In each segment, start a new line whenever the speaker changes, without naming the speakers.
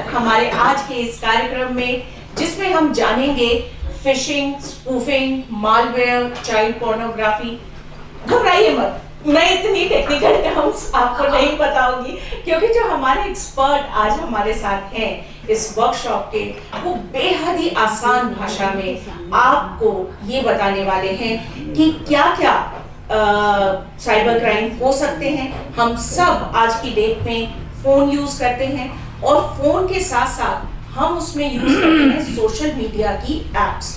स्वागत हमारे आज के इस कार्यक्रम में, जिसमें हम जानेंगे fishing, spoofing, malware, child pornography. घबराइए मत, मैं इतनी टेक्निकल टर्म्स आपको नहीं बताऊंगी, क्योंकि जो हमारे एक्सपर्ट आज हमारे साथ हैं इस वर्कशॉप के, वो बेहद ही आसान भाषा में आपको ये बताने वाले हैं कि क्या क्या साइबर क्राइम हो सकते हैं। हम सब आज की डेट में फोन यूज करते हैं और फोन के साथ साथ हम उसमें यूज करते हैं सोशल मीडिया की एप्स।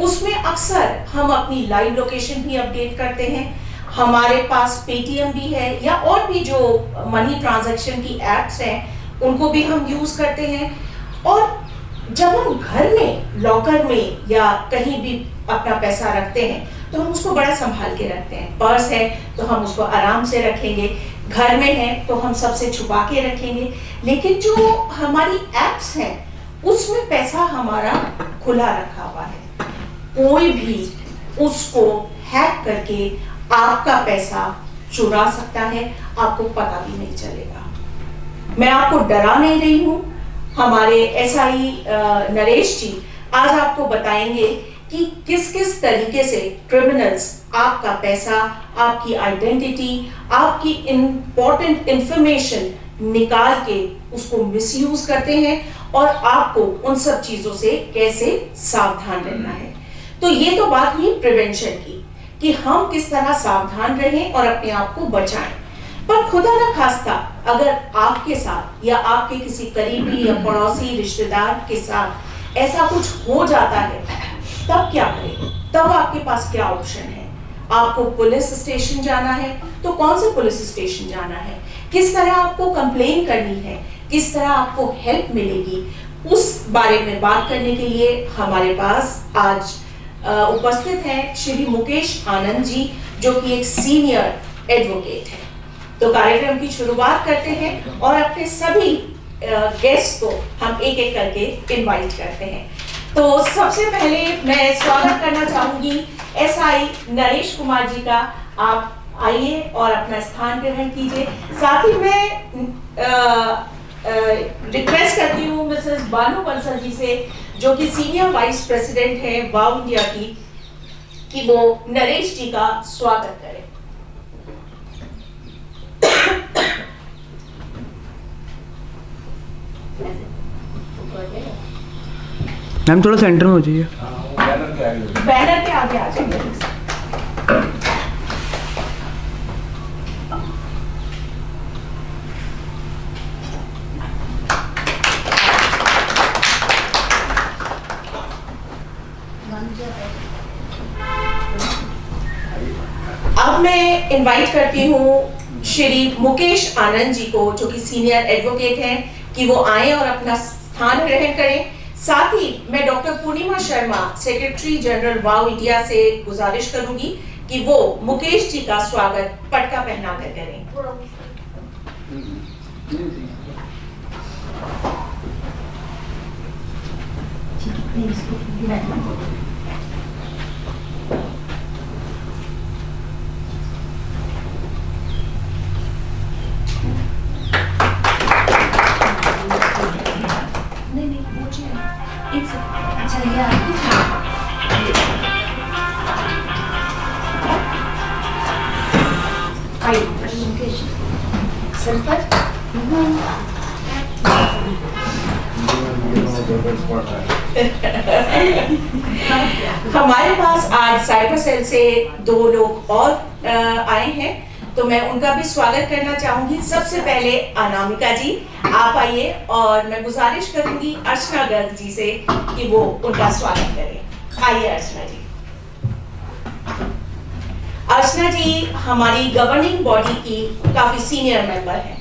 उसमें अक्सर हम अपनी लाइव लोकेशन भी अपडेट करते हैं। हमारे पास पेटीएम भी है या और भी जो मनी ट्रांजैक्शन की एप्स हैं उनको भी हम यूज करते हैं। और जब हम घर में लॉकर में या कहीं भी अपना पैसा रखते हैं तो हम उसको बड़ा संभाल के रखते हैं। पर्स है तो हम उसको आराम से रखेंगे, घर में है तो हम सबसे छुपा के रखेंगे। लेकिन जो हमारी एप्स हैं उसमें पैसा हमारा खुला रखा हुआ है, कोई भी उसको हैक करके आपका पैसा चुरा सकता है, आपको पता भी नहीं चलेगा। मैं आपको डरा नहीं रही हूं। हमारे एसआई नरेश जी आज आपको बताएंगे कि किस किस तरीके से क्रिमिनल्स आपका पैसा, आपकी आइडेंटिटी, आपकी इंपॉर्टेंट इंफॉर्मेशन निकाल के उसको मिसयूज करते हैं और आपको उन सब चीजों से कैसे सावधान रहना है। तो ये तो बात हुई प्रिवेंशन की कि हम किस तरह सावधान रहें और अपने आप को बचाएं। पर खुदा न खास्ता अगर आपके साथ या आपके किसी करीबी या पड़ोसी रिश्तेदार के साथ ऐसा कुछ हो जाता है, तब क्या करें? तब आपके पास क्या ऑप्शन है? आपको पुलिस स्टेशन जाना है तो कौन से पुलिस स्टेशन जाना है, किस तरह आपको कंप्लेन करनी है, किस तरह आपको हेल्प मिलेगी, उस बारे में बात करने के लिए हमारे पास आज उपस्थित हैं श्री मुकेश आनंद जी, जो कि एक सीनियर एडवोकेट है। तो कार्यक्रम की शुरुआत करते हैं और अपने सभी गेस्ट को हम एक एक करके इनवाइट करते हैं। तो सबसे पहले मैं स्वागत करना चाहूंगी एसआई नरेश कुमार जी का। आप आइए और अपना स्थान ग्रहण कीजिए। साथ ही मैं रिक्वेस्ट करती हूँ मिसेस बानू बंसल जी से, जो कि सीनियर वाइस प्रेसिडेंट है वाव इंडिया की, कि वो नरेश जी का स्वागत करें।
मैम थोड़ा सेंटर में हो जाइए।
बैनर के आगे आ जाइए। अब मैं इनवाइट करती हूँ श्री मुकेश आनंद जी को, जो कि सीनियर एडवोकेट हैं, कि वो आए और अपना स्थान ग्रहण करें। साथ ही मैं डॉक्टर पूर्णिमा शर्मा, सेक्रेटरी जनरल वाव इंडिया से गुजारिश करूंगी कि वो मुकेश जी का स्वागत पटका पहनाकर करें। हमारे पास आज साइबर सेल से 2 लोग और आए हैं, तो मैं उनका भी स्वागत करना चाहूंगी। सबसे पहले अनामिका जी, आप आइए और मैं गुजारिश करूंगी अर्चना गर्ग जी से कि वो उनका स्वागत करें। आइए अर्चना जी। अर्चना जी हमारी गवर्निंग बॉडी की काफी सीनियर मेंबर हैं।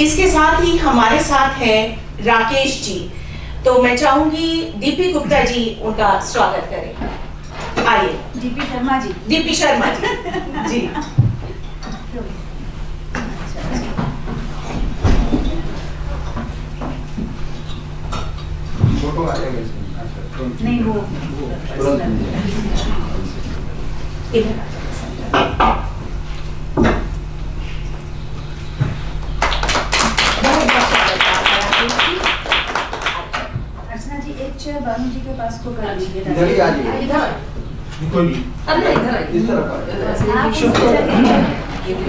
इसके साथ ही हमारे साथ हैं राकेश जी। तो मैं चाहूंगी दीपी गुप्ता जी उनका स्वागत करें। आइए
डीपी शर्मा जी।
दीपी शर्मा जी जी।
फोटो आ जाएगा इसमें।
नहीं वो
इधर आ जाइए। बहुत बहुत स्वागत है आपका।
अर्चना जी एक चेयर बानू जी के पास को कर लीजिए।
इधर ही आ जाइए।
इधर
कोई भी
अरे इधर आइए।
इस तरफ आ जाइए।
आप उनकी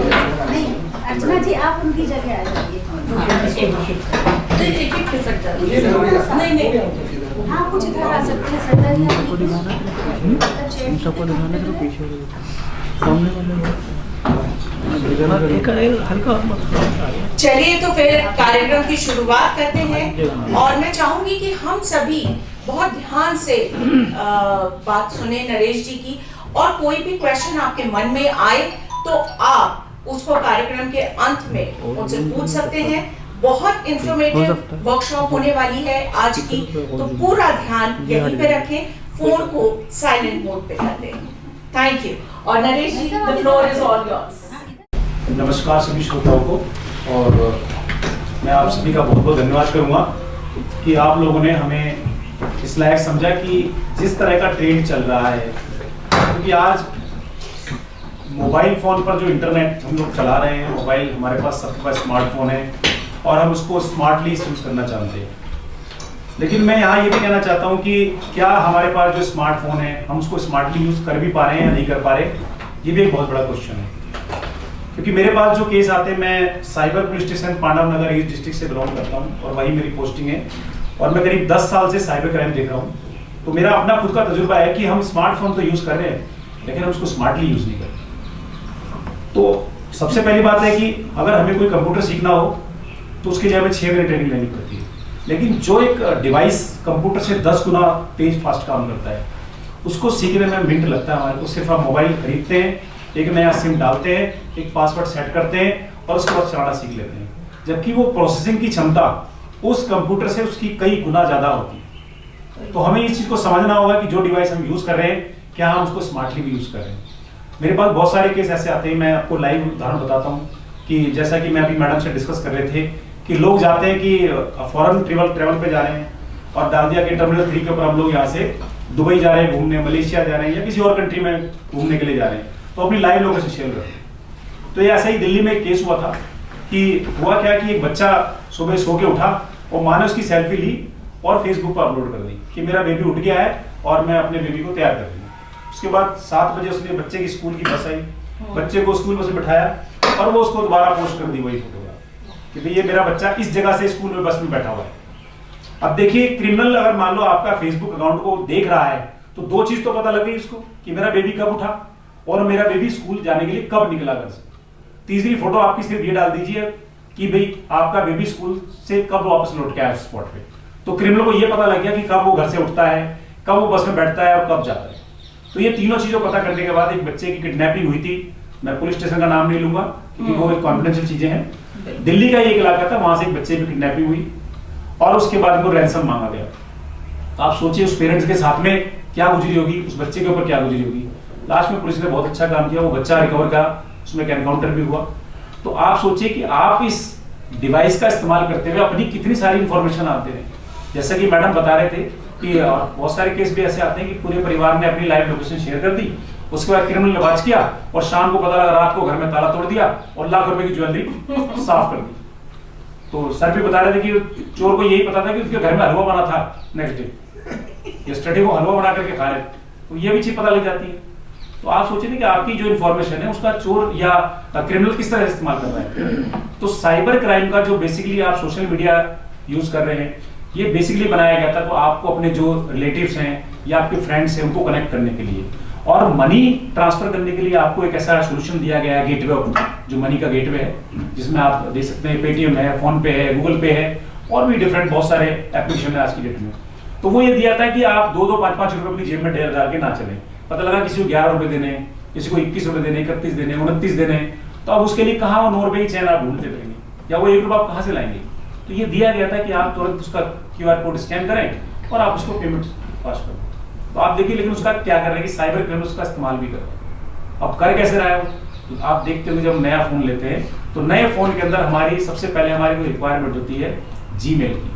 जगह नहीं, अर्चना जी आप उनकी जगह आ जाइए।
नहीं नहीं
हाँ कुछ इधर आ सकते हैं सर या
सबको दिखाना तो पीछे सामने वाले एक हल्का
चलिए तो फिर कार्यक्रम की शुरुआत करते हैं और मैं चाहूंगी कि हम सभी बहुत ध्यान से बात सुने नरेश जी की, और कोई भी क्वेश्चन आपके मन में आए तो आप उसको कार्यक्रम के अंत में उनसे पूछ सकते हैं। बहुत इंफॉर्मेटिव वर्कशॉप होने वाली है आज की, तो पूरा ध्यान यहीं पे रखें, फोन को साइलेंट मोड पे कर दें। Thank you. और Naresh ji the floor is all yours.
नमस्कार सभी श्रोताओं को, और मैं आप सभी का बहुत बहुत धन्यवाद करूंगा कि आप लोगों ने हमें इस लायक समझा कि जिस तरह का ट्रेंड चल रहा है, क्योंकि आज मोबाइल फ़ोन पर जो इंटरनेट हम लोग चला रहे हैं, मोबाइल हमारे पास सबके पास स्मार्टफोन है और हम उसको स्मार्टली यूज़ करना चाहते हैं। लेकिन मैं यहाँ ये भी कहना चाहता हूँ कि क्या हमारे पास जो स्मार्टफोन है हम उसको स्मार्टली यूज़ कर भी पा रहे हैं या नहीं कर पा रहे, ये भी एक बहुत बड़ा क्वेश्चन है। क्योंकि मेरे पास जो केस आते हैं, मैं साइबर पुलिस स्टेशन पांडव नगर ईस्ट डिस्ट्रिक्ट से बिलोंग करता हूँ और वही मेरी पोस्टिंग है, और मैं करीब 10 साल से साइबर क्राइम देख रहा हूँ। तो मेरा अपना खुद का तजुर्बा है कि हम स्मार्टफोन तो यूज़ कर रहे हैं लेकिन हम उसको स्मार्टली यूज़ नहीं कर रहे। तो सबसे पहली बात है कि अगर हमें कोई कंप्यूटर सीखना हो तो उसके लिए हमें 6 महीने ट्रेनिंग लेनी पड़ती है, लेकिन जो एक डिवाइस कंप्यूटर से 10 गुना तेज फास्ट काम करता है उसको सीखने में मिनट लगता है हमारे को। सिर्फ आप मोबाइल खरीदते हैं, एक नया सिम डालते हैं, एक पासवर्ड सेट करते हैं और उसके बाद चलाना सीख लेते हैं, जबकि वो प्रोसेसिंग की क्षमता उस कंप्यूटर से उसकी कई गुना ज़्यादा होती है। तो हमें इस चीज़ को समझना होगा कि जो डिवाइस हम यूज़ कर रहे हैं क्या हम उसको स्मार्टली भी यूज़ कर रहे हैं। मेरे पास बहुत सारे केस ऐसे आते हैं, मैं आपको लाइव उदाहरण बताता हूँ कि जैसा कि मैं अभी मैडम से डिस्कस कर रहे थे कि लोग जाते हैं कि फॉरेन ट्रेवल पे जा रहे हैं और डाल दिया कि टर्मिनल 3 के ऊपर हम लोग यहाँ से दुबई जा रहे हैं घूमने, मलेशिया जा रहे हैं या किसी और कंट्री में घूमने के लिए जा रहे हैं, तो अपनी लाइव लोकेशन शेयर करते हैं। तो ये ऐसा ही दिल्ली में एक केस हुआ था कि हुआ क्या कि एक बच्चा सुबह सो के उठा और माँ ने उसकी सेल्फी ली और फेसबुक पर अपलोड कर दी कि मेरा बेबी उठ गया है और मैं अपने बेबी को तैयार कर दूँ। उसके बाद 7 बजे उसने बच्चे की स्कूल की बस आई, बच्चे को स्कूल बस में बिठाया और वो उसको दोबारा पोस्ट कर दी वही फोटोग्राफ कि भाई ये मेरा बच्चा इस जगह से स्कूल में बस में बैठा हुआ है। अब देखिए, क्रिमिनल अगर मान लो आपका फेसबुक अकाउंट को देख रहा है तो 2 चीज तो पता लग गई उसको कि मेरा बेबी कब उठा और मेरा बेबी स्कूल जाने के लिए कब निकला घर से। तीसरी फोटो आपकी सिर्फ ये डाल दीजिए कि भाई आपका बेबी स्कूल से कब वापस लौट के आया उस स्पॉट पे, तो क्रिमिनल को ये पता लग गया कि कब वो घर से उठता है, कब वो बस में बैठता है और कब जाता है। तो ये तीनों चीजों पता करने के बाद एक बच्चे की किडनैपिंग हुई थी। मैं पुलिस स्टेशन का नाम नहीं लूंगा क्योंकि वो एक कॉन्फिडेंशियल चीजें हैं। दिल्ली का एक इलाका था, वहां से एक बच्चे की किडनैपिंग हुई और उसके बाद उनको रैंसम मांगा गया। तो आप सोचिए उस पेरेंट्स के साथ में क्या गुजरी होगी, उस बच्चे के ऊपर क्या गुजरी होगी। लास्ट में पुलिस ने बहुत अच्छा काम किया, वो बच्चा रिकवर करा, उसमें एक एनकाउंटर भी हुआ। तो आप सोचिए कि आप इस डिवाइस का इस्तेमाल करते हुए अपनी कितनी सारी इंफॉर्मेशन आप दे रहे हैं। जैसा कि मैडम बता रहे थे कि बहुत सारे केस भी ऐसे आते हैं कि पूरे परिवार ने अपनी लाइव लोकेशन शेयर कर दी, उसके बाद क्रिमिनल ने वाच किया और शाम को पता लगा रात को घर में ताला तोड़ दिया और लाख रुपए की ज्वेलरी साफ कर दी। तो सर भी बता रहे थे कि चोर को यही पता था कि उसके घर में हलवा बना था नेक्स्ट डे, यस्टरडे वो हलवा बना करके खा रहे, तो ये भी चीज पता लग जाती है। तो आप सोचिए कि आपकी जो इन्फॉर्मेशन है उसका चोर या क्रिमिनल किस तरह से इस्तेमाल कर रहा है। तो साइबर क्राइम का जो बेसिकली आप सोशल मीडिया यूज कर रहे हैं, ये बेसिकली बनाया गया था तो आपको अपने जो रिलेटिव्स हैं या आपके फ्रेंड्स हैं उनको कनेक्ट करने के लिए और मनी ट्रांसफर करने के लिए आपको एक ऐसा सोल्यूशन दिया गया है, गेटवे, जो मनी का गेटवे है, जिसमें आप दे सकते हैं पेटीएम है, फोन पे है, गूगल पे है और भी डिफरेंट बहुत सारे एप्लीकेशन है आज की डेट में। तो वो ये दिया था कि आप 2-2, 5-5 रुपए अपनी जेब में डाल के ना चलें। पता लगा किसी को 11 रुपए देने, किसी को 21 रुपए देने, 31 देने, 29 देने, तो अब उसके लिए कहाँ वो 9 रुपए की चैन आप ढूंढते रहेंगे या वो 1 रुपया आप कहाँ से लाएंगे। तो ये दिया गया था कि आप तुरंत उसका QR कोड स्कैन करें और आप उसको पेमेंट पास करें। तो आप देखिए, लेकिन उसका क्या कर रहे हैं कि साइबर क्रिमिनल्स का इस्तेमाल भी कर रहे हैं। अब कर कैसे रहा है वो? तो आप देखते हो जब नया फोन लेते हैं तो नए फोन के अंदर हमारी सबसे पहले हमारी कोई रिक्वायरमेंट होती है जीमेल की।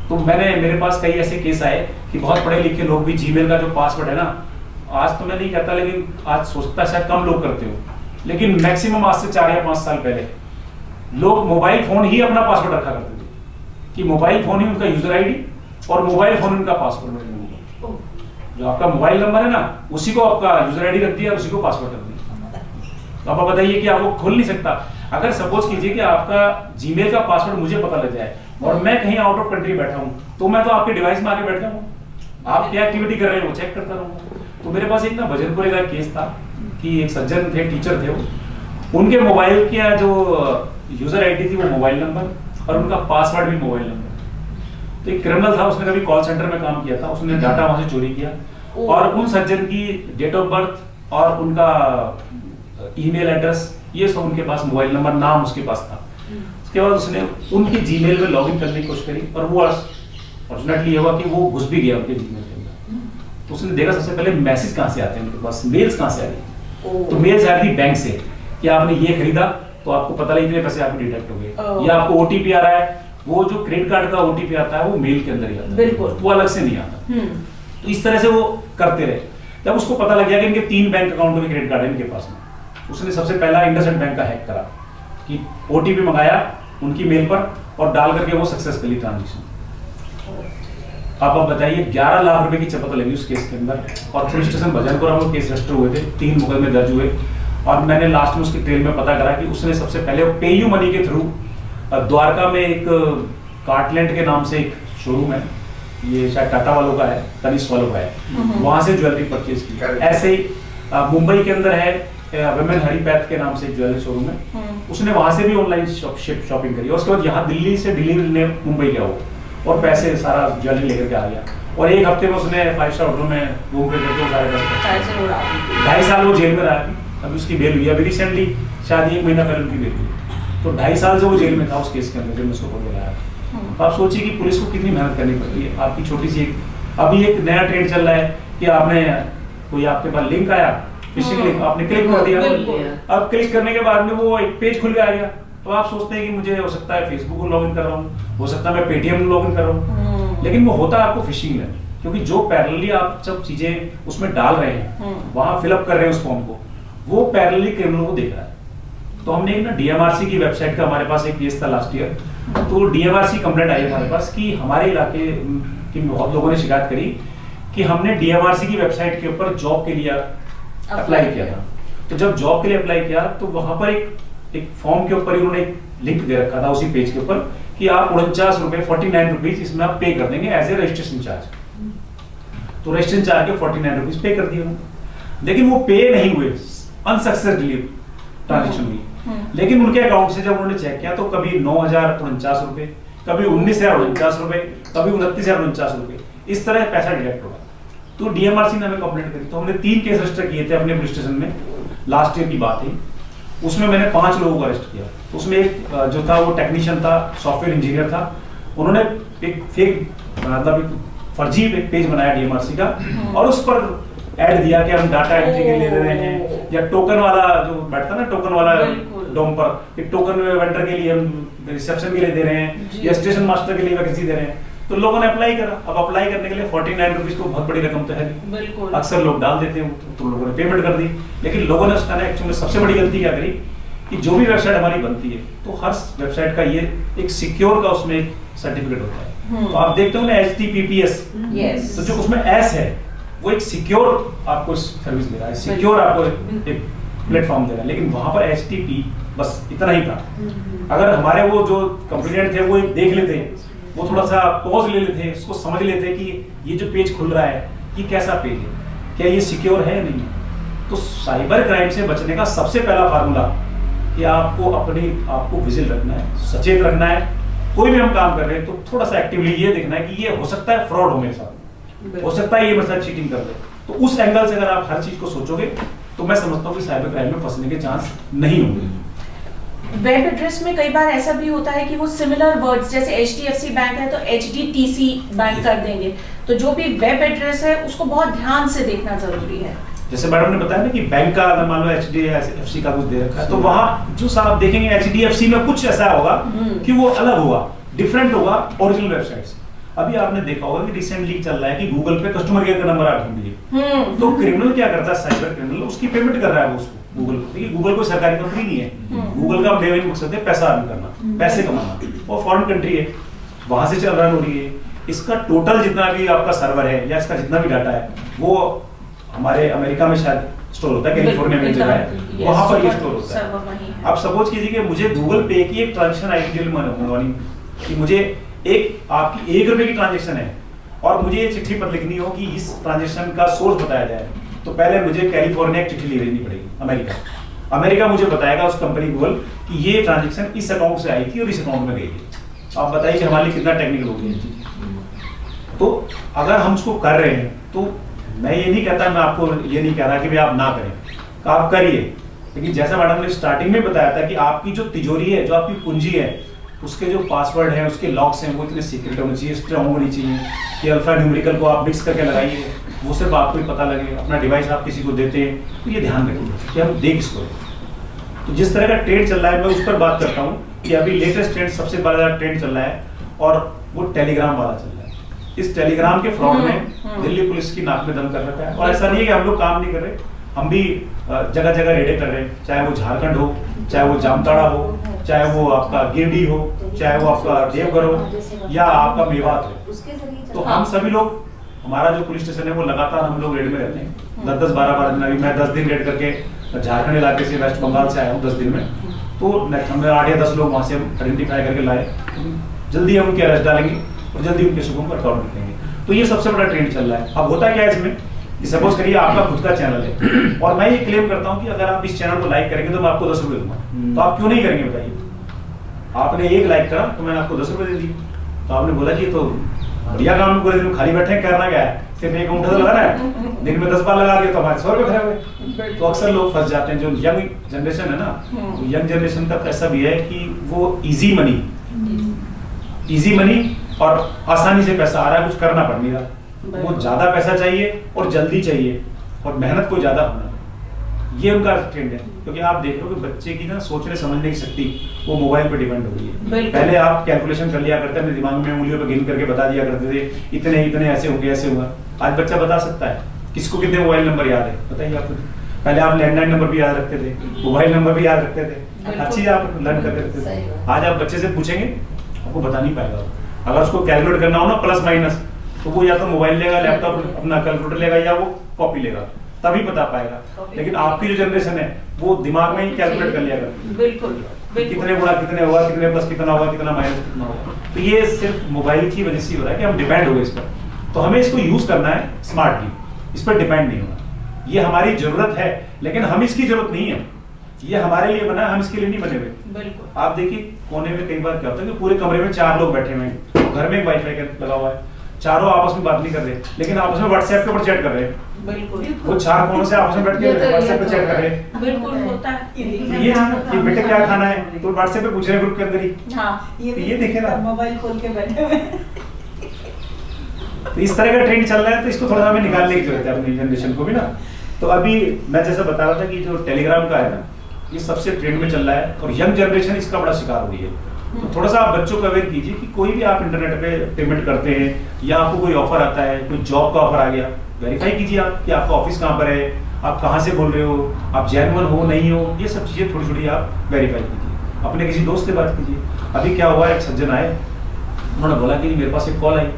तो मेरे पास कई ऐसे केस आए कि बहुत पढ़े लिखे लोग भी जीमेल का जो पासवर्ड है ना, आज तो मैं नहीं कहता, लेकिन आज सोचता शायद कम लोग करते हो, लेकिन मैक्सिमम आज से 4 या 5 साल पहले लोग मोबाइल फोन ही अपना पासवर्ड रखा करते थे कि मोबाइल फोन ही उनका यूजर आईडी और मोबाइल फोन उनका पासवर्ड। जो आपका मोबाइल नंबर है ना, उसी को आपका यूजर आईडी रख दिया और उसी को पासवर्ड रख दिया। तो आप बताइए कि आपको खुल नहीं सकता। अगर सपोज कीजिए कि आपका जीमेल का पासवर्ड मुझे पता लग जाए और मैं कहीं आउट ऑफ कंट्री बैठा हूं, तो मैं तो आपके डिवाइस में आके बैठ जाऊंगा, आप क्या एक्टिविटी कर रहे हैं वो चेक करता रहूंगा। तो मेरे पास एक ना भजनपुरे का केस था कि एक सज्जन थे, टीचर थे वो, उनके मोबाइल की जो यूजर आईडी थी वो मोबाइल नंबर और उनका पासवर्ड भी मोबाइल नंबर। तो एक क्रिमिनल था, उसने कभी कॉल सेंटर में काम किया था, उसने डाटा वहां से चोरी किया और उन सज्जन की डेट ऑफ बर्थ और उनका ईमेल एड्रेस, ये सब उनके पास, मोबाइल नंबर, नाम उसके पास था। उसके बाद उसने उनकी जीमेल में लॉगिन करने की कोशिश करी और वो फॉर्चुनेटली ये हुआ कि वो घुस भी गया उनके जीमेल के अंदर। तो उसने देखा सबसे पहले मैसेज कहां से आते हैं उनके पास, मेल्स कहां से आ रही। तो मेल्स आ रही बैंक से कि आपने ये खरीदा तो आपको पता लगी इतने पैसे आपके डिडक्ट हो गए, या आपको ओटीपी आ रहा है, वो जो क्रेडिट कार्ड का ओटीपी आता है वो मेल के अंदर ही आता है, बिल्कुल वो अलग से नहीं आता। तो इस तरह से वो करते रहे। जब उसको पता लग गया कि इनके 3 बैंक अकाउंटों में क्रेडिट कार्ड है इनके पास में, उसने सबसे पहला इंडसइंड बैंक का हैक करा कि ओटीपी मंगाया उनकी मेल पर और डाल करके वो सक्सेस करी ट्रांजेक्शन। आप बताइए 11 लाख रुपए की चपत लगी उस केस के अंदर और पुलिस स्टेशन भजनपुरा में केस रजिस्टर हुए थे, 3 मुकदमे दर्ज हुए और मैंने लास्ट में उसके ट्रेल में पता करा कि उसने सबसे पहले पेयू मनी के थ्रू द्वारका में एक कार्टलैंड के नाम से एक शोरूम है, ये शायद टाटा वालों का है, तनिष्क वालों का है, वहां से ज्वेलरी परचेज की। ऐसे ही मुंबई के अंदर है विमेन हरिपैथ के नाम से एक ज्वेलरी शोरूम है, उसने वहां से भी ऑनलाइन शॉपिंग करी और उसके बाद यहाँ दिल्ली से डिलीवरी ने मुंबई गया वो और पैसे सारा ज्वेलरी लेकर के आ गया और 1 हफ्ते में उसने 5 स्टार होटल में रूम पे करके सारे 2.5 साल वो जेल में रहा। अभी उसकी बेल हुई, अभी रिसेंटली शायद 1 महीना पहले उनकी बेल हुई। तो 2.5 साल से वो जेल में था उस केस के अंदर जब उसको पकड़ लाया। तो आप सोचिए कि पुलिस को कितनी मेहनत करनी पड़ती है। आपकी छोटी सी अभी एक नया ट्रेंड चल रहा है कि आपने कोई आपके पास लिंक आया, फिशिंग लिंक, आपने क्लिक कर दिया, अब क्लिक करने के बाद में वो एक पेज खुल गया। तो आप सोचते हैं कि मुझे हो सकता है फेसबुक में लॉगिन कर रहा हूँ, हो सकता है मैं पेटीएम में लॉगिन कर रहा हूँ, लेकिन वो होता है आपको फिशिंग में, क्योंकि जो पैरेलली आप सब चीजें उसमें डाल रहे हैं, वहां फिलअप कर रहे हैं उस फॉर्म को, वो पैरेलली क्रिमिनल को देख रहा है। तो हमने एक ना डीएमआरसी की वेबसाइट का हमारे पास एक केस था लास्ट ईयर, तो डीएमआरसी कंप्लेंट आई हमारे पास कि हमारे इलाके के बहुत लोगों ने शिकायत करी कि हमने डीएमआरसी की वेबसाइट के ऊपर जॉब के लिए अप्लाई किया था। तो जब जॉब के लिए अप्लाई किया तो वहां पर एक फॉर्म के ऊपर उन्होंने एक लिंक दे रखा था उसी पेज के ऊपर कि आप 49 रुपए 49 रुपीज इसमें आप पे कर देंगे एज ए रजिस्ट्रेशन चार्ज। तो रजिस्ट्रेशन चार्ज के 49 रुपीज पे कर दिए उन्होंने, लेकिन वो पे नहीं हुए, अनसक्सेसफुली ट्रांजेक्शन हुई। लेकिन उनके अकाउंट से जब उन्होंने चेक किया तो कभी 9,049 रुपए, कभी 19,049 रुपए, कभी 29,049 रुपए, इस तरह पैसा डिडक्ट होगा। तो डीएमआरसी ने हमें कंप्लेंट करी, तो हमने 3 केस रजिस्टर किए थे अपने पुलिस स्टेशन में, लास्ट ईयर की बात है। उसमें मैंने 5 लोगों को अरेस्ट किया। उसमें एक जो था वो टेक्नीशियन था, सॉफ्टवेयर इंजीनियर था, उन्होंने एक फेक मतलब फर्जी एक पेज बनाया डीएमआरसी का और उस पर ऐड दिया कि हम डाटा एंट्री के लिए दे रहे हैं, या टोकन वाला जो बैठता ना, टोकन वाला डोम पर एक टोकन वेंडर के लिए हम रिसेप्शन के लिए दे रहे हैं, या स्टेशन मास्टर के लिए वैकेंसी दे रहे हैं। तो लोगों ने अप्लाई करा। अब अप्लाई करने के लिए 49 रुपीज को बहुत बड़ी रकम तो है, अक्सर लोग डाल देते हैं, तो लोगों ने पेमेंट कर दी। लेकिन लोगों ने उसका एक्चुअली सबसे बड़ी गलती क्या करी कि जो भी वेबसाइट हमारी बनती है तो हर वेबसाइट का ये एक सिक्योर का उसमें एक सर्टिफिकेट होता है। तो आप देखते हो ना HTTPS, तो जो उसमें S है वो एक सिक्योर आपको सर्विस दे रहा है, सिक्योर आपको एक प्लेटफॉर्म दे रहा है। लेकिन वहां पर HTTP बस इतना ही था। अगर हमारे वो जो कंप्लेंट थे वो देख लेते, वो थोड़ा सा पॉज ले लेते, उसको समझ लेते कि ये जो पेज खुल रहा है ये कैसा पेज है, क्या ये सिक्योर है या नहीं है। तो साइबर क्राइम से बचने का सबसे पहला फार्मूला कि आपको विजिल रखना है, सचेत रखना है। कोई भी हम काम कर रहे हैं तो थोड़ा सा एक्टिवली ये देखना है कि ये हो सकता है फ्रॉड हो मेरे साथ, हो सकता है ये मेरे साथ चीटिंग कर दे। तो उस एंगल से अगर आप हर चीज को सोचोगे तो मैं समझता हूँ कि साइबर क्राइम में फंसने के चांस नहीं होंगे।
वेब एड्रेस में कई बार ऐसा भी होता है कि वो सिमिलर वर्ड्स, जैसे HDFC बैंक है तो HDTC बैंक कर देंगे, तो जो भी वेब एड्रेस है उसको बहुत ध्यान से देखना जरूरी है।
जैसे मैडम ने बताया ना कि बैंक का अगर मान लो HDFC का कुछ दे रखा है तो वहाँ जो साहब देखेंगे HDFC में कुछ ऐसा होगा कि वो अलग होगा, डिफरेंट होगा ओरिजिनल वेबसाइट से। अभी आपने देखा होगा कि रिसेंटली चल रहा है कि गूगल पे कस्टमर केयर का नंबर आप ढूंढिए, तो क्रिमिनल क्या करता है, साइबर क्रिमिनल उसकी पेमेंट कर रहा है वो उसको गूगल को। देखिए गूगल कोई सरकारी कंपनी नहीं है, गूगल का मेन मकसद है पैसा अर्न करना, पैसे कमाना, और फॉरेन कंट्री है, वहां से चल रन हो रही है। इसका टोटल जितना भी आपका सर्वर है या इसका जितना भी डाटा है वो हमारे अमेरिका में शायद स्टोर होता है, कैलिफोर्निया में जगह है वहां पर ये स्टोर होता है। आप सपोज कीजिए कि मुझे गूगल पे की एक ट्रांजेक्शन आईडी मंगवानी कि मुझे एक आपकी 1 रुपए की ट्रांजेक्शन है और मुझे ये चिट्ठी पर लिखनी हो कि इस ट्रांजेक्शन का सोर्स बताया जाए, तो पहले मुझे कैलिफोर्निया एक चिट्ठी लिखनी पड़ेगी। अमेरिका मुझे बताएगा उस कंपनी गूगल कि ये ट्रांजेक्शन इस अकाउंट से आई थी और इस अकाउंट में गई थी। आप बताइए कि हमारे लिए कितना टेक्निकल हो गया। तो अगर हम उसको कर रहे हैं तो मैं ये नहीं कहता, मैं आपको ये नहीं कह रहा कि भाई आप ना करें, आप करिए, लेकिन जैसा मैडम ने स्टार्टिंग में बताया था कि आपकी जो तिजोरी है, जो आपकी पूंजी है, उसके जो पासवर्ड है, उसके लॉक्स हैं, वो इतने सीक्रेट होने चाहिए, स्ट्रॉन्ग होनी चाहिए कि अल्फा न्यूमेरिकल को आप मिक्स करके लगाइए, वो सिर्फ आपको ही पता लगे। अपना डिवाइस आप किसी को देते हैं तो ये ध्यान रखिए कि हम दे किसको। तो जिस तरह का ट्रेंड चल रहा है मैं उस पर बात करता हूँ कि अभी लेटेस्ट ट्रेंड, सबसे बड़ा ट्रेंड चल रहा है और वो टेलीग्राम वाला चल रहा है। इस टेलीग्राम के फ्रॉड में दिल्ली पुलिस की नाक में दम कर रखा है, और ऐसा नहीं है कि हम लोग काम नहीं कर रहे, हम भी जगह जगह रेडें कर रहे हैं, चाहे वो झारखंड हो, चाहे वो जामताड़ा हो, चाहे वो आपका गिरडी हो, चाहे वो आपका देवघर हो या आपका मेवात हो। तो हम सभी लोग, हमारा जो पुलिस स्टेशन है वो लगातार हम लोग रेड में रहते हैं, 10-12 दिन। अभी मैं 10 दिन रेड करके झारखंड इलाके से, वेस्ट बंगाल से आया हूँ 10 दिन में, तो हमें 8 या 10 लोग वहाँ से आइडेंटिफाई करके लाए। जल्दी हम उनके अरेस्ट डालेंगे और जल्दी उनके सुबह को वर्कआउट करेंगे। तो ये सबसे बड़ा ट्रेंड चल रहा है। अब होता क्या है इसमें, सपोज करिए आपका खुद का चैनल है और मैं ये क्लेम करता हूँ कि अगर आप इस चैनल को लाइक करेंगे तो मैं आपको 10 रुपए दूंगा, तो आप क्यों नहीं करेंगे बताइए? आपने 1 लाइक करा तो मैंने आपको 10 रुपए दे दिए, तो आपने बोला जी तो बढ़िया काम, पूरे दिन खाली बैठे करना क्या है, सिर्फ एक अंगूठा तो लगाना है, दिन में 10 बार लगा दिया तो हमारे 100 रुपए खराब हुए। तो अक्सर लोग फंस जाते हैं। जो यंग जनरेशन है ना, तो यंग जनरेशन का ऐसा भी है कि वो इजी मनी और आसानी से पैसा आ रहा है, कुछ करना पड़ नहीं रहा, वो ज्यादा पैसा चाहिए और जल्दी चाहिए और मेहनत को ज्यादा होना, ये उनका ट्रेंड है। क्योंकि आप देख लो कि बच्चे की ना सोचने समझने की शक्ति वो मोबाइल पे डिपेंड हो गई है। पहले आप कैलकुलेशन कर लिया करते, अपने दिमाग में उंगलियों पे गिन करके बता दिया करते थे, इतने इतने ऐसे होंगे, ऐसे होगा। आज बच्चा बता सकता है। किसको कितने मोबाइल नंबर याद है बताइए आपको? पहले आप लैंडलाइन नंबर भी याद रखते थे, मोबाइल नंबर भी याद रखते थे, अच्छी आप लर्न करते थे। आज आप बच्चे से पूछेंगे आपको बता नहीं पाएगा। अगर उसको कैलकुलेट करना हो ना प्लस माइनस, तो वो या तो मोबाइल लेगा, लैपटॉप अपना कैलकुलेटर लेगा, या वो कॉपी लेगा, तभी बता पाएगा। लेकिन आपकी जो जनरेशन है वो दिमाग में ही कैलकुलेट कर लिया करती है।
बिल्कुल,
कितने गुणा कितने होगा, कितने प्लस कितना होगा, कितना माइनस कितना होगा। तो ये सिर्फ मोबाइल की वजह से हो रहा है कि हम डिपेंड हो गए इस पर। तो हमें इसको यूज करना है स्मार्टली, इस पर डिपेंड नहीं होना। ये हमारी जरूरत है लेकिन हम इसकी जरूरत नहीं है, ये हमारे लिए बना है, हम इसके लिए नहीं बने हुए। आप देखिए कोने में कई बार क्या होता है कि पूरे कमरे में 4 लोग बैठे हुए हैं, घर में एक वाईफाई लगा हुआ है, चारों आपस में बात नहीं कर रहे, लेकिन आपस में व्हाट्सएप के ऊपर चैट कर रहे हैं।
बिल्कुल,
वो 4 कोनों से आपस में बैठ के व्हाट्सएप पे चैट कर रहे हैं।
बिल्कुल होता है
ये बेटे क्या खाना है तो व्हाट्सएप पे पूछ रहे हैं ग्रुप के अंदर ही।
हाँ,
ये देखे ना,
मोबाइल खोल के बैठे हुए।
तो इस तरह का ट्रेंड चल रहा है, तो इसको थोड़ा हमें निकालने की जरूरत है अपनी जनरेशन को भी ना। तो अभी मैं जैसा बता रहा था कि जो टेलीग्राम का है ना, ये सबसे ट्रेंड में चल रहा है और यंग जनरेशन इसका बड़ा शिकार हो रही है। तो थोड़ा सा आप बच्चों को अवेयर कीजिए कि कोई भी आप इंटरनेट पे पेमेंट करते हैं या आपको कोई ऑफर आता है, कोई जॉब का ऑफर आ गया, वेरीफाई कीजिए आप कि आपका ऑफिस कहाँ पर है, आप कहाँ से बोल रहे हो, आप जेन्युइन हो नहीं हो, ये सब चीजें थोड़ी थोड़ी आप वेरीफाई कीजिए। अपने किसी दोस्त से बात कीजिए। अभी क्या हुआ, एक सज्जन आए, उन्होंने बोला कि मेरे पास एक कॉल आई,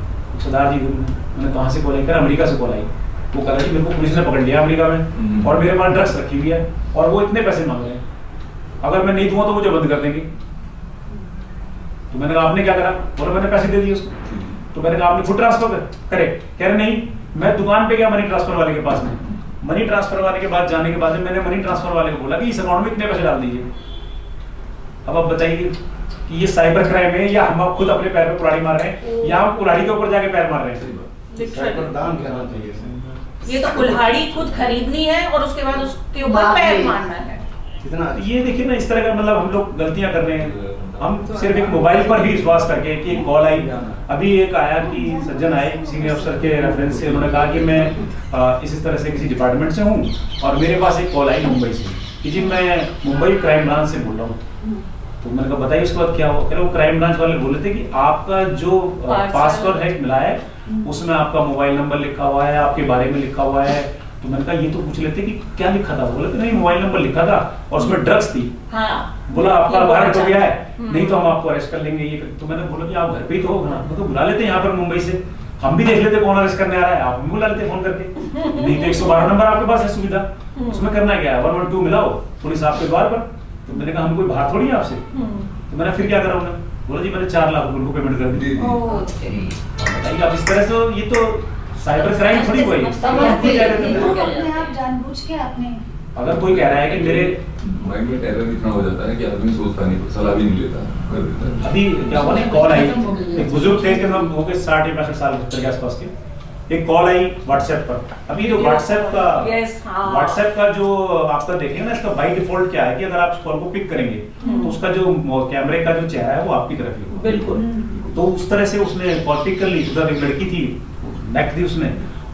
सरदार जी मैंने कहाँ से कॉल आई, अमेरिका से कॉल आई। वो कह रहा जी मेरे को पुलिस ने पकड़ लिया अमेरिका में और मेरे पास ड्रग्स रखी हुई है और वो इतने पैसे मांग रहे हैं, अगर मैं नहीं दूंगा तो मुझे बंद कर देंगे। तो मैंने कहा आपने क्या करा? बोला मैंने पैसे दे दिए उसको। तो मैंने कहा आपने खुद ट्रांसफर करे? कह रहे नहीं, मैं दुकान पे गया मनी ट्रांसफर वाले के पास में। मनी ट्रांसफर वाले के पास जाने के बाद मैंने मनी ट्रांसफर वाले को बोला कि इस अकाउंट में इतने पैसे डाल दीजिए। अब आप बताइए कि ये साइबर क्राइम है या हम खुद अपने पैर पे कुल्हाड़ी मार रहे हैं या हम कुल्हाड़ी के ऊपर जाके पैर मार रहे हैं?
दान कहना चाहिए।
ये तो कुल्हाड़ी खुद खरीदनी है और उसके बाद उसके ऊपर पैर मारना है।
कितना
तो ये देखिए ना, इस तरह का मतलब हम लोग गलतियां कर रहे हैं। हम सिर्फ एक मोबाइल पर भी विश्वास करके कि एक कॉल आई, अभी एक आया कि सज्जन आए सीनियर अफसर के रेफरेंस से, उन्होंने कहा कि मैं इस तरह से किसी डिपार्टमेंट से हूँ और मेरे पास एक कॉल आई मुंबई से कि जी मैं मुंबई क्राइम ब्रांच से बोल रहा हूँ। तो मैंने कहा बताइए उसके बाद क्या हो। कह रहे वो क्राइम ब्रांच वाले बोल रहे थे कि आपका जो पासवर्ड है मिला है उसमें आपका मोबाइल नंबर लिखा हुआ है, आपके बारे में लिखा हुआ है। तो मैंने कहा ये तो पूछ लेते कि क्या लिखा था। बोले नहीं मोबाइल नंबर लिखा था और उसमें ड्रग्स थी। बोला आपका वारंट हो गया है, नहीं तो हम आपको अरेस्ट कर लेंगे। ये तो मैंने बोला कि आप घर पे ही तो हो ना, तो बुला लेते हैं यहाँ पर मुंबई से, हम भी देख लेते कौन अरेस्ट करने आ रहा है, आप भी बुला लेते फोन करके। नहीं तो 112 नंबर आपके पास है सुविधा, उसमें करना क्या है, 112 मिलाओ, पुलिस आपके द्वार पर। तो मैंने कहा हम कोई बाहर थोड़ी है आपसे। तो मैंने फिर क्या करा उन्हें, बोला जी मैंने 4 लाख रुपए उनको पेमेंट कर दी। बताइए आप इस तरह से, ये तो साइबर क्राइम थोड़ी कोई
अपने आप जानबूझ के आपने।
अगर कोई कह रहा है कि मेरे
माइंड में टेरर इतना हो जाता है कि आदमी सोचता नहीं, सलाह भी नहीं लेता, कर देता है।
अभी क्या हुआ ना, कॉल आई, एक बुजुर्ग थे कि हम हो गए 60 या 65 साल के आसपास के, एक कॉल आई व्हाट्सएप पर। अभी जो व्हाट्सएप का जो आपका देखेंगे ना, इसका बाय डिफॉल्ट क्या है कि अगर आप कॉल को पिक करेंगे तो उसका जो कैमरे का जो चेहरा है वो आपकी तरफ ही होगा।
बिल्कुल।
तो उस तरह से उसने कॉल पिक कर ली। उधर एक लड़की थी, नेक थी,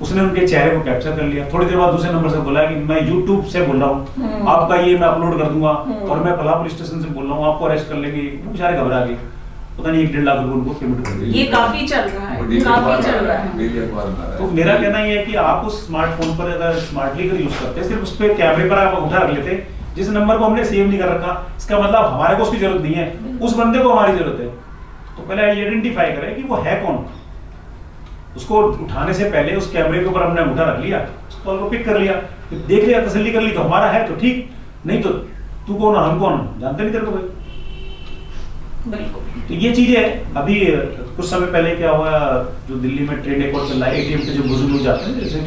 उसने उनके चेहरे को कैप्चर कर लिया। थोड़ी देर बाद दूसरे नंबर से बोला कि मैं YouTube से बोल रहा हूँ, आपका ये मैं अपलोड कर दूंगा और मैं फला पुलिस स्टेशन से बोल रहा हूँ, आपको अरेस्ट कर लेंगे। वो बेचारे घबरा गए, पता नहीं 1-1.5 लाख रुपए उनको पेमेंट कर दिए।
ये काफी चल रहा है, काफी चल रहा है।
तो मेरा कहना ये है कि आप उस स्मार्टफोन पर अगर स्मार्टली अगर यूज करते हैं, सिर्फ उस पर कैमरे पर आप उठा रख लेते, जिस नंबर को हमने सेव नहीं कर रखा, इसका मतलब हमारे को उसकी जरूरत नहीं है, उस बंदे को हमारी जरूरत है। तो पहले आइडेंटिफाई करें कि वो है कौन। उसको उठाने से पहले उस कैमरे के ऊपर हमने अंगूठा रख लिया, उस कॉल को पिक कर लिया, देख लिया, तसल्ली कर ली तो हमारा है तो ठीक, नहीं तो तू कौन है, हम कौन, जानते नहीं तेरे को भाई। तो ये चीजें अभी कुछ समय पहले क्या हुआ, जो दिल्ली में ट्रेंड एक और चल रहा है, एटीएम पे जो बुजुर्ग लोग जाते हैं, जैसे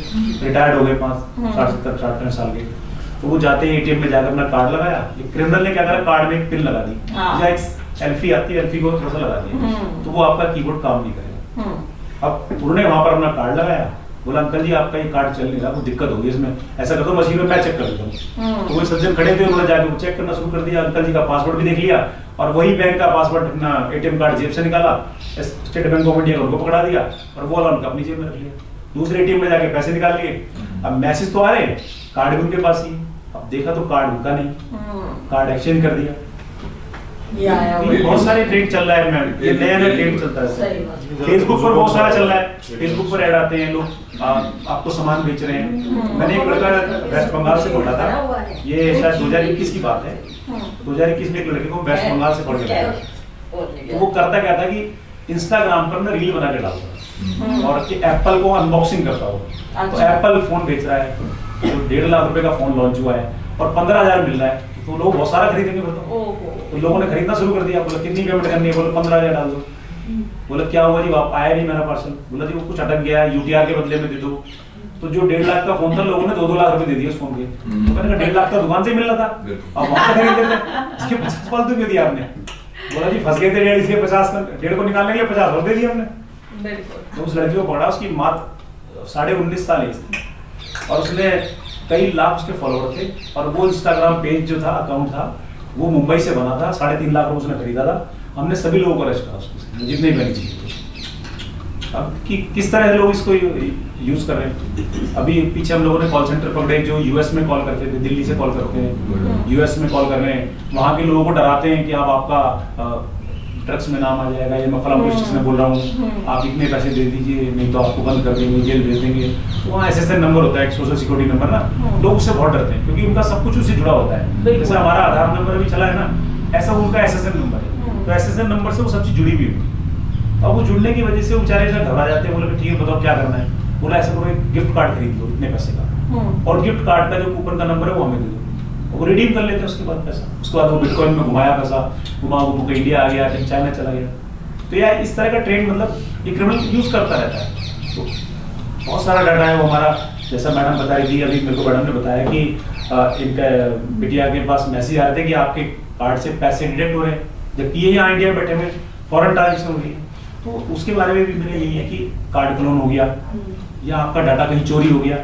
रिटायर्ड हो गए 60-70 साल के, तो वो जाते हैं एटीएम में जाकर अपना कार्ड लगाया, एक क्रिमिनल ने क्या करा, कार्ड में एक पिन लगा दी, या एक एल्फी आती है, एल्फी को थोड़ा सा लगा दिया, तो वो आपका कीबोर्ड काम नहीं करेगा। अब उन्होंने वहां पर अपना कार्ड लगाया, बोला अंकल जी आपका ये कार्ड चल नहीं रहा, कुछ दिक्कत होगी इसमें, ऐसा कर दो मशीन में मैं चेक कर देता हूँ। तो वो सज्जन खड़े थे, उन्होंने जाके चेक करना शुरू कर दिया, अंकल जी का पासवर्ड भी देख लिया और वही बैंक का पासवर्ड अपना एटीएम कार्ड जेब से निकाला, स्टेट बैंक ऑफ इंडिया उनको पकड़ा दिया और वो वाला उनका अपनी जेब में रख लिया। दूसरे एटीएम में जाके पैसे निकाल लिए, अब मैसेज तो आ रहे, कार्ड भी उनके पास ही, अब देखा तो कार्ड उनका नहीं, कार्ड एक्सचेंज कर दिया। बहुत सारे ट्रेंड चल रहा है मैम, ये नया नया ट्रेंड चलता है। फेसबुक पर बहुत सारा चल रहा है, फेसबुक पर ऐड आते हैं लोग, आपको सामान बेच रहे हैं। मैंने एक लड़का वेस्ट बंगाल से बोला था, ये शायद 2021 की बात है, 2021 में एक लड़के को वेस्ट बंगाल से पढ़ के, तो वो करता क्या था कि इंस्टाग्राम पर ना रील बना के डालता और कि एप्पल को अनबॉक्सिंग करता हो, तो एप्पल फोन बेच रहा है, तो 1.5 लाख रुपए का फोन लॉन्च हुआ है और 15,000 मिल रहा है, तो लोग बहुत सारा खरीदेंगे। तो लोगों ने खरीदना शुरू कर दिया, बोला कितनी पेमेंट करनी है, बोला 15,000 डाल दो। बोला क्या हुआ जी, आप आया नहीं मेरा पार्सल, बोला जी वो कुछ अटक गया, यूटीआर के बदले में दे दो। तो जो 1.5 लाख का फोन था, लोगों ने 2-2 लाख रुपए दे दिए उस फोन के। तो मैंने कहा 1.5 लाख का दुकान से मिल रहा था, अब वहां से खरीद लेते, इसके 50 फालतू क्यों दिया आपने। बोला जी फंस गए थे 1.5, इसलिए 50 1.5 को निकालने के लिए 50 और दे दिए हमने। तो उस लड़की को पकड़ा, उसकी मात्र 19.5 साल एज थी और उसने कई लाख उसके फॉलोअर थे और वो इंस्टाग्राम पेज जो था, अकाउंट था, वो मुंबई से बना था, 3.5 लाख रुपए उसने खरीदा था। हमने सभी लोगों को अरेस्ट करा उसको, जितने भी बनी। अब किस तरह लोग इसको यूज कर रहे हैं। अभी पीछे हम लोगों ने कॉल सेंटर पकड़े जो यूएस में कॉल करते थे, दिल्ली से कॉल करते हैं, यूएस में कॉल कर रहे हैं, वहाँ के लोगों को डराते हैं कि आप आपका ड्रग्स में नाम आ जाएगा, ये मैं फला पुलिस स्टेशन में बोल रहा हूँ, आप इतने पैसे दे दीजिए नहीं तो आपको बंद कर देंगे, जेल भेज देंगे। तो वहाँ SSN नंबर होता है, एक सोशल सिक्योरिटी नंबर ना, लोग उससे बहुत डरते हैं क्योंकि उनका सब कुछ उससे जुड़ा होता है। जैसे हमारा आधार नंबर भी चला है ना, ऐसा उनका SSN नंबर है, तो SSN नंबर से वो सब चीज जुड़ी हुई है। अब वो जुड़ने की वजह से वो बेचारे घबरा जाते हैं, बोले ठीक है बताओ क्या करना है। बोला ऐसा करो एक गिफ्ट कार्ड खरीद लो इतने पैसे का, और गिफ्ट कार्ड का जो कूपन का नंबर है वो हमें दे दो, वो रिडीम कर लेते हैं उसके बाद पैसा। उसके बाद वो बिटकॉइन में घुमाया पैसा, घुमा घुमा इंडिया आ गया, कहीं चाइना चला गया। तो यार इस तरह का ट्रेंड मतलब ये क्रिमिनल यूज करता रहता है। तो बहुत सारा डाटा है वो हमारा, जैसा मैडम बता रही थी अभी, मेरे को मैडम ने बताया कि इनका बिटिया के पास मैसेज आ रहे थे कि आपके कार्ड से पैसे डिडक्ट हो रहे हैं, जबकि ये यहाँ इंडिया में बैठे हुए फॉरेन ट्रांजेक्शन हो रही है। तो उसके बारे में भी मेरा यही है कि कार्ड क्लोन हो गया या आपका डाटा कहीं चोरी हो गया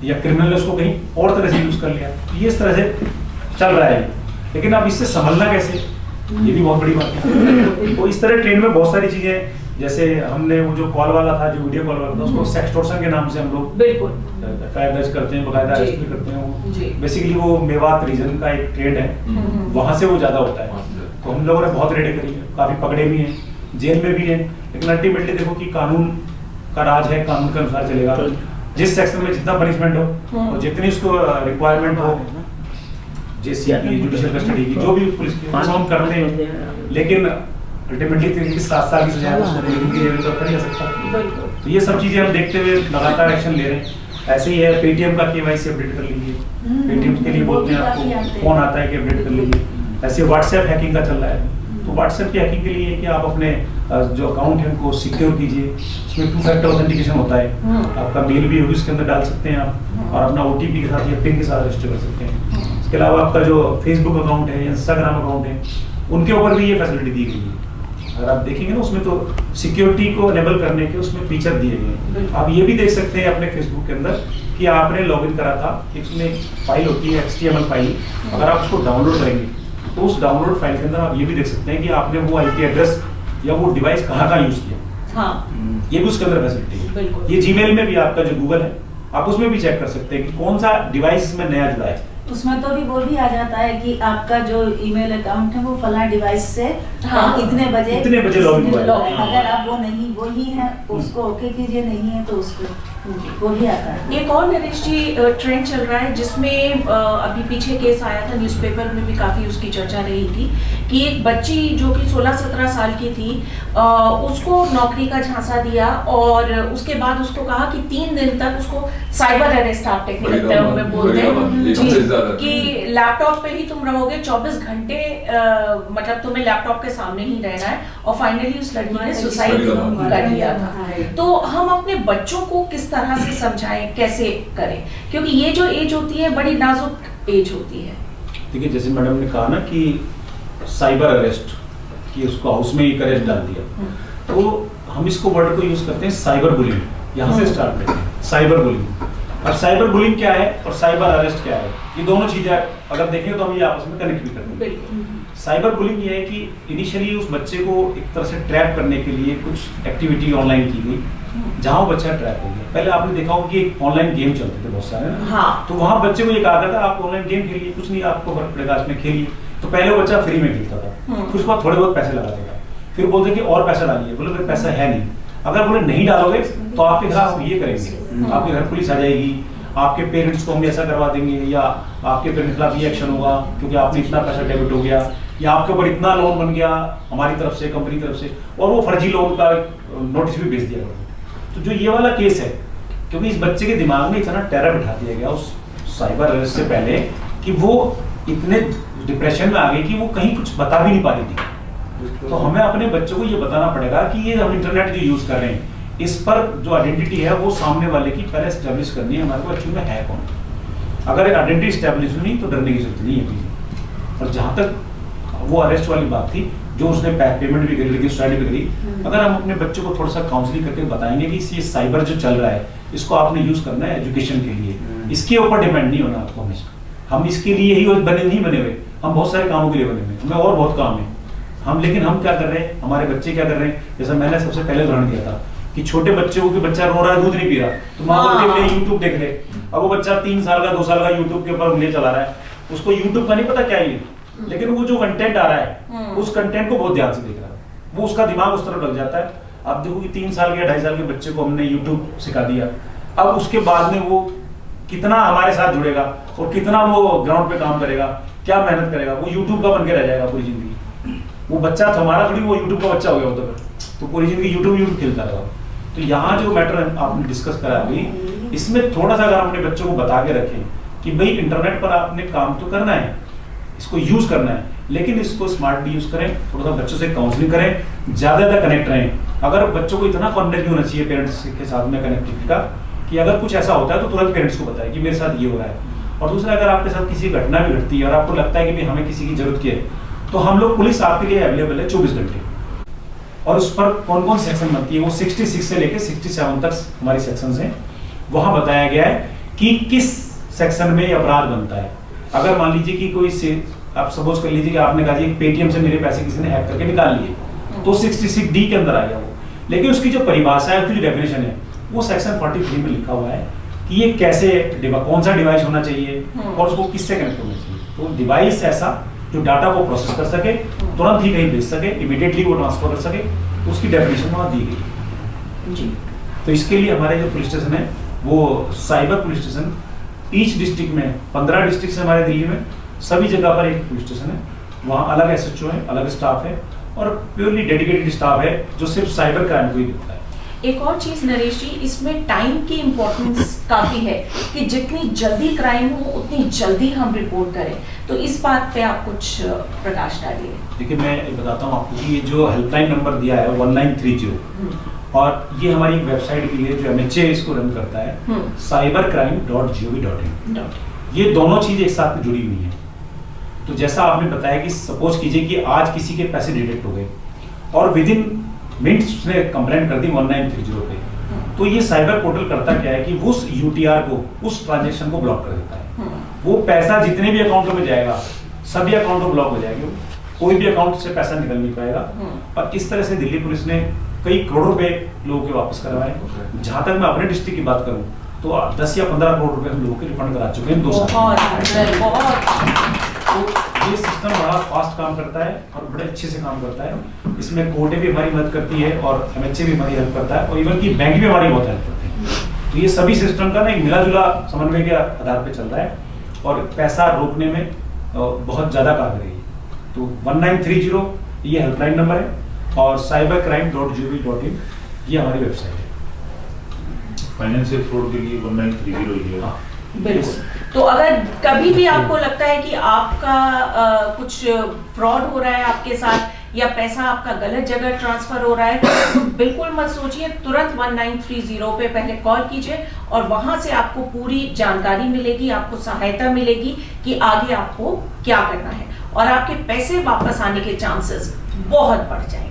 या क्रिमिनल ने उसको कहीं और तरह से यूज कर लिया। ये इस तरह से चल रहा है, लेकिन अब इससे संभलना कैसे, ये भी बहुत बड़ी बात है। तो इस तरह ट्रेन में बहुत सारी चीजें, जैसे हमने वो जो कॉल वाला था, जो वीडियो कॉल वाला था, उसको सेक्सटॉर्शन के नाम से हम लोग
बिल्कुल
एफआईआर दर्ज करते हैं, बकायदा
जी।
अरेस्ट भी करते हैं।
जी।
वो बेसिकली वो मेवात रीजन का एक ट्रेड है, वहां से वो ज्यादा होता है। तो हम लोगों ने बहुत रेडें करी है, काफी पकड़े भी हैं, जेल में भी हैं, लेकिन अल्टीमेटली देखो कि कानून का राज है, कानून के अनुसार चलेगा। जिस सेक्शन में जितना पनिशमेंट हो और जितनी उसको रिक्वायरमेंट हो, जेसीपी जुडिशियल कस्टडी की जो भी पुलिस की, वो हम करते हैं, लेकिन अल्टीमेटली 3 से 7 साल की सजा है, उसको जेल की जेल में तो रखा नहीं जा सकता।
बिल्कुल।
तो ये सब चीजें हम देखते हुए लगातार एक्शन ले रहे हैं। ऐसे ही है, पेटीएम का केवाईसी अपडेट कर लीजिए, पेटीएम के लिए बोलते हैं आपको फोन आता है कि अपडेट कर लीजिए। ऐसे व्हाट्सएप हैकिंग का चल रहा है, तो व्हाट्सएप की हैकिंग के लिए कि आप अपने जो अकाउंट है उनको सिक्योर कीजिए, उसमें 2 फैक्टर ऑथेंटिकेशन होता है, आपका मेल भी होगी उसके अंदर डाल सकते हैं आप, और अपना ओटीपी के साथ या पिन के साथ रजिस्टर कर सकते हैं। इसके अलावा आपका जो फेसबुक अकाउंट है या इंस्टाग्राम अकाउंट है, उनके ऊपर भी ये फैसिलिटी दी गई है। अगर आप देखेंगे ना, उसमें तो सिक्योरिटी को एनेबल करने के उसमें फीचर दिए गए हैं। आप ये भी देख सकते हैं अपने फेसबुक के अंदर कि आपने लॉगिन करा था, उसमें एक फाइल होती है HTML फाइल, अगर आप उसको डाउनलोड करेंगे तो उस डाउनलोड फाइल के अंदर आप ये भी देख सकते हैं कि आपने वो IP एड्रेस या वो डिवाइस कहाँ यूज किया।
हाँ,
ये भी उसके अंदर फैसिलिटी है।
बिल्कुल।
ये जीमेल में भी आपका जो गूगल है, आप उसमें भी चेक कर सकते हैं कि कौन सा डिवाइस में नया जुड़ा है।
उसमें तो भी वो भी आ जाता है कि आपका जो ईमेल अकाउंट है वो फलां डिवाइस से
हाँ,
इतने बजे
लॉगिन हुआ है।
अगर आप वो नहीं वही है उसको ओके कीजिए, नहीं है तो उसको वो भी आता है।
एक और नरेश जी ट्रेंड चल रहा है जिसमें अभी पीछे केस आया था, न्यूज़पेपर में भी काफ़ी उसकी चर्चा रही थी कि एक बच्ची जो कि 16-17 साल की थी, उसको नौकरी का झांसा दिया और उसके बाद उसको कहा कि 3 दिन तक उसको साइबर अरेस्ट, आप टेक्निकल टर्म में बोलते हैं जी, कि लैपटॉप पे ही तुम रहोगे 24 घंटे, मतलब तुम्हें लैपटॉप के सामने ही रहना है, और फाइनली उस लड़की ने सुसाइड कर लिया था। तो हम अपने बच्चों को किस तरह से समझाएं, कैसे करें, क्योंकि ये जो एज होती है बड़ी नाजुक एज होती है।
देखिए, जैसे मैडम ने कहा ना कि साइबर अरेस्ट, कि उसको हाउस में ही अरेस्ट डाल दिया, तो हम इसको वर्ड को यूज करते हैं साइबर बुलिंग, यहाँ से स्टार्ट करते हैं साइबर बुलिंग। अब साइबर बुलिंग क्या है और साइबर अरेस्ट क्या है, ये दोनों चीजें अगर देखें तो हम ये आपस में कनेक्ट भी करते हैं। साइबर बुलिंग ये है कि इनिशियली उस बच्चे को एक तरह से ट्रैप करने के लिए कुछ एक्टिविटी ऑनलाइन की गई, जहां वो बच्चा ट्रैप हो गया। पहले आपने देखा होगा कि ऑनलाइन गेम चलते थे बहुत सारे ना,
हाँ।
तो वहां बच्चे को ये कहा था आप ऑनलाइन गेम खेलिए, कुछ नहीं आपको फर्क पड़ेगा, इसमें खेलिए। तो पहले वो बच्चा फ्री में खेलता था, फिर उसके बाद थोड़े बहुत पैसे लगाता था, फिर बोलते कि और पैसा डालिए, बोले मेरे पैसा है नहीं, अगर बोले नहीं डालोगे तो आपके खिलाफ हम ये करेंगे, आपके घर पुलिस आ जाएगी, आपके पेरेंट्स को हम ऐसा करवा देंगे, या आपके पेरेंट्स के खिलाफ ये एक्शन होगा क्योंकि आपने इतना पैसा डेबिट हो गया, या आपके ऊपर इतना लोन बन गया हमारी तरफ से, कंपनी की तरफ से, और वो फर्जी लोन का नोटिस भी भेज दिया गया। तो जो ये वाला केस है, क्योंकि इस बच्चे के दिमाग में इतना टेरर बिठा दिया गया उस साइबर अरेस्ट से पहले कि वो इतने डिप्रेशन में आ गई कि वो कहीं कुछ बता भी नहीं पा रही थी। तो हमें अपने बच्चों को ये बताना पड़ेगा कि ये हम इंटरनेट जो यूज कर रहे हैं, इस पर जो आइडेंटिटी है वो सामने वाले की पहले एस्टेब्लिश करनी है, हमारे को एक्चुअली में है कौन। अगर आइडेंटिटी एस्टेब्लिश नहीं तो डरने की जरूरत नहीं है। और जहाँ तक वो अरेस्ट वाली बात थी, जो उसने पेमेंट भी करी, लेकिन सुसाइड भी करी, अगर हम अपने बच्चों को थोड़ा सा काउंसलिंग करके बताएंगे कि ये साइबर जो चल रहा है इसको आपने यूज करना है एजुकेशन के लिए, इसके ऊपर डिपेंड नहीं होना आपको हमेशा। हम इसके लिए ही नहीं बने हुए, हम बहुत सारे कामों के लिए बने हुए, हमें और बहुत काम है हम, लेकिन हम क्या कर रहे हैं, हमारे बच्चे क्या कर रहे हैं। जैसा मैंने सबसे पहले उदाहरण दिया था कि छोटे बच्चे को, कि बच्चा रो रहा है, दूध नहीं पी रहा, तो माँ बोलती है यूट्यूब देख ले। अब वो बच्चा 3 साल का 2 साल का यूट्यूब के ऊपर उंगली चला रहा है, उसको यूट्यूब का नहीं पता क्या है, लेकिन वो जो कंटेंट आ रहा है उस कंटेंट को बहुत ध्यान से देख रहा है, वो उसका दिमाग उस तरफ लग जाता है। आप देखो कि 3 साल के 2.5 साल के बच्चे को हमने यूट्यूब सिखा दिया, अब उसके बाद में वो कितना हमारे साथ जुड़ेगा और कितना वो ग्राउंड पे काम करेगा, क्या मेहनत करेगा, वो यूट्यूब का बन के रह जाएगा पूरी जिंदगी। वो बच्चा तो हमारा थोड़ी, वो यूट्यूब का बच्चा हो गया होता तो पूरी जिंदगी यूट्यूब खेलता रहा। तो यहाँ जो मैटर आपने डिस्कस करा अभी, इसमें थोड़ा सा अगर अपने बच्चों को बता के रखें कि भाई इंटरनेट पर आपने काम तो करना है, इसको यूज करना है, लेकिन इसको स्मार्टली यूज करें, थोड़ा सा बच्चों से काउंसलिंग करें, ज्यादा कनेक्ट रहें। अगर बच्चों को इतना कॉन्टेक्ट नहीं होना चाहिए पेरेंट्स के साथ में कनेक्टिविटी का, कि अगर कुछ ऐसा होता है तो तुरंत पेरेंट्स को बताएं कि मेरे साथ ये हो रहा है। और दूसरा, अगर आपके साथ किसी घटना भी घटती है और आपको लगता है कि हमें किसी की जरूरत की है, तो हम लोग, पुलिस आपके लिए अवेलेबल है 24 घंटे। और उस पर कौन कौन सेक्शन बनती है, वो 66 से लेकर 67 तक हमारी सेक्शंस हैं। वहां बताया गया है कि किस सेक्शन में अपराध बनता है। अगर मान लीजिए कि कोई से आप सपोज कर लीजिए कि आपने कहा जी पेटीएम से मेरे पैसे किसी ने हैक करके निकाल लिए तो 66D के अंदर आ गया वो, लेकिन उसकी जो परिभाषा है, उसकी जो डेफिनेशन है वो सेक्शन 43 में लिखा हुआ है कि ये कैसे कौन सा डिवाइस होना चाहिए और उसको किससे कनेक्ट होना चाहिए। तो डिवाइस ऐसा जो डाटा को प्रोसेस कर सके, तुरंत ही कहीं भेज सके, इमीडिएटली वो ट्रांसफर कर सके, उसकी डेफिनेशन वहाँ दी गई जी। तो इसके लिए हमारे जो पुलिस स्टेशन है वो cyber police station each district में 15 डिस्ट्रिक्ट से हमारे दिल्ली में सभी जगह पर एक पुलिस स्टेशन है, वहाँ अलग SHO है, अलग स्टाफ है और प्योरली डेडिकेटेड स्टाफ है जो सिर्फ साइबर क्राइम को ही देखता है।
एक और चीज नरेश जी, इसमें टाइम की इम्पोर्टेंस काफी है कि जितनी जल्दी क्राइम हो उतनी जल्दी हम रिपोर्ट करें, तो इस बात पे आप कुछ प्रकाश डालिए।
देखिए मैं बताता हूँ आपको कि ये जो हेल्पलाइन नंबर दिया है 1930 और ये हमारी एक वेबसाइट के लिए जो MHA इसको रन करता है cybercrime.gov.in, ये दोनों चीजें एक साथ में जुड़ी हुई हैं। तो जैसा आपने बताया कि सपोज कीजिए कि आज किसी के पैसे डिटेक्ट हो गए और विद इन मिनट्स उसने कंप्लेंट कर दी 1930 पे, तो ये साइबर पोर्टल करता क्या है कि उस UTR को, उस ट्रांजैक्शन को ब्लॉक कर देता है। वो पैसा जितने भी अकाउंटों में जाएगा सभी अकाउंट ब्लॉक हो जाएंगे, कोई भी अकाउंट से पैसा निकल नहीं पाएगा। और इस तरह से दिल्ली पुलिस ने कई करोड़ रुपए लोगों के वापस करवाए। जहां तक मैं अपने डिस्ट्रिक्ट की बात करूं तो 10 या 15 करोड़ रुपए हम लोगों के रिफंड करा चुके हैं 2 साल। तो ये सिस्टम बड़ा फास्ट काम करता है और बड़े अच्छे से काम करता है। इसमें कोर्टें भी हमारी मदद करती है और MHA भी हमारी हेल्प करता है और इवन की बैंक भी हमारी बहुत हेल्प करते हैं। तो ये सभी सिस्टम का ना एक मिला जुला समन्वय के आधार पर चल रहा है और पैसा रोकने में बहुत ज्यादा कारगर है। तो 1930 ये हेल्पलाइन नंबर है और cybercrime.gov.in ये हमारी वेबसाइट है।
फाइनेंशियल फ्रॉड के लिए 1930 ही है।
बिल्कुल। तो अगर कभी भी आपको लगता है कि आपका कुछ फ्रॉड हो रहा है आपके साथ या पैसा आपका गलत जगह ट्रांसफर हो रहा है, तो बिल्कुल मत सोचिए, तुरंत 1930 पे पहले कॉल कीजिए और वहां से आपको पूरी जानकारी मिलेगी, आपको सहायता मिलेगी कि आगे आपको क्या करना है और आपके पैसे वापस आने के चांसेस बहुत बढ़ जाएंगे।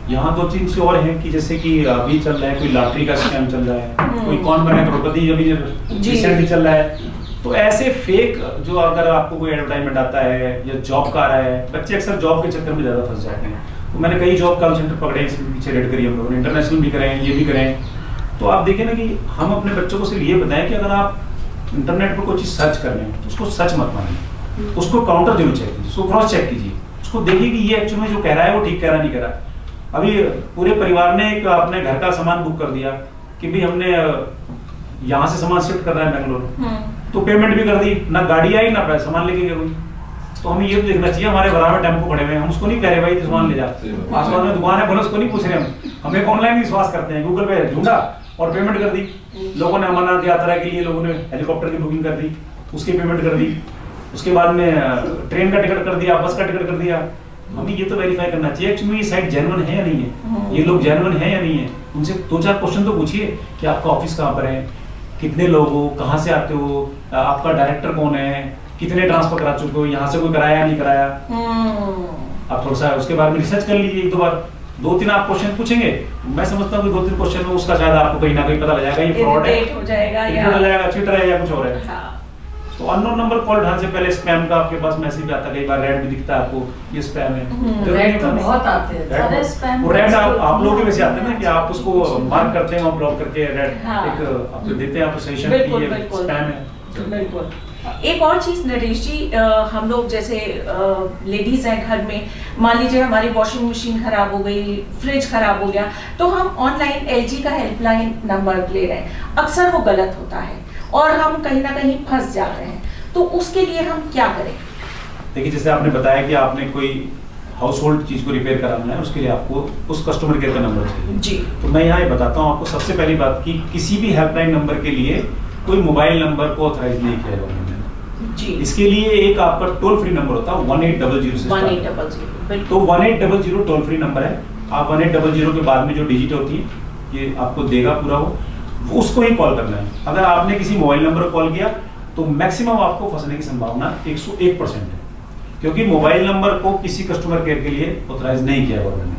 यहाँ 2-3 से और हैं कि जैसे कि अभी चल रहा है कोई लॉटरी का स्कैम चल रहा है, कोई कौन बने करोड़पति अभी रिसेंटली चल रहा है। तो ऐसे फेक जो अगर आपको कोई एडवर्टाइजमेंट आता है या जॉब का आ रहा है, बच्चे अक्सर जॉब के चक्कर में ज्यादा फंस जाते हैं। तो मैंने कई जॉब कॉल सेंटर पकड़े, इसके पीछे रेड करी हम लोगों ने, इंटरनेशनल भी करें, ये भी करें। तो आप देखें ना कि हम अपने बच्चों को सिर्फ ये बताएं कि अगर आप इंटरनेट पर कोई चीज सर्च कर रहे हैं तो उसको सच मत मानिए, उसको काउंटर जरूर चेक कीजिए, उसको क्रॉस चेक कीजिए, उसको देखिए कि ये एक्चुअली जो कह रहा है वो ठीक कह रहा नहीं कह रहा। अभी पूरे परिवार ने एक अपने घर का सामान बुक कर दिया कि भी हमने यहाँ से सामान शिफ्ट कर रहा है बेंगलोर, तो पेमेंट भी कर दी, ना गाड़ी आई ना पैसा सामान लेके गए कोई। तो हमें ये तो देखना चाहिए, हमारे बराबर टेम्पो खड़े हुए हैं, हम उसको नहीं कह रहे भाई सामान ले जा, आसपास में दुकान है बोले उसको नहीं पूछ रहे हम एक ऑनलाइन विश्वास करते हैं, गूगल पे ढूंढा और पेमेंट कर दी। लोगों ने अमरनाथ यात्रा के लिए लोगों ने हेलीकॉप्टर की बुकिंग कर दी, उसकी पेमेंट कर दी, उसके बाद में ट्रेन का टिकट कर दिया, बस का टिकट कर दिया। हमें ये तो वेरीफाई करना चाहिए एक्चुअली ये साइट जेन्युइन है या नहीं है, ये लोग जेन्युइन है या नहीं है। उनसे 2-4 क्वेश्चन तो पूछिए कि आपका ऑफिस कहाँ पर है, कितने लोग हो, कहाँ से आते हो, आपका डायरेक्टर कौन है, कितने ट्रांसफर करा चुके हो, यहाँ से कोई कराया या नहीं कराया। आप थोड़ा सा उसके बारे में रिसर्च कर लीजिए, 1-2 बार 2-3 आप क्वेश्चन पूछेंगे, मैं समझता हूँ कि 2-3 क्वेश्चन में उसका शायद आपको कहीं ना कहीं पता लग जाएगा ये फ्रॉड है,
हो जाएगा
या चीटर है या कुछ और है। तो अननोन नंबर कॉल उठाने से पहले स्पैम का आपके पास मैसेज आता है, कई बार रेड भी दिखता है आपको, ये स्पैम है।
रेड तो बहुत आते हैं, सारे स्पैम।
रेड आप लोगों के वैसे आते हैं ना कि आप उसको मार्क करते हैं और ब्लॉक करके रेड एक आपको देते हैं, आपको सजेशन कि ये स्पैम है।
बिल्कुल। एक और चीज नरेश जी, हम लोग जैसे लेडीज हैं घर में, मान लीजिए हमारी वॉशिंग मशीन खराब हो गई, फ्रिज खराब हो गया, तो हम ऑनलाइन LG का हेल्पलाइन नंबर ले रहे हैं, अक्सर वो गलत होता है और हम कहीं ना कहीं फंस जाते हैं, तो उसके लिए हम क्या करें?
देखिए जैसे आपने बताया कि आपने कोई हाउस होल्ड चीज को रिपेयर कराना है, उसके लिए आपको उस कस्टमर केयर का नंबर चाहिए
जी।
तो मैं यहाँ बताता हूँ आपको सबसे पहली बात कि किसी भी हेल्पलाइन नंबर के लिए कोई मोबाइल नंबर को ऑथराइज नहीं किया गवर्नमेंट ने जी। इसके लिए एक आपका टोल फ्री नंबर होता है 1800 से
1800।
तो 1800 टोल फ्री नंबर है। आप 1800 के बाद में जो डिजिट होती है ये आपको देगा पूरा वो उसको ही कॉल करना है। अगर आपने किसी मोबाइल नंबर को कॉल किया तो मैक्सिमम आपको फंसने की संभावना 101% है, क्योंकि मोबाइल नंबर को किसी कस्टमर केयर के लिए ऑथराइज नहीं किया गवर्नमेंट ने।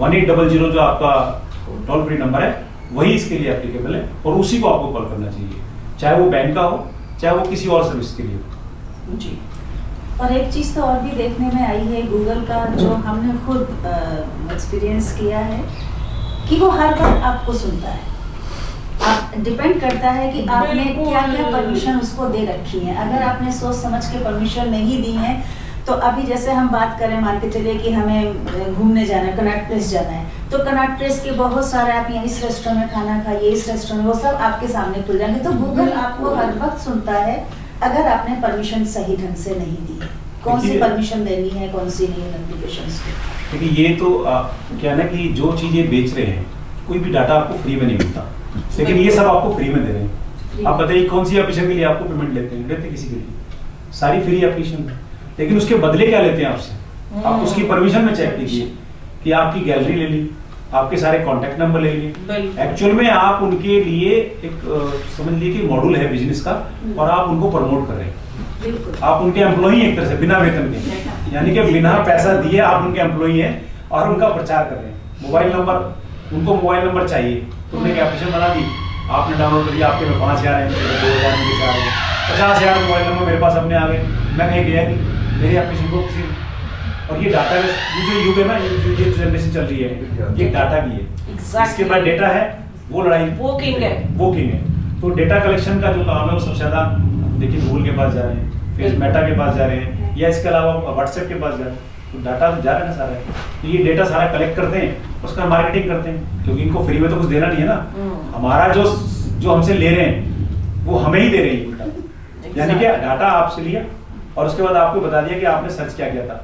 1800 जो आपका टोल फ्री नंबर है वही इसके लिए एप्लीकेबल है और उसी को आपको कॉल करना चाहिए, चाहे वो बैंक का हो चाहे वो किसी और सर्विस के लिए हो।
जी।
और एक चीज़ तो और भी देखने में आई है गूगल का, जो हमने खुद एक्सपीरियंस किया है, कि वो हर बार आपको सुनता है। आप डिपेंड करता है कि आपने क्या क्या परमिशन उसको दे रखी है। अगर आपने सोच समझ के परमिशन नहीं दी है, तो अभी जैसे हम बात करें, मान के चलिए कि हमें घूमने जाना है, कनॉट प्लेस जाना है, तो कनॉट प्लेस के बहुत सारे, आप यहाँ इस रेस्टोरेंट में खाना खाइए, इस रेस्टोरेंट में, वो सब आपके सामने खुल जाएंगे। तो गूगल आपको हर वक्त सुनता है अगर आपने परमिशन सही ढंग से नहीं दी है। कौन सी परमिशन देनी है, कौन सी नहीं एप्लीकेशंस को।
देखिए ये तो क्या है ना कि जो चीज़ें बेच रहे हैं, कोई भी डाटा आपको फ्री में नहीं मिलता, लेकिन ये सब आपको फ्री में दे रहे हैं। आप बताइए कौन सी एप्लीकेशन के लिए आपको पेमेंट लेते हैं? लेते किसी के लिए? सारी फ्री एप्लीकेशन है, लेकिन उसके बदले क्या लेते हैं आपसे? आप उसकी परमिशन में चेक कीजिए कि आपकी गैलरी ले ली, आपके सारे कॉन्टेक्ट नंबर ले लिए। एक्चुअल में आप उनके लिए एक समझ लीजिए कि मॉड्यूल है बिजनेस का, और आप उनको प्रमोट कर रहे हैं। आप उनके एम्प्लॉई एक तरह से, बिना वेतन के, यानी कि बिना पैसा दिए आप उनके एम्प्लॉई हैं और उनका प्रचार कर रहे हैं। मोबाइल नंबर, उनको मोबाइल नंबर चाहिए, तो उन्होंने एक एप्लीकेशन बना दी, आपने डाउनलोड कर दिया, आपके में 5,000 हैं, 2,000 के 4 हैं, 50,000 मोबाइल नंबर मेरे पास अपने आ गए, मैं कहीं गया नहीं, मेरी एप्लीकेशन को किसी। और ये डाटा, ये जो युग है ना, ये जनरेशन चल रही है, ये डाटा की है। इसके बाद डेटा है, वो लड़ाई वो किंग है। तो डेटा कलेक्शन का जो काम है वो सबसे ज़्यादा देखिए गूगल के पास जा रहे हैं, फिर मेटा के पास जा रहे हैं, या इसके अलावा व्हाट्सएप के पास जा रहे हैं। तो डाटा तो जा रहा है ना सारा, तो ये डेटा सारा कलेक्ट करते हैं, उसका मार्केटिंग करते हैं, क्योंकि इनको फ्री में तो कुछ देना नहीं है ना। हमारा जो हमसे ले रहे हैं वो हमें ही दे रहे हैं उल्टा, यानी कि डाटा आपसे लिया और उसके बाद आपको बता दिया कि आपने सर्च क्या किया था।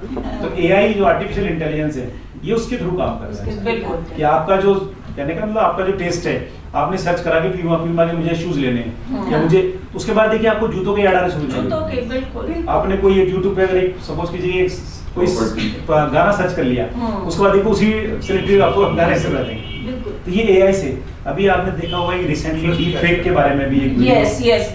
तो एआई जो आर्टिफिशियल इंटेलिजेंस है, ये उसके थ्रू काम कर रहा है कि आपका जो कहने का मतलब आपका जो टेस्ट है, आपने सर्च करा के पीमा के मुझे शूज लेने हैं, या मुझे, उसके बाद देखिए आपको जूतों के ऐड आने शुरू हो गए। आपने कोई यूट्यूब पे अगर एक सपोज कीजिए कोई गाना सर्च कर लिया, उसके बाद देखो उसी से आपको गाने से मिलेंगे। तो ये एआई से, अभी आपने देखा होगा कि रिसेंटली डीप फेक के बारे में भी एक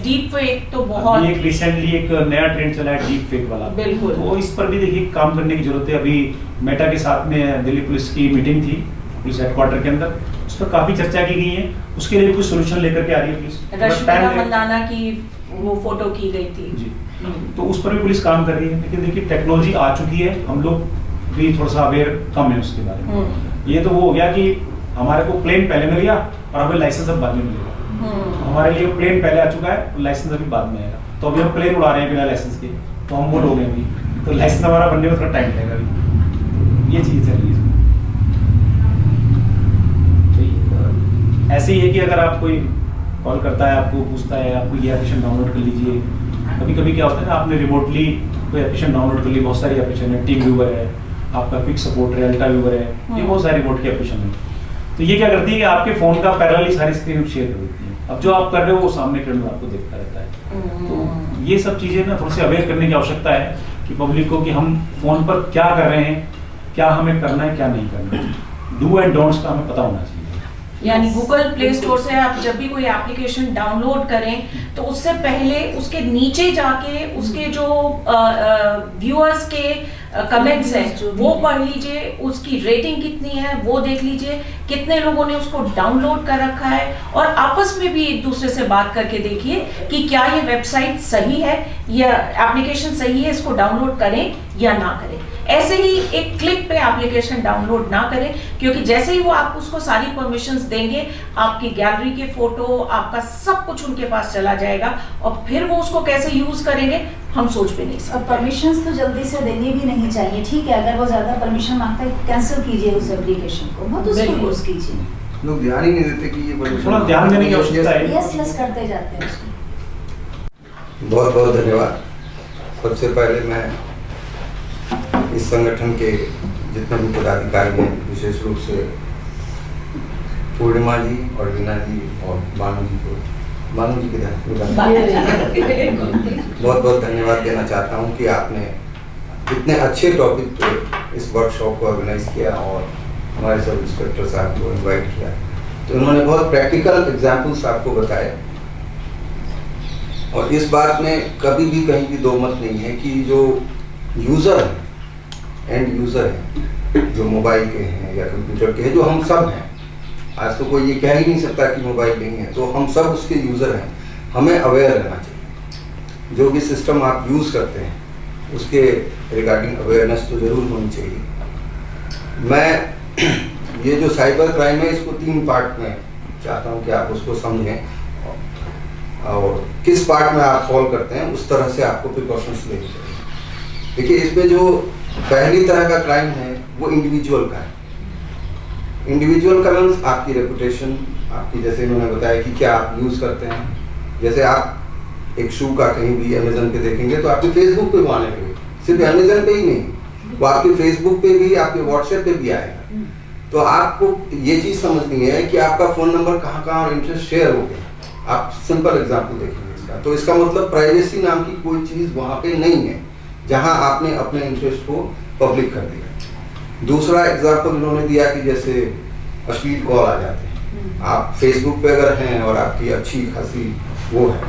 डीप फेक तो बहुत
एक रिसेंटली एक नया ट्रेंड चला है डीप फेक वाला। तो इस पर भी देखिए काम करने की जरूरत है। अभी मेटा के साथ में दिल्ली पुलिस की मीटिंग थी, पुलिस हेडक्वार्टर के अंदर, उस पर काफी चर्चा की गई है, उसके लिए कुछ सोल्यूशन लेकर के आ रही है पुलिस।
रश्मिका मंदाना की वो फोटो की गई थी
जी, तो उस पर भी पुलिस काम कर रही है। लेकिन देखिए टेक्नोलॉजी आ चुकी है, हम लोग भी थोड़ा सा अवेयर कम है उसके बारे में। ये तो वो हो गया कि हमारे को प्लेन पहले मिल गया और हमें लाइसेंस अब बाद में मिलेगा। हमारे लिए प्लेन पहले आ चुका है, लाइसेंस अभी बाद में आएगा। तो अभी हम प्लेन उड़ा रहे हैं बिना लाइसेंस के, तो हम वो लोग हैं अभी, तो लाइसेंस हमारा बनने में थोड़ा टाइम लगेगा अभी। ये चीज़ चल रही है। ऐसे ही है कि अगर आप कोई कॉल करता है, आपको पूछता है आपको ये एप्लीकेशन डाउनलोड कर लीजिए। कभी कभी क्या होता है ना, आपने रिमोटली कोई एप्लीकेशन डाउनलोड कर ली, बहुत सारी एप्लीकेशन है, टीम व्यूवर है, आपका क्विक सपोर्ट है, अल्टा व्यूवर है, ये बहुत सारी रिमोट की एप्लीकेशन है। तो ये क्या करती है कि आपके फोन का पैरेलली सारी स्क्रीन शेयर कर देती है। अब जो आप कर रहे हो वो सामने करने आपको देखता रहता है। तो ये सब चीज़ें ना थोड़ी सी अवेयर करने की आवश्यकता है कि पब्लिक को, कि हम फोन पर क्या कर रहे हैं, क्या हमें करना है, क्या नहीं करना है। डू एंड डोंट्स का हमें पता होना चाहिए।
यानी गूगल प्ले स्टोर से आप जब भी कोई एप्लीकेशन डाउनलोड करें तो उससे पहले उसके नीचे जाके उसके जो व्यूअर्स के कमेंट्स हैं वो पढ़ लीजिए, उसकी रेटिंग कितनी है वो देख लीजिए, कितने लोगों ने उसको डाउनलोड कर रखा है, और आपस में भी एक दूसरे से बात करके देखिए कि क्या ये वेबसाइट सही है या एप्लीकेशन सही है, इसको डाउनलोड करें या ना करें। ऐसे ही एक क्लिक पे एप्लीकेशन डाउनलोड ना करें, क्योंकि जैसे ही वो आपको उसको सारी परमिशंस देंगे, आपकी गैलरी के फोटो, आपका सब कुछ उनके पास चला जाएगा, और फिर वो उसको कैसे यूज करेंगे हम सोच भी नहीं सकते।
और परमिशंस तो जल्दी से देनी भी नहीं चाहिए, ठीक है। अगर वो ज्यादा परमिशन मांगता है, कैंसिल कीजिए उस एप्लीकेशन को, मत उसको यूज कीजिए।
लोग ध्यान ही नहीं देते कि ये परमिशन,
थोड़ा ध्यान देने की आवश्यकता है।
यस यस करते जाते हैं उसको।
बहुत बहुत धन्यवाद। सबसे पहले मैं इस संगठन के जितने भी पदाधिकारी हैं, विशेष रूप से पूर्णिमा जी और वीना जी और बानू जी को, बानू जी के बहुत बहुत धन्यवाद देना चाहता हूं कि आपने इतने अच्छे टॉपिक पे इस वर्कशॉप को ऑर्गेनाइज किया और हमारे सब इंस्पेक्टर साहब को इनवाइट किया। तो उन्होंने बहुत प्रैक्टिकल एग्जाम्पल्स आपको बताए, और इस बात में कभी भी कहीं भी दो मत नहीं है कि जो यूज़र है, एंड यूज़र है, जो मोबाइल के हैं या कंप्यूटर के हैं, जो हम सब हैं, आज तो कोई ये कह ही नहीं सकता कि मोबाइल नहीं है, तो हम सब उसके यूज़र हैं। हमें अवेयर रहना चाहिए। जो भी सिस्टम आप यूज़ करते हैं उसके रिगार्डिंग अवेयरनेस तो ज़रूर होनी चाहिए। मैं ये जो साइबर क्राइम है इसको 3 पार्ट में चाहता हूँ कि आप उसको समझें और किस पार्ट में आप फॉलो करते हैं उस तरह से आपको प्रिकॉशंस लेनी चाहिए। देखिए, इसमें जो पहली तरह का क्राइम है वो इंडिविजुअल का है। इंडिविजुअल का मीन्स आपकी रेपुटेशन, आपकी, जैसे मैंने बताया कि क्या आप यूज़ करते हैं। जैसे आप एक शू का कहीं भी अमेजन पे देखेंगे तो आपके फेसबुक पे वो आने लगे, सिर्फ अमेजन पे ही नहीं, वो आपके फेसबुक पे भी, आपके व्हाट्सएप पे भी आएगा। तो आपको ये चीज़ समझनी है कि आपका फ़ोन नंबर कहाँ कहाँ और इंटरेस्ट शेयर हो गया। आप सिंपल एग्जाम्पल देखेंगे इसका, तो इसका मतलब प्राइवेसी नाम की कोई चीज़ वहाँ पे नहीं है जहाँ आपने अपने इंटरेस्ट को पब्लिक कर दिया। दूसरा एग्जाम्पल उन्होंने दिया कि जैसे अश्लील कॉल आ जाते हैं, आप फेसबुक पे अगर हैं और आपकी अच्छी खासी वो है,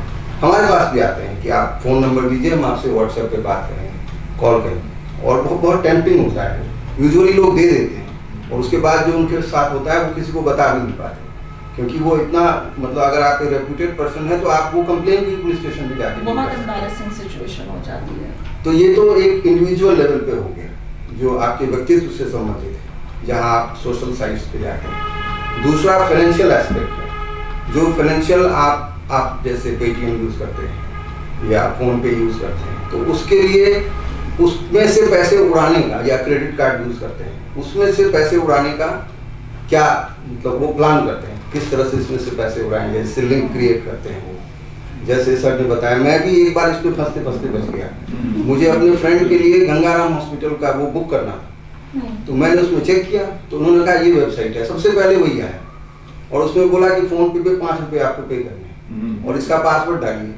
हमारे पास भी आते हैं कि आप फ़ोन नंबर दीजिए, हम आपसे व्हाट्सएप पे बात करेंगे, कॉल करेंगे, और बहुत टेम्पटिंग होता है। यूजुअली लोग दे देते हैं और उसके बाद जो उनके साथ होता है वो किसी को बता भी नहीं पाते, क्योंकि वो इतना, मतलब अगर आप एक रेप्यूटेड पर्सन है तो आप वो कंप्लेन भी पुलिस स्टेशन पे जाके
बहुत एम्बैरेसिंग सिचुएशन हो जाती है।
तो ये तो एक इंडिविजुअल लेवल पे हो गया जो आपके व्यक्तित्व से संबंधित है, जहाँ आप सोशल साइट्स पे जाते हैं। दूसरा फाइनेंशियल एस्पेक्ट है, जो फाइनेंशियल आप जैसे पेटीएम यूज़ करते हैं या फ़ोन पे यूज़ करते हैं, तो उसके लिए उसमें से पैसे उड़ाने का, या क्रेडिट कार्ड यूज़ करते हैं, उसमें से पैसे उड़ाने का क्या मतलब वो प्लान करते हैं, किस तरह से इसमें से पैसे उड़ाएंगे, इससे लिंक क्रिएट करते हैं वो। जैसे सर ने बताया, मैं भी एक बार इस पे फंसते बच गया। मुझे अपने फ्रेंड के लिए गंगाराम हॉस्पिटल का वो बुक करना था, तो मैंने उसमें चेक किया तो उन्होंने कहा ये वेबसाइट है, सबसे पहले वही आया, और उसमें बोला कि फ़ोन पे 5 रुपये आपको पे करने हैं और इसका पासवर्ड डालिए।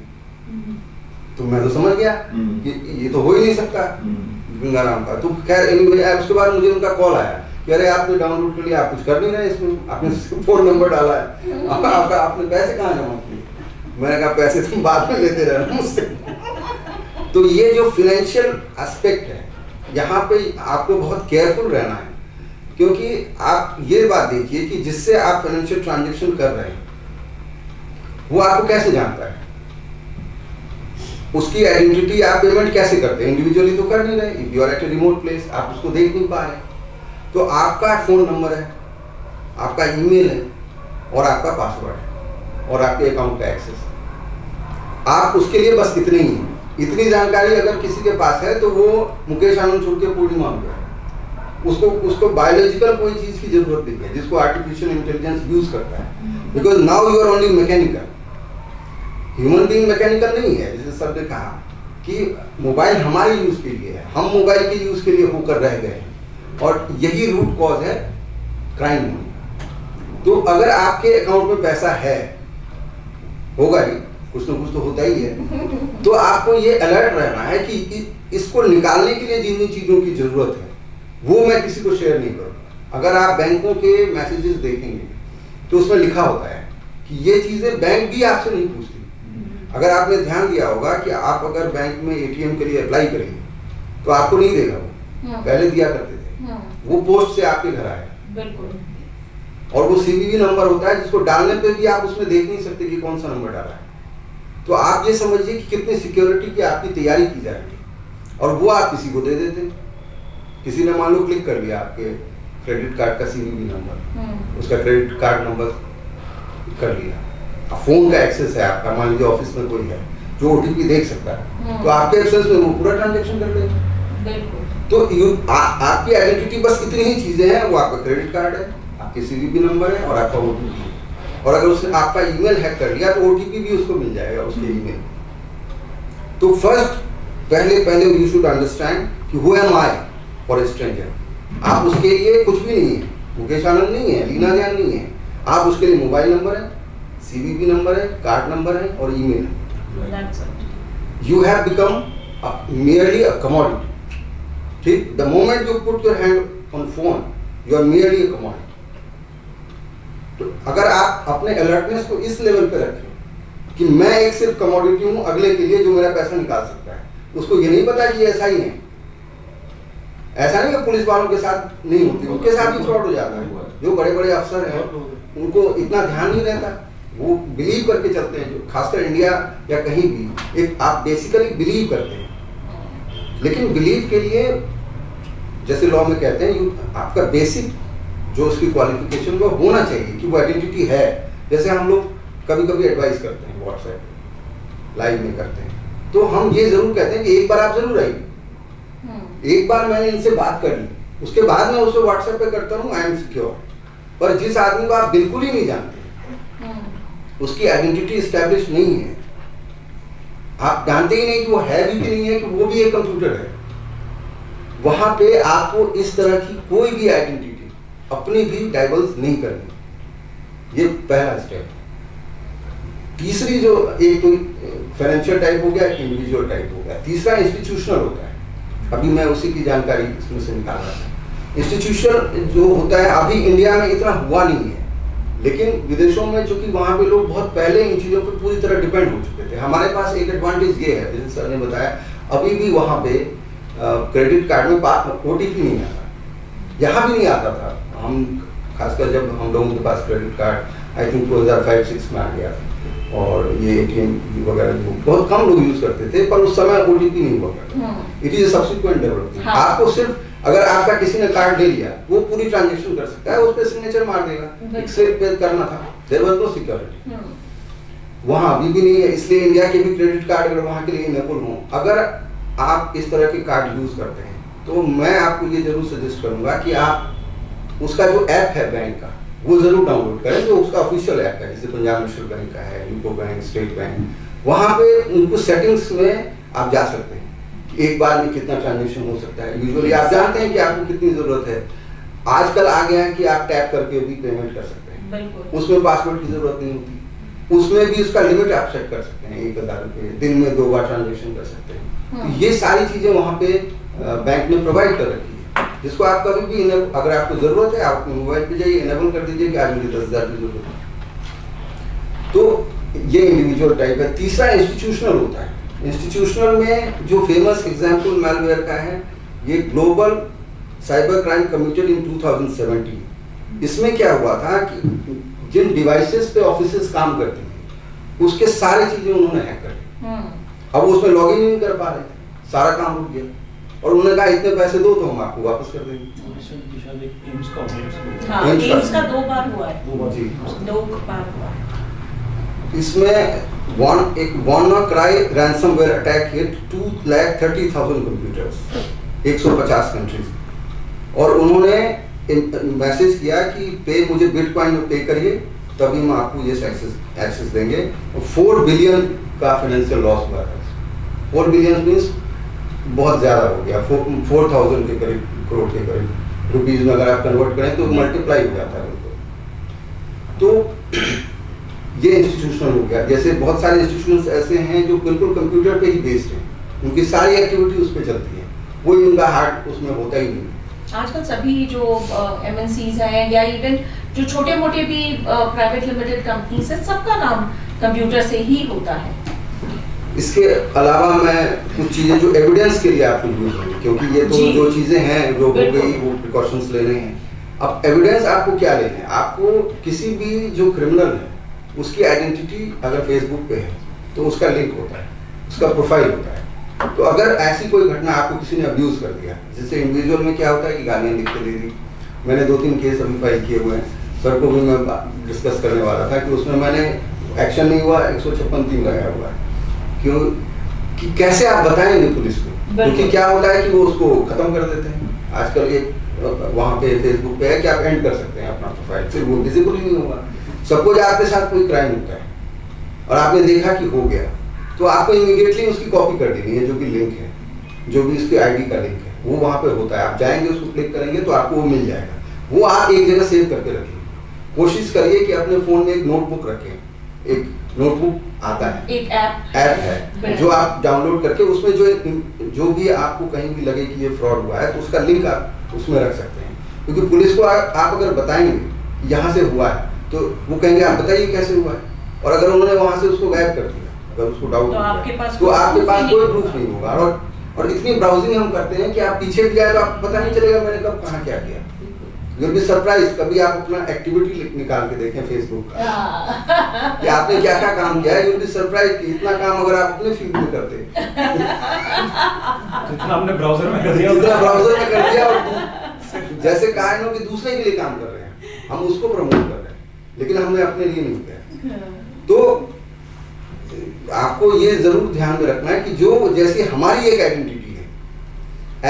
तो मैं तो समझ गया कि ये तो हो ही नहीं सकता गंगाराम का। तो खैर एनीवे, उसके बाद मुझे उनका कॉल आया कि अरे आपने डाउनलोड कर लिया, आप कुछ कर नहीं रहे इसमें, आपने फ़ोन नंबर डाला है, आपने पैसे कहाँ जमा किए। मैंने कहा पैसे तुम बाद में लेते रहना मुझसे। तो ये जो फाइनेंशियल एस्पेक्ट है, यहाँ पे आपको बहुत केयरफुल रहना है, क्योंकि आप ये बात देखिए कि जिससे आप फाइनेंशियल ट्रांजैक्शन कर रहे हैं वो आपको कैसे जानता है, उसकी आइडेंटिटी, आप पेमेंट कैसे करते हैं, इंडिविजुअली तो कर नहीं रहे, if you are at a remote place आप उसको देख नहीं पा रहे, तो आपका फ़ोन नंबर है, आपका ईमेल है और आपका पासवर्ड है और आपके अकाउंट का एक्सेस है। आप उसके लिए बस इतने ही, इतनी जानकारी अगर किसी के पास है तो वो मुकेश आनंद छोड़ के पूर्णिमा हो गया। उसको बायोलॉजिकल कोई चीज़ की जरूरत नहीं है जिसको आर्टिफिशियल इंटेलिजेंस यूज करता है, because now you are only mechanical. Human being mechanical नहीं है। जैसे सर ने कहा कि मोबाइल हमारे यूज के लिए है, हम मोबाइल के यूज के लिए होकर रह गए हैं, और यही रूट कॉज है क्राइम होने। तो अगर आपके अकाउंट में पैसा है, होगा ही, कुछ ना कुछ तो होता ही है, तो आपको ये अलर्ट रहना है कि इसको निकालने के लिए जिन जिन चीज़ों की जरूरत है वो मैं किसी को शेयर नहीं करूँगा। अगर आप बैंकों के मैसेजेस देखेंगे तो उसमें लिखा होता है कि ये चीज़ें बैंक भी आपसे नहीं पूछती। अगर आपने ध्यान दिया होगा कि आप अगर बैंक में एटीएम के लिए अप्लाई करेंगे तो आपको नहीं देगा वो, पहले दिया करते थे, वो पोस्ट से आपके घर आएगा।
बिल्कुल।
और वो सीवीवी नंबर होता है जिसको डालने पे भी आप उसमें देख नहीं सकते कि कौन सा नंबर डाला है। तो आप ये समझिए कि कितनी सिक्योरिटी की आपकी तैयारी की जा रही है, और वो आप किसी को दे देते हैं। किसी ने मान लो क्लिक कर लिया आपके क्रेडिट कार्ड का सीवीवी नंबर, उसका क्रेडिट कार्ड नंबर कर लिया, फोन का एक्सेस है आपका, मान लीजिए ऑफिस में कोई है जो ओटीपी देख सकता है, तो आपके एक्सेस में वो पूरा ट्रांजेक्शन कर लेगा।
बिल्कुल।
तो आपकी आइडेंटिटी बस इतनी ही चीजें हैं, वो आपका क्रेडिट कार्ड है, आपके सीवीवी नंबर है और आपका ओटीपी है। और अगर उसने आपका ईमेल हैक कर लिया तो ओटीपी भी उसको मिल जाएगा उसके ईमेल। तो फर्स्ट पहले यू शुड अंडरस्टैंड कि who am I for a stranger. आप उसके लिए कुछ भी नहीं है, मुकेश आनंद नहीं है, लीना जैन नहीं है, आप उसके लिए मोबाइल नंबर है, सीवीवी नंबर है, कार्ड नंबर है और ईमेल है। You have become merely a commodity। ठीक, the moment you put your hand on phone you are merely a commodity। तो अगर आप अपने अलर्टनेस को इस लेवल पे रखें कि मैं एक सिर्फ कमोडिटी हूं अगले के लिए जो मेरा पैसा निकाल सकता है, उसको ये नहीं पता कि ऐसा ही है। ऐसा नहीं कि पुलिस वालों के साथ नहीं होती, उनके साथ भी फ्रॉड हो जाता है। जो बड़े बड़े अफसर हैं उनको इतना ध्यान नहीं रहता, वो बिलीव करके चलते हैं, जो खासकर इंडिया या कहीं भी एक आप बेसिकली बिलीव करते हैं। लेकिन बिलीव के लिए जैसे लॉ में कहते हैं आपका बेसिक जो उसकी क्वालिफिकेशन वो होना चाहिए कि वो आइडेंटिटी है। जैसे हम लोग कभी कभी एडवाइस करते हैं व्हाट्सएप पे, लाइव में करते हैं, तो हम ये जरूर कहते हैं कि एक बार आप जरूर आइए, एक बार मैंने इनसे बात कर ली, उसके बाद मैं उसे व्हाट्सएप पे करता हूँ, आई एम सिक्योर। पर जिस आदमी को आप बिल्कुल ही नहीं जानते, उसकी आइडेंटिटी एस्टैब्लिश नहीं है, आप जानते ही नहीं कि वो है भी कि नहीं है, कि वो भी एक कंप्यूटर है, वहां पे आपको इस तरह की कोई भी आइडेंटिटी अपनी भी डाइवर्स नहीं करनी। ये पहला स्टेप। तीसरी जो एक तो फाइनेंशियल टाइप हो गया, इंडिविजुअल टाइप हो गया, तीसरा इंस्टीट्यूशनल होता है। अभी मैं उसी की जानकारी इसमें से निकाल रहा था। इंस्टीट्यूशनल जो होता है अभी इंडिया में इतना हुआ नहीं है, लेकिन विदेशों में चूंकि वहां पे लोग बहुत पहले इन चीजों पर पूरी तरह डिपेंड हो चुके थे। हमारे पास एक एडवांटेज ये है, जैसे सर ने बताया, अभी भी वहां पे क्रेडिट कार्ड में OTP नहीं आता, यहाँ भी नहीं आता था। हम खासकर जब हम लोगों के पास क्रेडिट कार्ड आई थिंक 2005-06 में आ गया था, और ये ATM वगैरह बहुत कम लोग यूज करते थे, पर उस समय OTP नहीं हुआ करता। It is subsequent development. आपको सिर्फ अगर आपका किसी ने कार्ड ले लिया, वो पूरी ट्रांजेक्शन कर सकता है, उस पर सिग्नेचर मार देगा, एक्सेप्ट पे करना था, देयर वाज नो सिक्योरिटी। वहाँ अभी भी नहीं है, इसलिए इंडिया के भी क्रेडिट कार्ड अगर वहाँ के लिए इनेबल हो, अगर आप इस तरह के कार्ड यूज करते हैं, तो मैं आपको ये जरूर सजेस्ट करूंगा कि आप उसका जो ऐप है बैंक का, वो जरूर डाउनलोड करें, जो उसका ऑफिशियल ऐप है, जैसे पंजाब नेशनल बैंक का है, यूको बैंक, स्टेट बैंक, वहाँ पे उनको सेटिंग्स में आप जा सकते हैं कि एक बार में कितना ट्रांजेक्शन हो सकता है। यूजुअली आप जानते हैं कि आपको कितनी जरूरत है। आजकल आ गया है कि आप टैप करके भी पेमेंट कर सकते हैं, उसमें पासवर्ड की जरूरत नहीं होती, उसमें भी उसका लिमिट आप सेट कर सकते हैं, 1000 रुपये, दिन में 2 बार ट्रांजेक्शन कर सकते हैं। तो ये सारी चीजें वहाँ पे बैंक ने प्रोवाइड कर रखी है, जिसको आप कभी भी अगर आपको जरूरत है, आप अपने मोबाइल पे जाइए, इनेबल कर दीजिए कि आज मुझे 10,000 की जरूरत है। तो ये इंडिविजुअल टाइप है। तीसरा इंस्टीट्यूशनल होता है। इंस्टीट्यूशनल में जो फेमस एग्जांपल मैलवेयर का है, ये global cyber crime committed in 2017। इसमें क्या हुआ था कि जिन डिवाइसेस पे ऑफिसेस काम करती हैं, उसके सारे चीजें उन्होंने हैक कर ली। अब उसमें लॉगिन नहीं कर पा रहे थे, सारा काम रुक गया, और उन्होंने कहा इतने पैसे दो तो हम आपको वापस कर देंगे।
एम्स का 2 बार हुआ है,
2 बार जी,
2 बार हुआ है।
इसमें WannaCry ransomware attack hit 2,30,000 computers, 150 countries, और उन्होंने मैसेज किया कि मुझे बिटकॉइन में पे करिए, तभी हम आपको ये एक्सेस देंगे। 4 बिलियन का फाइनेंशियल लॉस हुआ है। 4 बिलियन मीन्स बहुत ज्यादा हो गया, 4,000 के करीब, करोड़ के करीब रुपीज में अगर आप कन्वर्ट करें तो मल्टीप्लाई हो जाता है उनको। तो ये इंस्टीट्यूशनल हो गया। जैसे बहुत सारे इंस्टीट्यूशंस ऐसे हैं जो बिल्कुल कंप्यूटर पे ही बेस्ड हैं, उनकी सारी एक्टिविटी उस पर चलती है, कोई उनका हार्ड उसमें होता ही नहीं।
आजकल सभी जो MNCs हैं या इवन जो छोटे मोटे भी प्राइवेट लिमिटेड कंपनीज है, सबका काम कंप्यूटर से ही होता है।
इसके अलावा मैं कुछ चीजें जो एविडेंस के लिए आपको यूज होंगी, क्योंकि ये तो जो चीजें हैं जो हो गई, वो प्रिकॉशंस लेने हैं। अब एविडेंस आपको क्या लेने हैं? आपको किसी भी जो क्रिमिनल है उसकी आइडेंटिटी अगर फेसबुक पे है तो उसका लिंक होता है, उसका प्रोफाइल होता है। तो अगर ऐसी कोई घटना आपको किसी ने अब्यूज कर दिया, जैसे इंडिविजुअल में क्या होता है कि गालियाँ लिख के दे दी, मैंने 2-3 केस अभी फाइल किए हुए हैं, सर को भी मैं डिस्कस करने वाला था कि उसमें मैंने एक्शन नहीं हुआ, 156(3) लगाया हुआ है। क्यों कि कैसे आप बताएंगे पुलिस को, क्योंकि क्या होता है कि वो उसको खत्म कर देते हैं। आजकल एक वहाँ पे फेसबुक पे है कि आप एंड कर सकते हैं अपना प्रोफाइल, फिर वो विजिबल ही नहीं होगा। सपोज आपके साथ कोई क्राइम होता है और आपने देखा कि हो गया, तो आपको इमीडिएटली उसकी कॉपी कर देनी है, जो भी लिंक है, जो भी उसकी ID का लिंक है, वो वहाँ पे होता है। आप जाएंगे, उसको क्लिक करेंगे तो आपको वो मिल जाएगा। वो आप एक जगह सेव करके रखिए। कोशिश करिए कि अपने फोन में एक नोटबुक रखें। एक नोटबुक आता है, एक ऐप है जो आप डाउनलोड करके उसमें जो भी आपको कहीं भी लगे कि ये फ्रॉड हुआ है, तो उसका लिंक आप उसमें रख सकते हैं। क्योंकि पुलिस को आप अगर बताएंगे यहाँ से हुआ है, तो वो कहेंगे आप बताइए कैसे हुआ है, और अगर उन्होंने वहां से उसको गायब कर दिया, अगर उसको डाउट तो आपके पास कोई प्रूफ नहीं होगा। और इतनी ब्राउजिंग हम करते हैं कि आप पीछे भी जाए तो आपको पता नहीं चलेगा मैंने कब कहाँ क्या किया। You'll be surprised, कभी आप अपना एक्टिविटी निकाल के देखें फेसबुक का कि आपने क्या क्या काम किया है, यू बी सरप्राइज कि इतना काम अगर आप अपने फील्ड में करते
जितना हमने ब्राउजर में कर दिया
जितना ब्राउजर में कर दिया, और जैसे कहा है ना कि दूसरे के लिए काम कर रहे हैं, हम उसको प्रमोट कर रहे हैं, लेकिन हमने अपने लिए नहीं किया। तो आपको ये जरूर ध्यान में रखना है कि जो जैसे हमारी एक आइडेंटिटी है,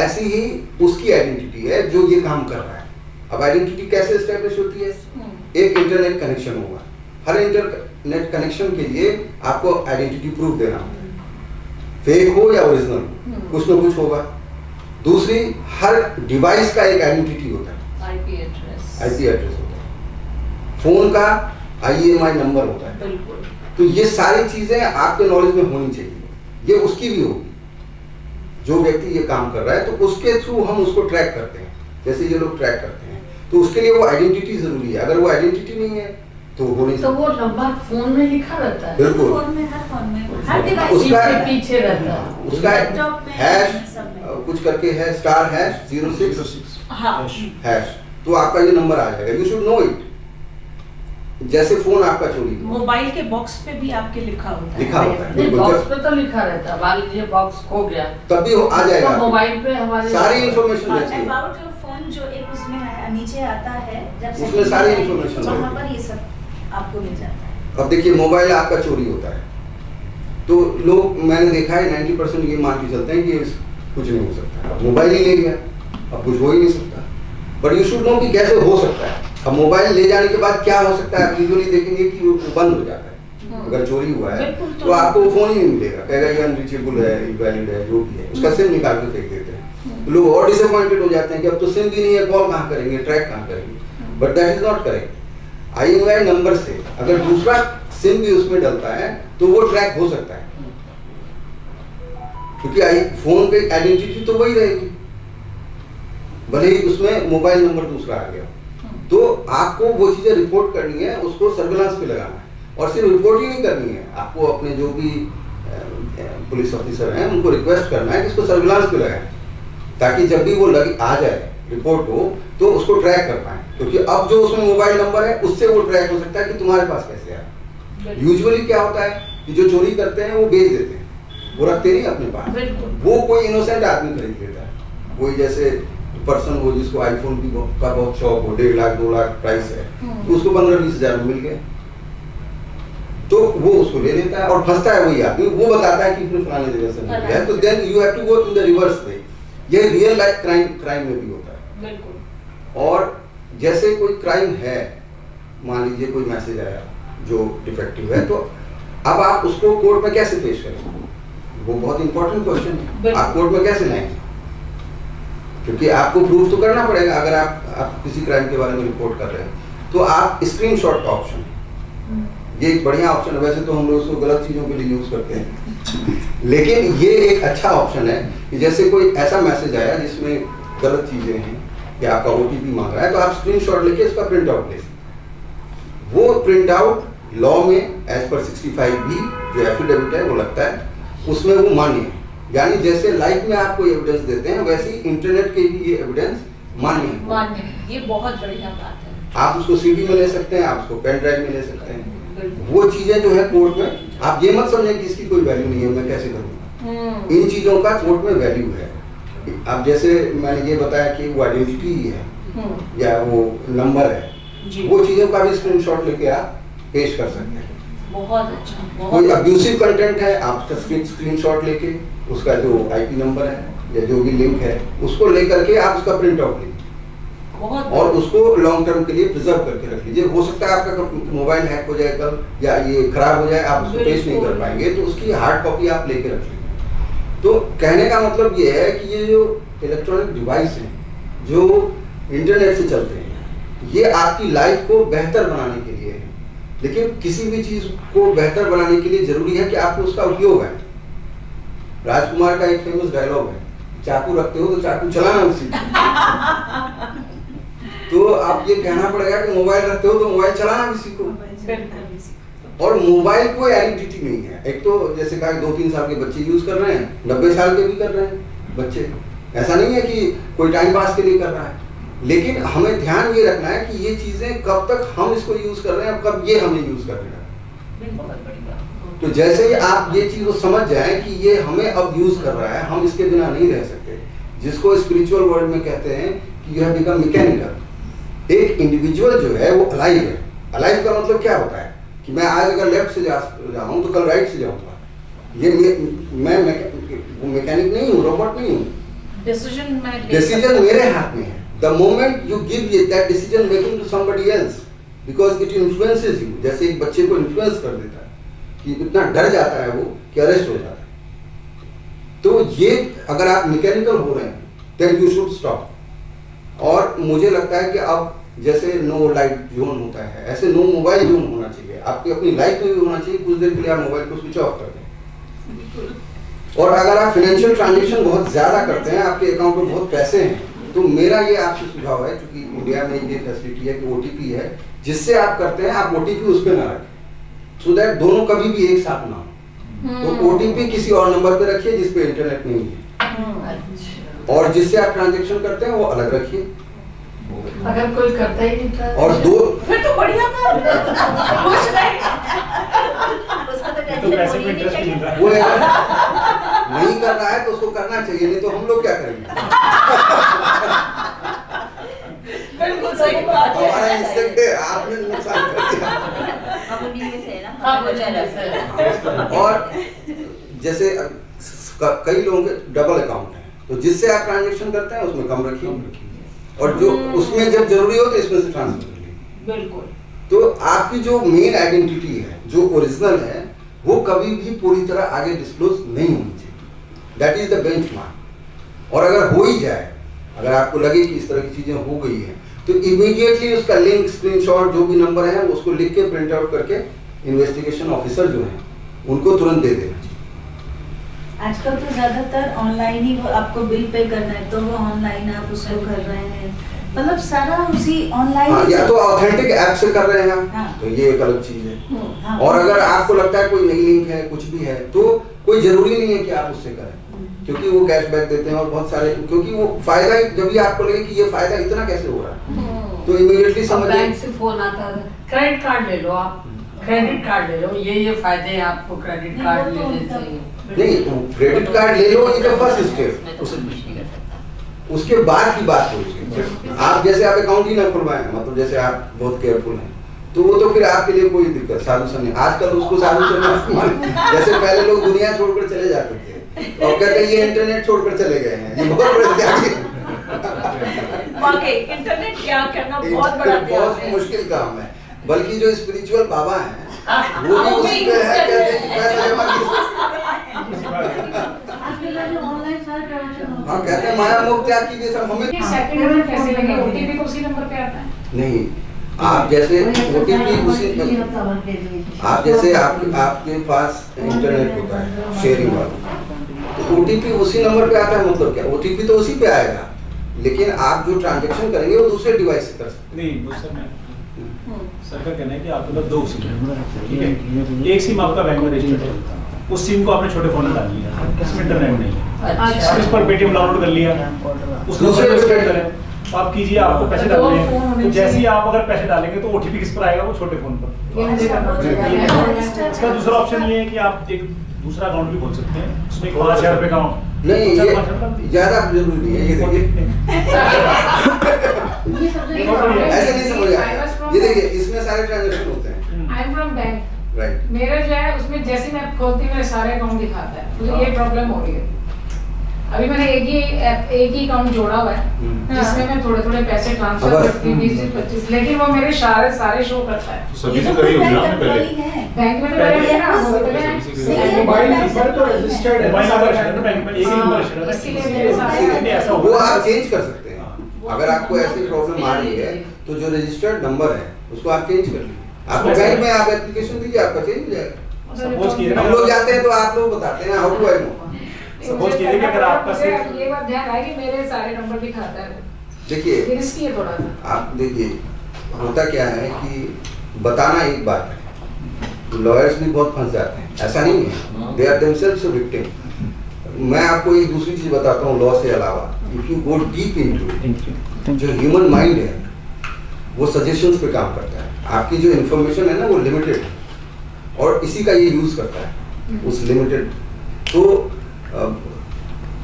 ऐसी ही उसकी आइडेंटिटी है जो ये काम कर रहा है। अब आइडेंटिटी कैसे एस्टेब्लिश होती है? एक इंटरनेट कनेक्शन होगा, हर इंटरनेट कनेक्शन के लिए आपको आइडेंटिटी प्रूफ देना होगा, फेक हो या ओरिजिनल, कुछ ना कुछ होगा। दूसरी, हर डिवाइस का एक आइडेंटिटी होता है, आईपी एड्रेस होता है, फोन का IMEI नंबर होता है।
बिल्कुल।
तो ये सारी चीजें आपके नॉलेज में होनी चाहिए, ये उसकी भी होगी। जो व्यक्ति ये काम कर रहा है तो उसके थ्रू हम उसको ट्रैक करते हैं, जैसे ये लोग ट्रैक करते हैं, तो उसके लिए वो आइडेंटिटी जरूरी है। अगर वो आइडेंटिटी नहीं है तो हो नहीं
तो
सकता।
वो नंबर फोन में लिखा रहता है,
बिल्कुल,
फोन में, हर डिवाइस
उसका
पीछे रहता है,
उसका
लैपटॉप में,
हैश
सब में।
कुछ करके है *#06
हाँ।
हैश, तो आपका ये नंबर आ जाएगा। You should know it. जैसे फोन आपका चोरी हुआ,
मोबाइल के बॉक्स पे भी आपके लिखा होता है।
लिखा होता है,
नहीं
बिल्कुल,
बॉक्स
जब-
पे तो लिखा रहता है, मान लीजिए बॉक्स खो गया
तब भी आ जाएगा
तो
आपको।
मोबाइल पे हमारे
सारी इंफॉर्मेशन
हाँ,
रहती है,
अबाउट योर फोन जो एक उसमें नीचे आता है, जब
उसमें
setting
सारी
में
information
वहाँ
रहती
पर ये सब आपको मिल जाता है।
अब देखिए मोबाइल आपका चोरी होता है तो लोग, मैंने देखा है 90% ये मान के चलते हैं कि कुछ नहीं हो सकता, अब मोबाइल ही ले गया, अब कुछ हो ही नहीं सकता। बट यू शुड नो कि कैसे हो सकता है। अब मोबाइल ले जाने के बाद क्या हो सकता है, आप यूजुअली देखेंगे कि वो बंद हो जाता है। अगर चोरी हुआ है
बिल्कुल,
तो आपको फोन ही नहीं मिलेगा, कहेगा ये अनरीचेबल है, इनवैलिड है, जो भी है, उसका सिम निकाल के फेंक देते हैं। तो लोग और डिसअपॉइंटेड हो जाते हैं कि अब तो सिम भी नहीं है, कॉल कहाँ करेंगे, ट्रैक कहाँ करेंगे। But that is not correct. IMEI number से अगर दूसरा सिम भी उसमें डलता है तो वो ट्रैक हो सकता है, क्योंकि फोन पे आइडेंटिटी तो वही रहेगी, भले ही उसमें मोबाइल नंबर दूसरा आ गया। तो आपको वो चीजें रिपोर्ट करनी है, उसको सर्विलांस पे लगाना है, और सिर्फ रिपोर्ट ही नहीं करनी है, आपको अपने जो भी पुलिस ऑफिसर हैं उनको रिक्वेस्ट करना है कि इसको सर्विलांस पे लगाएं, ताकि जब भी वो आ जाए रिपोर्ट हो तो उसको ट्रैक कर पाए। क्योंकि अब जो उसमें मोबाइल नंबर है उससे वो ट्रैक हो सकता है कि तुम्हारे पास कैसे आया। यूजुअली क्या होता है कि जो चोरी करते हैं वो बेच देते हैं, वो रखते नहीं अपने पास। वो कोई इनोसेंट आदमी खरीद लेता है, कोई जैसे पर्सन हो जिसको आईफोन का बहुत शौक हो, 1.5 लाख 2 लाख प्राइस है, तो उसको 15-20 हजार में मिल गए, तो वो उसको ले लेता है और फंसता है वही आदमी। वो बताता है कि इसने फलाने जगह से मिल गया, तो then you have to go in the reverse way. ये रियल लाइफ क्राइम में भी होता है।
बिल्कुल।
और जैसे कोई क्राइम है, मान लीजिए कोई मैसेज आया जो डिफेक्टिव है, तो अब आप उसको कोर्ट में कैसे पेश करेंगे? वो बहुत इंपॉर्टेंट क्वेश्चन है। आप कोर्ट में कैसे लाएंगे? क्योंकि आपको प्रूफ तो करना पड़ेगा। अगर आप किसी क्राइम के बारे में रिपोर्ट कर रहे हैं तो आप स्क्रीनशॉट का ऑप्शन, ये एक बढ़िया ऑप्शन है। वैसे तो हम लोग इसको गलत चीजों के लिए यूज करते हैं, लेकिन ये एक अच्छा ऑप्शन है कि जैसे कोई ऐसा मैसेज आया जिसमें गलत चीजें हैं या आपका OTP मांग रहा है, तो आप स्क्रीनशॉट लेके इसका प्रिंट आउट ले सकते। वो प्रिंट आउट लॉ में एज पर 65B जो एफिडेविट है वो लगता है, उसमें वो मान्य है। यानी जैसे लाइफ में आपको एविडेंस देते हैं वैसे ही इंटरनेट के भी ये एविडेंस मान्य है।
मान्य, ये बहुत बढ़िया बात है।
आप उसको CD में ले सकते हैं, आप उसको पेन ड्राइव में ले सकते हैं। वो चीजें जो है कोर्ट में, आप ये मत समझें कि इसकी कोई वैल्यू नहीं है, मैं कैसे करूँगा। इन चीजों का कोर्ट में वैल्यू है। अब जैसे मैंने ये बताया कि वो आइडेंटिटी ही है या वो नंबर है, वो चीजों का भी स्क्रीनशॉट लेके आप पेश कर सकते हैं।
बहुत अच्छा।
कोई अब्यूसिव कंटेंट है, आप स्क्रीनशॉट लेके उसका जो IP नंबर है या जो भी लिंक है उसको लेकर के आप उसका प्रिंट आउट लीजिए और उसको लॉन्ग टर्म के लिए प्रिजर्व करके रख लीजिए। हो सकता है आपका मोबाइल हैक हो जाए कल या ये खराब हो जाए, आप उसको पेश नहीं कर पाएंगे, तो उसकी हार्ड कॉपी आप लेके रख लीजिए। तो कहने का मतलब ये है कि ये जो इलेक्ट्रॉनिक डिवाइस हैं जो इंटरनेट से चलते हैं, ये आपकी लाइफ को बेहतर बनाने के लिए है। लेकिन किसी भी चीज को बेहतर बनाने के लिए जरूरी है कि आपको उसका उपयोग है। राजकुमार का एक फेमस डायलॉग है, चाकू रखते हो तो चाकू चलाना भी सीखो। तो आप ये कहना पड़ेगा कि मोबाइल रखते हो तो मोबाइल चलाना भी सीखो। और मोबाइल कोई आइडेंटिटी नहीं है। एक तो जैसे कहा 2-3 साल के बच्चे यूज कर रहे हैं, 90 साल के भी कर रहे हैं बच्चे। ऐसा नहीं है कि कोई टाइम पास के लिए कर रहा है, लेकिन हमें ध्यान ये रखना है कि ये चीजें कब तक हम इसको यूज कर रहे हैं और कब ये हमें यूज कर रहे हैं।
बहुत बड़ी बात।
तो जैसे ही आप ये चीज को समझ जाएं कि ये हमें अब यूज कर रहा है, हम इसके बिना नहीं रह सकते, जिसको स्पिरिचुअल वर्ल्ड में कहते हैं कि यह बिकम मैकेनिकल। एक इंडिविजुअल जो है वो अलाइव है। अलाइव का मतलब क्या होता है कि मैं आज अगर लेफ्ट से जा रहा हूँ तो कल राइट से जाऊंगा। ये मैं मैकेनिक नहीं हूँ, रोबोट नहीं हूँ। डिसीजन मेरे हाथ में है। The moment you give that decision making to somebody else, because it influences you. जैसे एक बच्चे को इन्फ्लुएंस कर देता है कि इतना डर जाता है वो कि अरेस्ट हो जाता है। तो ये अगर आप मैकेनिकल हो रहे हैं देन यू शुड स्टॉप। और मुझे लगता है कि अब जैसे नो लाइट जोन होता है, ऐसे नो मोबाइल जोन होना चाहिए। आपकी अपनी लाइफ में भी होना चाहिए। कुछ देर के लिए आप मोबाइल को स्विच ऑफ कर दें। और अगर आप फाइनेंशियल ट्रांजेक्शन बहुत ज्यादा करते हैं, आपके अकाउंट में बहुत पैसे हैं, तो मेरा ये आपसे सुझाव है, क्योंकि इंडिया में ये फैसिलिटी है कि ओटीपी है, जिससे आप करते हैं आप ओटीपी उस पर ना रखें, सो दैट दोनों कभी भी एक साथ ना हो। तो ओटीपी किसी और नंबर पे रखिए जिस पे इंटरनेट नहीं है, और जिससे आप ट्रांजेक्शन करते हैं वो अलग रखिए।
अगर कोई करता ही नहीं था
और दो
फिर तो बढ़िया काम कुछ नहीं।
उसका तो
तो
टेंशन
पैसे
होनी
को
ही नहीं
इंटरेस्ट
चाहिए।
मिल रहा है।
वो नहीं कर रहा है तो उसको करना चाहिए, नहीं तो हम लोग क्या करेंगे?
बिल्कुल सही बात
हमारा
है।
इंस्टिंक्ट है, आपने नुकसान कर दिया।
हम उन्हीं में से है ना।
हाँ, वो चला
और जैसे कई लोगों के डबल अकाउंट है, तो जिससे आप ट्रांजेक्शन करते हैं उसमें कम रखिए, और जो उसमें जब जरूरी हो तो इसमें से ट्रांसफर कर लीजिए।
बिल्कुल।
तो आपकी जो मेन आइडेंटिटी है, जो ओरिजिनल है, वो कभी भी पूरी तरह आगे डिस्क्लोज नहीं होनी चाहिए। That is the benchmark. और अगर हो ही जाए, अगर आपको लगे कि इस तरह की चीजें हो गई हैं, तो इमीडिएटली उसका लिंक, स्क्रीनशॉट, जो भी नंबर है उसको लिख के प्रिंट आउट करके इन्वेस्टिगेशन ऑफिसर जो है उनको तुरंत दे देना चाहिए।
आजकल तो ज्यादातर ऑनलाइन ही वो आपको बिल पे करना है तो वो ऑनलाइन आप उसको कर रहे हैं, मतलब सारा उसी ऑनलाइन।
हाँ, या तो ऑथेंटिक ऐप से कर रहे हैं आप,
हाँ।
तो ये एक अलग चीज है।
हाँ,
और अगर आपको लगता है कोई नई लिंक है, कुछ भी है, तो कोई जरूरी नहीं है कि आप उससे करें, क्योंकि वो कैशबैक देते हैं और बहुत सारे, क्योंकि वो फायदा, जब भी आपको लगे कि ये फायदा इतना कैसे हो रहा है, तो इमीडिएटली समझ
बैंक से फोन आता था, क्रेडिट कार्ड ले लो आप, क्रेडिट कार्ड ले लो, ये फायदे हैं आपको क्रेडिट कार्ड लेने चाहिए।
नहीं, क्रेडिट कार्ड ले लो, ये फर्स्ट स्टेप, उसके बाद की बात होगी। आप जैसे आप अकाउंट ही ना खुलवाएं, मतलब जैसे आप बहुत केयरफुल हैं, तो वो तो फिर आपके लिए कोई दिक्कत, साधु नहीं। आजकल उसको साधु जैसे पहले लोग दुनिया छोड़कर चले जाते थे और कहते हैं ये इंटरनेट छोड़कर चले गए हैं, ये बहुत बड़े त्यागी है।
वाकई इंटरनेट क्या करना बहुत बड़ा त्याग
बहुत
है।
मुश्किल काम है। बल्कि जो स्पिरिचुअल बाबा हैं वो भी उसी पे है, कहते हैं कि पैसा जमा हाँ, कहते हैं माया मोह त्याग कीजिए सब। हमें
कैसे लगे? ओटीपी तो उसी नंबर पे आता है।
नहीं, आप जैसे ओटीपी उसी, आप जैसे आपके पास इंटरनेट होता है शेयरिंग वाला, तो ओटीपी उसी नंबर पे आता है। मतलब क्या, ओटीपी तो उसी पे आएगा, लेकिन आप जो ट्रांजैक्शन करेंगे वो दूसरे डिवाइस से कर सकते
नहीं, दूसरा मैं सर का कहना है कि आपके पास 2 सिम है, ठीक है? एक सिम आपका बैंक में रजिस्टर्ड है, उस सिम को आपने छोटे फोन में डाल लिया, इसमें इंटरनेट नहीं है, आप इस पर पेटीएम डाउनलोड कर लिया, उस दूसरे पे स्टेट करें, आप कीजिए, आपको पैसे डालने हैं, तो जैसे ही आप अगर पैसे डालेंगे तो ओटीपी किस पर आएगा? वो छोटे फोन पर। इसका दूसरा ऑप्शन ये है कि आप एक दूसरा अकाउंट भी खोल सकते हैं, उसमें 5000 रुपए का अकाउंट।
नहीं, ये ज्यादा जरूरी नहीं है। ये देखिए ऐसे नहीं समझ, ये देखिए इसमें सारे ट्रांजैक्शन होते हैं।
I am from bank,
right.
मेरा जो है उसमें जैसे मैं खोलती हूँ मेरे सारे अकाउंट दिखाता है, मुझे ये प्रॉब्लम हो रही है। अभी मैंने एक ही अकाउंट जोड़ा हुआ है जिसमें मैं थोड़े थोड़े पैसे ट्रांसफर करती हूँ, 20 से 25, लेकिन वो मेरे सारे शो करता है।
तो सभी से करी होगी आपने पहले।
बैंक में तो मैंने ना
मोबाइल नंबर तो रजिस्टर्ड है, मोबाइल नंबर रजिस्टर्ड है बैंक में, एक ही नंबर रजिस्टर्ड है,
इसीलिए मेरे सारे
ऐसा
वो
होगा।
आप चेंज कर सकते हैं। अगर आपको ऐसी प्रॉब्लम आ रही है तो जो रजिस्टर्ड नंबर है उसको आप चेंज कर लीजिए। आपको बैंक में आप एप्लीकेशन दीजिए, आपका चेंज हो जाएगा।
सपोज कीजिए
हम लोग जाते हैं तो आप लोग बताते हैं how to I know.
Suppose कीजिए कि अगर आपका सिर्फ
ये बात ध्यान आएगी, मेरे सारे नंबर दिखाता है,
देखिए
रिस्की है थोड़ा सा।
आप देखिए होता क्या है कि बताना एक बात है, लॉयर्स भी बहुत फंस जाते हैं, ऐसा नहीं है, दे आर देमसेल्व्स विक्टिम। मैं आपको एक दूसरी चीज बताता हूँ लॉ से अलावा, if you go deep into, जो ह्यूमन माइंड है वो सजेशंस पे काम करता है। आपकी जो इन्फॉर्मेशन है ना वो लिमिटेड है, और इसी का ये यूज करता है उस लिमिटेड। तो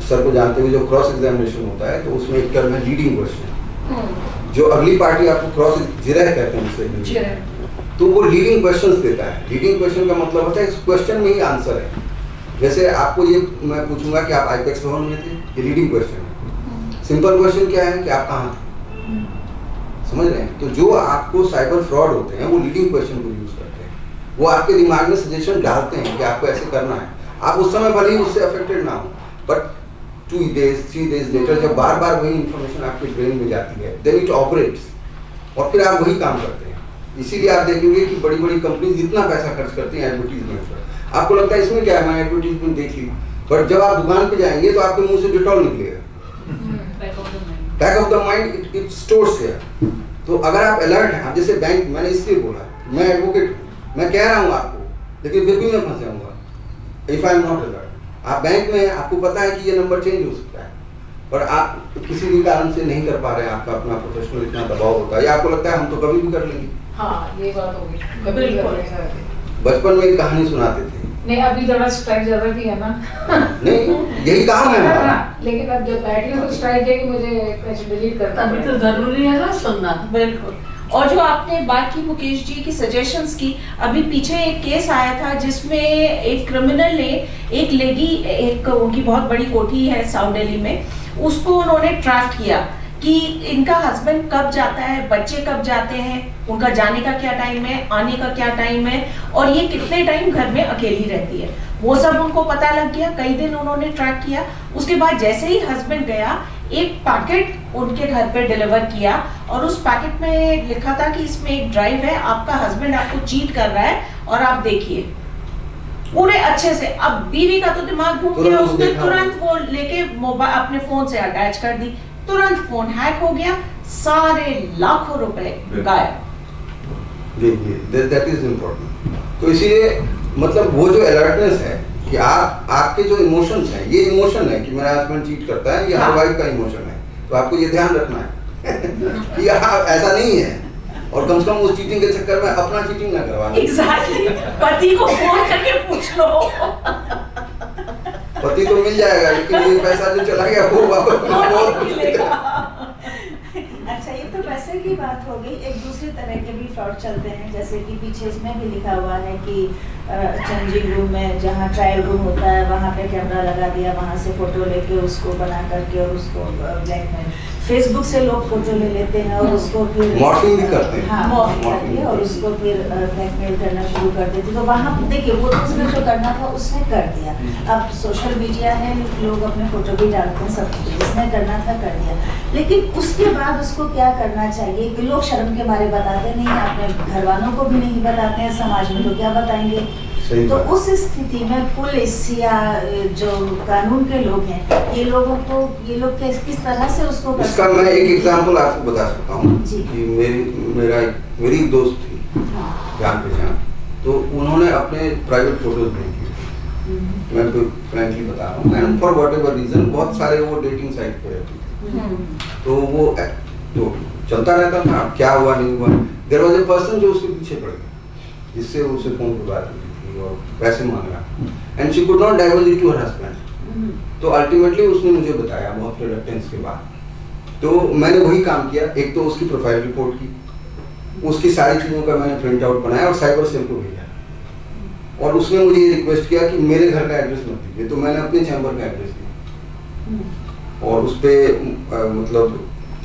सर को जानते हुए जो क्रॉस एग्जामिनेशन होता है तो उसमें एक टर्म है लीडिंग क्वेश्चन, जो अगली पार्टी आपको क्रॉस जिरह कहते हैं जिसे, तो वो लीडिंग क्वेश्चंस देता है। लीडिंग क्वेश्चन का मतलब होता है इस क्वेश्चन में ही आंसर है। जैसे आपको ये मैं पूछूंगा कि आप आईपेक्स भवन में थे, ये लीडिंग क्वेश्चन है। सिंपल क्वेश्चन क्या है कि आप कहाँ थे, समझ रहे हैं? तो जो आपको साइबर फ्रॉड होते हैं वो लीडिंग क्वेश्चन को यूज करते हैं, वो आपके दिमाग में सजेशन डालते हैं कि आपको ऐसे करना है। आप उस समय भले ही उससे अफेक्टेड ना हो, बट 2 days 3 days लेटर जब बार बार वही इंफॉर्मेशन आपके ब्रेन में जाती है, देन इट ऑपरेट्स और फिर आप वही काम करते हैं। इसीलिए आप देखेंगे कि बड़ी बड़ी कंपनी जितना पैसा खर्च करती हैं एडवर्टीजमेंट पर, आपको लगता है इसमें क्या है, मैं एडवर्टीजमेंट देख ली, बट जब आप दुकान पे जाएंगे तो आपके मुंह से डिटॉल निकलेगा। Back of the mind it stores here. तो अगर आप अलर्ट हैं, जैसे बैंक, मैंने इसलिए बोला, मैं एडवोकेट, मैं कह रहा हूँ आपको, लेकिन फिर भी मैं फंस जाऊंगा if I am not alert. आप बैंक में हैं, आपको पता है कि ये नंबर चेंज हो सकता है, पर आप किसी भी कारण से नहीं कर पा रहे हैं, आपका अपना प्रोफेशनल इतना दबाव होता है, या आपको लगता है हम तो कभी भी कर लेंगे।
हाँ, ये बात होगी, कभी भी कर लेंगे।
बचपन में एक कहानी सुनाते थे,
नहीं अभी थोड़ा स्ट्राइक ज्यादा थी है ना।
नहीं यही काम है हमारा।
लेकिन अब जब बैठी हूँ तो स्ट्राइक है कि मुझे डिलीट करना
अभी तो जरूरी है ना सुनना।
बिल्कुल। और जो आपने बात की मुकेश जी की सजेशंस की, अभी पीछे एक केस आया था जिसमें एक क्रिमिनल ने एक लेडी, एक उनकी बहुत बड़ी कोठी है साउथ दिल्ली में, उसको उन्होंने ट्रैक किया कि इनका हस्बैंड कब जाता है, बच्चे कब जाते हैं, उनका जाने का क्या टाइम है, आने का क्या टाइम है, और ये कितने टाइम घर में अकेली रहती है, वो सब उनको पता लग गया। कई दिन उन्होंने ट्रैक किया। उसके बाद जैसे ही हस्बैंड गया, एक पैकेट उनके घर पे डिलीवर किया और उस पैकेट में लिखा था कि इसमें एक ड्राइव है, आपका हस्बैंड आपको चीट कर रहा है और आप देखिए पूरे अच्छे से। अब बीवी का तो दिमाग घूम गया, उसने तुरंत वो लेके मोबाइल अपने फोन से अटैच कर दी, तुरंत फोन हैक हो गया, सारे लाखों रुपए गायब।
देखिए दैट इज इम्पोर्टेंट। तो इसीलिए मतलब वो जो अलर्टनेस है कि आपके जो इमोशंस हैं, ये इमोशन है कि मेरा हस्बैंड चीट करता है, ये हर वाइफ का इमोशन है, तो आपको ये ध्यान रखना है कि ऐसा नहीं है, और कम से कम उस चीटिंग के चक्कर में अपना चीटिंग ना करवाना।
एग्जैक्टली, पति को फोन करके पूछ लो।
पति तो मिल जाएगा, लेकिन ये पैसा जो चला गया वो वापस मिलेगा।
अच्छा, ये तो पैसे की बात हो गई। एक दूसरे तरह के भी फ्रॉड चलते हैं, जैसे कि पीछे इसमें भी लिखा हुआ है कि चेंजिंग रूम में जहाँ ट्रायल रूम होता है वहाँ पे कैमरा लगा दिया, वहाँ से फोटो लेके उसको बना करके और उसको ब्लैकमेल, फेसबुक से लोग फोटो ले लेते हैं और उसको फिर
मॉर्फिंग भी करते हैं।
हाँ, मॉर्फिंग करके और उसको फिर ब्लैकमेल करना शुरू कर देते। तो वहाँ देखिए वो तो उसने जो करना था उसने कर दिया। अब सोशल मीडिया है, लोग अपने फोटो भी डालते हैं, सब कुछ जिसने करना था कर दिया, लेकिन उसके बाद उसको क्या करना चाहिए कि लोग शर्म के मारे बताते नहीं, अपने घर वालों को भी नहीं बताते हैं, समाज में तो क्या बताएंगे। तो उस स्थिति में पुलिस या जो कानून के लोग हैं, ये लोग किस तरह से उसको कर
इसका मैं एक एग्जांपल आपको बता सकता हूँ कि मेरी एक दोस्त थी, जान पहचान, तो उन्होंने अपने प्राइवेट फोटोज नहीं किए, मैं तो फ्रैंकली बता रहा हूँ, एंड फॉर व्हाटएवर रीजन बहुत सारे वो डेटिंग साइट पे रहती थी, तो वो तो चलता रहता था, क्या हुआ नहीं हुआ, देयर वाज ए पर्सन जो उसके पीछे पड़ गया, जिससे उसे फोन पे बात हुई और पैसे मांग रहा, and she could not diverge it to her husband. तो अल्टीमेटली उसने मुझे बताया बहुत रिलक्टेंस के बाद, तो मैंने वही काम किया। एक तो उसकी प्रोफाइल रिपोर्ट की, उसकी सारी चीज़ों का मैंने प्रिंट आउट बनाया और साइबर सेल को भेजा, और उसने मुझे ये रिक्वेस्ट किया कि मेरे घर का एड्रेस मत दीजिए, तो मैंने अपने चैम्बर का एड्रेस दिया, और उस पर मतलब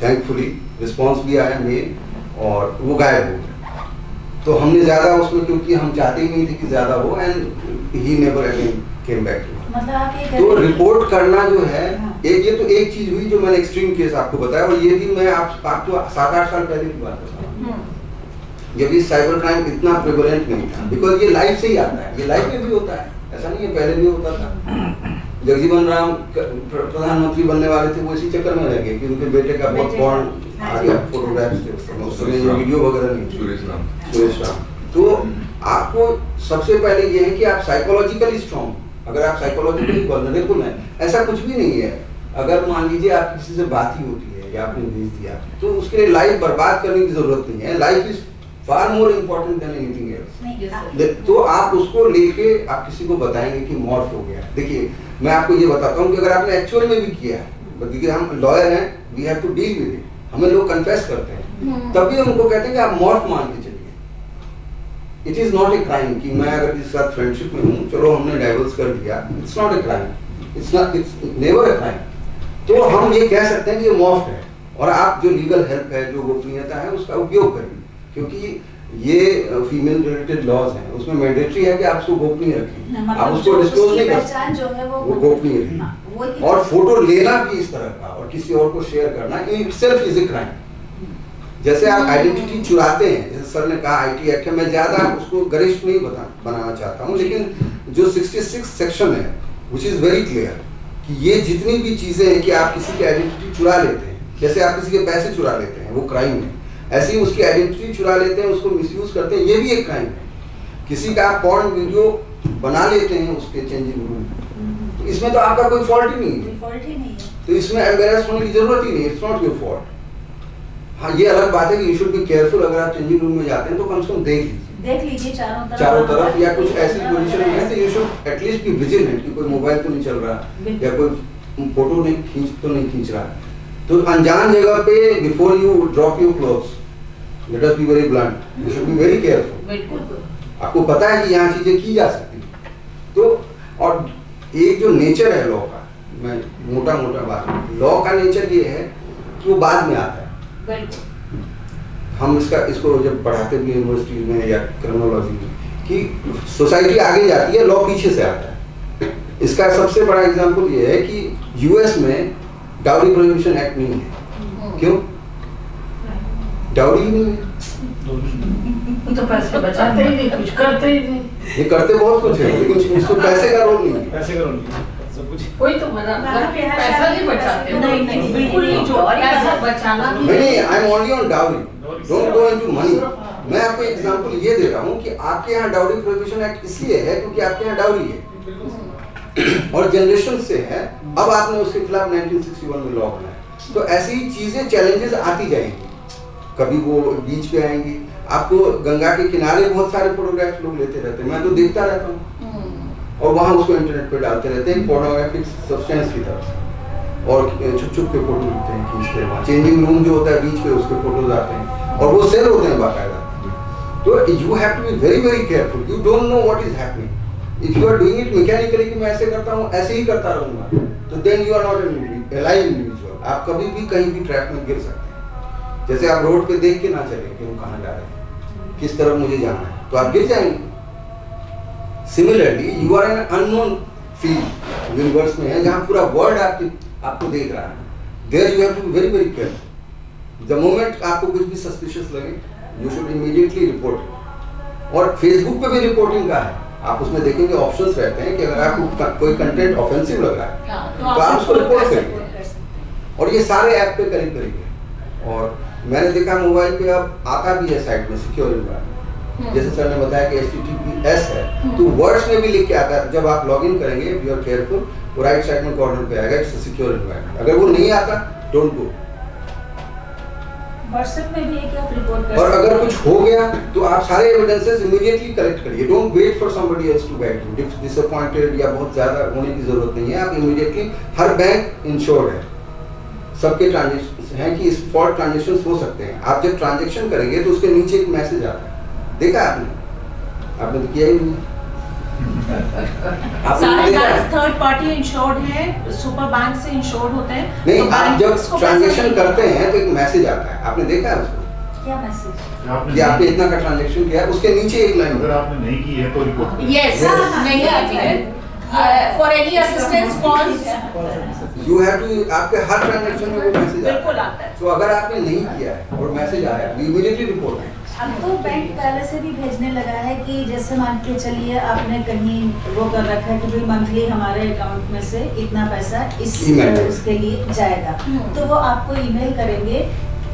थैंकफुली रिस्पॉन्स भी आया मेल, और वो गायब हो गया। तो हमने ज़्यादा उसमें, क्योंकि हम चाहते ही नहीं थे कि ज़्यादा हो, and he never again came back. तो रिपोर्ट करना जो है, एक ये तो एक चीज हुई जो मैंने एक्सट्रीम केस आपको बताया, और ये भी मैं आपको 7-8 साल पहले की बात बता रहा हूँ, जब ये साइबर क्राइम इतना प्रेवलेंट नहीं था, बिकॉज ये लाइफ से ही आता है, ये लाइफ में भी होता है, ऐसा नहीं है पहले भी होता था। जगजीवन राम प्रधानमंत्री बनने वाले थे, वो इसी चक्कर में रह गए कि उनके बेटे का बहुत पॉर्न आ गया, फोटोग्राफ्स थे उस समय, वीडियो वगैरह नहीं, सुरेश राम। तो आपको सबसे पहले ये है कि आप साइकोलॉजिकली स्ट्रॉन्ग, अगर आप साइकोलॉजिकली वल्नरेबल हैं, ऐसा कुछ भी नहीं है। अगर मान लीजिए आप किसी से बात ही होती है या आपने भेज दिया, तो उसके लिए लाइफ बर्बाद करने की जरूरत नहीं है, life is far more important than anything else.
नहीं, आप-
तो आप उसको लेके आप किसी को बताएंगे कि मॉर्फ हो गया। देखिए मैं आपको ये बताता हूँ कि अगर आपने एक्चुअल में भी किया है, देखिए हम लॉयर हैं, we have to deal with it, हमें लोग कन्फेस करते हैं, तभी हमको कहते हैं कि आप मॉर्फ मान के चलिए। It is not a crime कि मैं अगर इसके साथ फ्रेंडशिप में हूँ, चलो हमने डाइवोर्स कर दिया, it's not a crime, it's never a crime. तो हम ये कह सकते हैं कि ये मॉर्फ है, और आप जो लीगल हेल्प है, जो गोपनीयता है, उसका उपयोग करिए, क्योंकि ये फीमेल रिलेटेड लॉज हैं, उसमें मैंडेटरी है कि आप उसको गोपनीय रखें,
मतलब
आप उसको
जो
डिस्क्लोज
उसकी
नहीं कर
पहचान जो है
वो गोपनीय रखें।
हाँ, वो ही
और
चीज़-
फोटो लेना भी इस तरह का और किसी और को शेयर करना in itself is a crime. जैसे आप आइडेंटिटी चुराते हैं, जैसे सर ने कहा आईटी एक्ट है, मैं ज्यादा उसको गरिष्ठ नहीं बनाना चाहता हूँ, लेकिन जो 66 सेक्शन है व्हिच इज वेरी क्लियर कि ये जितनी भी चीजें हैं कि आप किसी की आइडेंटिटी चुरा लेते हैं, जैसे आप किसी के पैसे चुरा लेते हैं, वो क्राइम है। ऐसे ही उसकी आइडेंटिटी चुरा लेते हैं, उसको मिसयूज करते हैं, ये भी एक क्राइम है। किसी का आप पॉर्न वीडियो बना लेते हैं उसके चेंजिंग रूम, तो इसमें तो आपका कोई फॉल्ट ही नहीं है,
डिफॉल्ट ही नहीं है।
तो इसमें एम्बैरेस होने की जरूरत ही नहीं, इट्स नॉट योर फॉल्ट। हाँ, ये अलग बात है कि यू शुड बी केयरफुल, अगर आप चेंजिंग रूम में जाते हैं तो कम से कम देख लीजिए चारों तरफ, या कुछ ऐसी पोजीशन में है तो you should at least be vigilant कि कोई मोबाइल तो नहीं चल रहा या कोई फोटो नहीं खींच रहा। तो अनजान जगह पे before you drop your clothes, let us be very blunt, you should be very careful.
बिल्कुल।
आपको पता है कि यहाँ चीजें की जा सकती हैं, तो और एक जो नेचर है लॉ का, मैं मोटा बात, लॉ का नेचर ये है कि वो बाद में आता है।
बिल्कुल।
हम इसको जब पढ़ाते भी यूनिवर्सिटी में या क्रिमिनोलॉजी में कि सोसाइटी आगे जाती है, लॉ पीछे से आता है। इसका सबसे बड़ा एग्जांपल ये है कि यूएस में डाउरी प्रोहिबिशन एक्ट नहीं है। क्यों? डाउरी ही नहीं है,
तो पैसे बचाते ही नहीं, कुछ करते ही नहीं।
ये करते बहुत कुछ है, लेकिन इसको पैसे का रोल नहीं है।
पैसे का रोल नहीं, सब कुछ
कोई तो मजा पैसा नहीं बचाते।
नहीं,
बिल्कुल नहीं, जो पैसा बचाना भी
नहीं, I am only on dowry, don't go into money. मैं आपको एग्जांपल ये दे रहा हूँ कि आपके यहाँ डाउरी प्रोहिबिशन एक्ट इसलिए है क्योंकि आपके यहाँ डाउरी है और जनरेशन से है। अब आपने उसके खिलाफ 1961 में लॉ बनाया, तो ऐसी चीजें चैलेंजेस आती जाएंगी। कभी वो बीच पे आएंगी, आपको गंगा के किनारे बहुत सारे फोटोग्राफ्स लोग लेते रहते हैं, मैं तो देखता रहता हूँ, और वहाँ उसको इंटरनेट पे डालते रहते हैं पोर्नोग्राफिक सब्सटेंस की तरफ, और छुप के फोटो लेते हैं, खींचते हैं। चेंजिंग रूम जो होता है बीच पे, उसके फोटोज आते हैं और वो सेल होते हैं बाकायदा। तो you have to be very very careful, you don't know what is happening. If you are doing it mechanically कि मैं ऐसे करता हूँ, ऐसे ही करता रहूंगा, तो then you are not an live individual. आप कभी भी कहीं भी ट्रैप में गिर सकते हैं। जैसे आप रोड पे देख के ना चले कि हम कहाँ जा रहे हैं, किस तरफ मुझे जाना है, तो आप गिर जाएंगे। Similarly you are an unknown field, universe में है जहाँ पूरा वर्ल्ड आपको देख रहा है, there you have to be very very careful. The moment आपको कुछ भी सस्पिशियस लगे, यू शुड इमीडिएटली रिपोर्ट। और फेसबुक पे भी रिपोर्टिंग का है, आप उसमें देखेंगे ऑप्शंस रहते हैं कि अगर आपको कोई कंटेंट ऑफेंसिव लग रहा है तो आप उसको रिपोर्ट करेंगे, और ये सारे ऐप पे करीब करीब है। और मैंने देखा मोबाइल पे अब आता भी है साइट में सिक्योर एनवायरनमेंट, जैसे सर ने बताया कि HTTPS है, तो वर्ड्स में भी लिख के आता है। जब आप लॉगिन करेंगे, इफ यू आर केयरफुल, वो राइट साइड में कॉर्नर पे आएगा, इट्स सिक्योर एनवायरनमेंट। अगर वो नहीं आता, डोंट गो।
व्हाट्सएप में भी है कि आप रिपोर्ट कर
और
सकते
अगर
हैं।
कुछ हो गया तो आप सारे एविडेंसेस इमीडिएटली कलेक्ट करिए, don't wait for somebody else to guide you. Disappointed या बहुत ज्यादा होने की जरूरत नहीं है, आप इमीडिएटली, हर बैंक इंश्योर्ड है, सबके ट्रांजेक्शन हैं कि इस फॉल्ट ट्रांजेक्शन हो सकते हैं। आप जब ट्रांजेक्शन करेंगे तो उसके नीचे एक मैसेज आता है, देखा आपने तो किया ही नहीं।
सारे बैंक थर्ड पार्टी इंश्योर्ड हैं, सुपर बैंक से इंश्योर्ड होते हैं।
नहीं,
तो
आप
बैंक
जब
उसको
ट्रांजेक्शन
पैसा
करते हैं तो एक मैसेज आता है, आपने देखा है उसको
क्या मैसेज?
कि आपने इतना का ट्रांजेक्शन किया है, उसके नीचे एक लाइन
अगर आपने नहीं की है तो रिपोर्ट करें।
Yes, नहीं है। For any assistance calls,
you have to, आपके हर ट्रांजेक्शन में वो मैसेज
बिल्कुल
आता
आता
है।
है।
तो अगर आपने नहीं किया है और मैसेज आया, इमीडिएटली रिपोर्ट है।
अब तो बैंक पहले से भी भेजने लगा है कि जैसे मान के चलिए आपने कहीं वो कर रखा है कि भाई मंथली हमारे अकाउंट में से इतना पैसा इस
email
उसके लिए जाएगा, तो वो आपको ईमेल करेंगे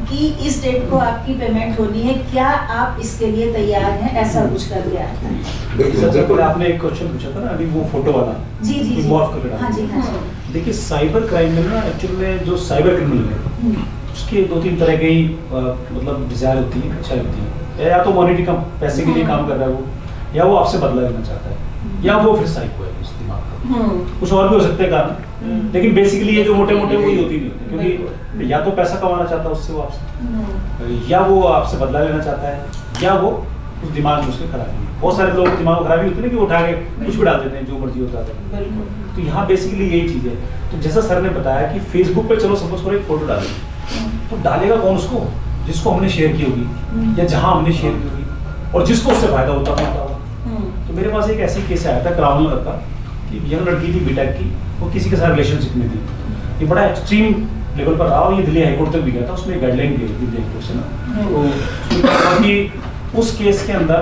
कि इस डेट को आपकी पेमेंट होनी है, क्या आप इसके लिए तैयार हैं, ऐसा कुछ कर दिया है।
बिल्कुल
जब
बिल्कुल।
आपने एक क्वेश्चन पूछा था ना अभी, वो फोटो वाला,
जी जी
कि
जी
morph करके डालना।
हाँ जी हाँ जी।
देखिए साइबर क्राइम में ना एक्चुअल में जो साइबर क्रिमिनल है उसके 2-3 तरह की मतलब डिजायर होती है, इच्छा होती है। या तो मॉनिटरी कम पैसे के लिए काम कर रहा है वो, या वो आपसे बदला लेना चाहता है, या वो फिर साइको है उस दिमाग का। कुछ और भी हो सकते हैं कारण, लेकिन बेसिकली ये जो मोटे मोटे वही होती नहीं होती, क्योंकि या तो पैसा कमाना चाहता है उससे वो आपसे, या वो आपसे बदला लेना चाहता है, या वो उस दिमाग में उसके खराबी है। बहुत सारे लोगों के दिमाग में खराबी होती है ना कि वो उठा के कुछ भी डाल देते हैं, जो मर्जी होता है। तो यहाँ बेसिकली यही चीज़ है। तो जैसा सर ने बताया कि फेसबुक पे चलो सपोज करो एक फोटो डालेंगे, तो डालेगा कौन उसको? जिसको हमने शेयर की होगी या जहाँ हमने शेयर की होगी और जिसको उससे फायदा होता होगा। तो मेरे पास एक ऐसी केस आया था करावल नगर का, कि यंग लड़की थी बीटेक की, वो किसी के साथ रिलेशनशिप में थी, ये बड़ा एक्सट्रीम लेवल पर रहा और ये दिल्ली हाईकोर्ट तक भी गया था, उसमें गाइडलाइन दी दिल्ली हाईकोर्ट से ना। तो उसमें कहा कि उस केस के अंदर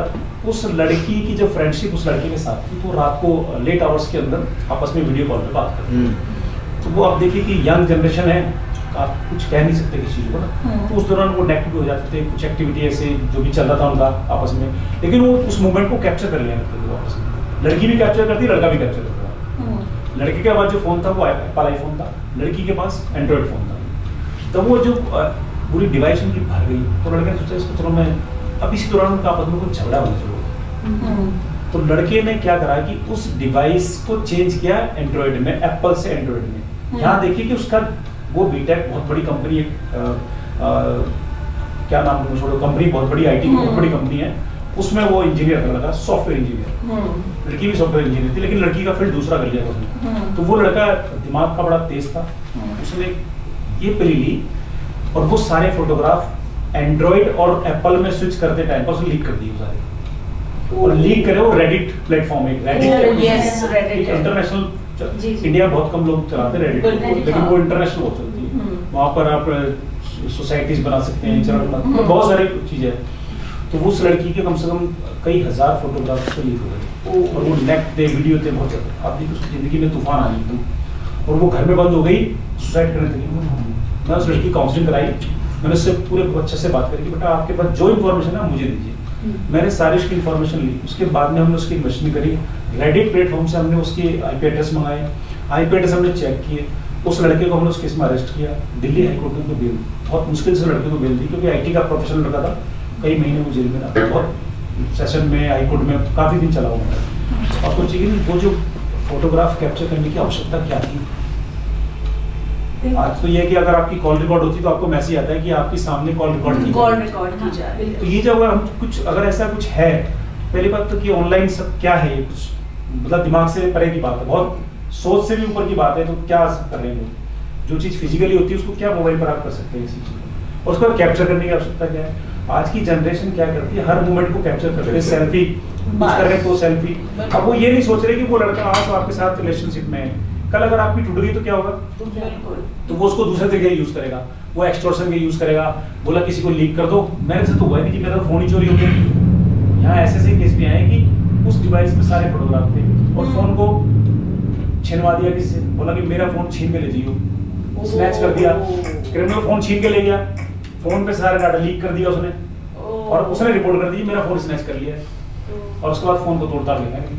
उस लड़की की जो फ्रेंडशिप उस लड़के के साथ थी, तो रात को लेट आवर्स के अंदर आपस में वीडियो कॉल पे बात करते। तो वो आप देखिए कि यंग जनरेशन है, आप कुछ कह नहीं सकते किसी चीज़ को ना, तो उस दौरान वो नेगेटिव हो जाते थे, कुछ एक्टिविटी ऐसे जो भी चल रहा था उनका आपस में, लेकिन वो उस मूवमेंट को कैप्चर कर लिया करते थे आपस में। लड़की भी कैप्चर करती, लड़का भी कैप्चर करता था। लड़के के पास जो फोन था वो एप्पल आईफोन था, लड़की के पास एंड्रॉइड फोन था। तो वो जो पूरी डिवाइस उनकी भर गई, तो लड़के ने सोचा इसको चलो मैं, अब इसी दौरान उनका आपस में कुछ झगड़ा होने शुरू। तो लड़के ने क्या करा कि उस डिवाइस को चेंज किया एंड्रॉइड में, एप्पल से एंड्रॉइड में। यहाँ देखिए कि उसका वो बीटेक बहुत बड़ी कंपनी, क्या नाम दूँ छोड़ो, कंपनी बहुत बड़ी आईटी की बहुत बड़ी कंपनी है, उसमें वो इंजीनियर कर लगा, सॉफ्टवेयर इंजीनियर। लड़की भी सॉफ्टवेयर इंजीनियर थी, लेकिन लड़की का फील्ड दूसरा कर लिया उसने। तो वो लड़का दिमाग का बड़ा तेज था, उसने ये पली ली और वो सारे फोटोग्राफ एंड्रॉइड और एप्पल में स्विच करते टाइम पर उसने लीक कर दिए सारे। और लीक करे वो रेडिट प्लेटफॉर्म है, रेडिट इंटरनेशनल, इंडिया में बहुत कम लोग चलाते हैं रेडिट, लेकिन वो इंटरनेशनल बहुत चलती है। वहाँ पर आप सोसाइटीज बना सकते हैं, चैनल बना सकते हैं, बहुत सारी चीज़ें हैं। तो उस लड़की के कम से कम कई हजार फोटोग्राफ्स को लीक हो गए, और वो नेट थे, वीडियो थे, बहुत ज़्यादा। आप देखिए उसकी ज़िंदगी में तूफान आ गई एकदम, और वो घर में बंद हो गई, सुसाइड करने लगी। मैं उस लड़की की काउंसलिंग कराई, मैंने उससे पूरे अच्छे से बात करी कि बेटा आपके पास जो इन्फॉर्मेशन है मुझे दीजिए। मैंने सारी उसकी इन्फॉर्मेशन ली। उसके बाद में हमने उसकी इन्वेस्टिगेशन करी, रेडिट प्लेटफॉर्म से हमने उसकी आईपी एड्रेस मंगाए, आईपी एड्रेस हमने चेक किए। उस लड़के को हमने उस केस में अरेस्ट किया, दिल्ली हाईकोर्ट ने बेल, बहुत मुश्किल से लड़के को बेल दी, क्योंकि आईटी का प्रोफेशनल लड़का था, कई महीने वो जेल में रहा, बहुत सेशन में हाईकोर्ट में काफ़ी दिन चला हुआ। और सोचिए कि वो जो फोटोग्राफ कैप्चर करने की आवश्यकता क्या थी। आज तो ये है कि अगर आपकी कॉल रिकॉर्ड होती तो आपको मैसेज आता है कि आपके सामने कॉल रिकॉर्ड की जा रही है। तो ये जब हम कुछ अगर ऐसा कुछ है, पहली बात तो कि ऑनलाइन सब क्या है, ये कुछ मतलब दिमाग से परे की बात है, बहुत सोच से भी ऊपर की बात है। तो क्या कर रहे हैं, जो चीज़ फिजिकली होती है उसको क्या मोबाइल पर आप कर सकते हैं इसी चीज़, और उसको कैप्चर करने की आवश्यकता क्या है। आज की जनरेशन क्या करती है, हर मोमेंट को कैप्चर करते हैं, सेल्फी कर रहे तो सेल्फी। अब वो ये नहीं सोच रहे कि वो लड़का आज आपके साथ रिलेशनशिप में है, कल अगर आपकी टूट गई तो क्या होगा, तो वो उसको दूसरे तरीके यूज करेगा, वो एक्सटॉर्शन के यूज करेगा, बोला किसी को लीक कर दो। मेरे से तो हुआ नहीं कि मेरा फोन ही चोरी हो गया। यहाँ ऐसे केस भी आए कि उस डिवाइस में सारे फोटोग्राफ थे और फोन को छीनवा दिया किसी से, बोला कि मेरा फोन छीन के ले जाइयो, स्नैच कर दिया, क्रिमिनल फोन छीन के ले गया, फोन पे सारा डाटा लीक कर दिया उसने, और उसने रिपोर्ट कर दी मेरा फोन स्नैच कर लिया, और उसके बाद फोन को तोड़ताड़ लेना है।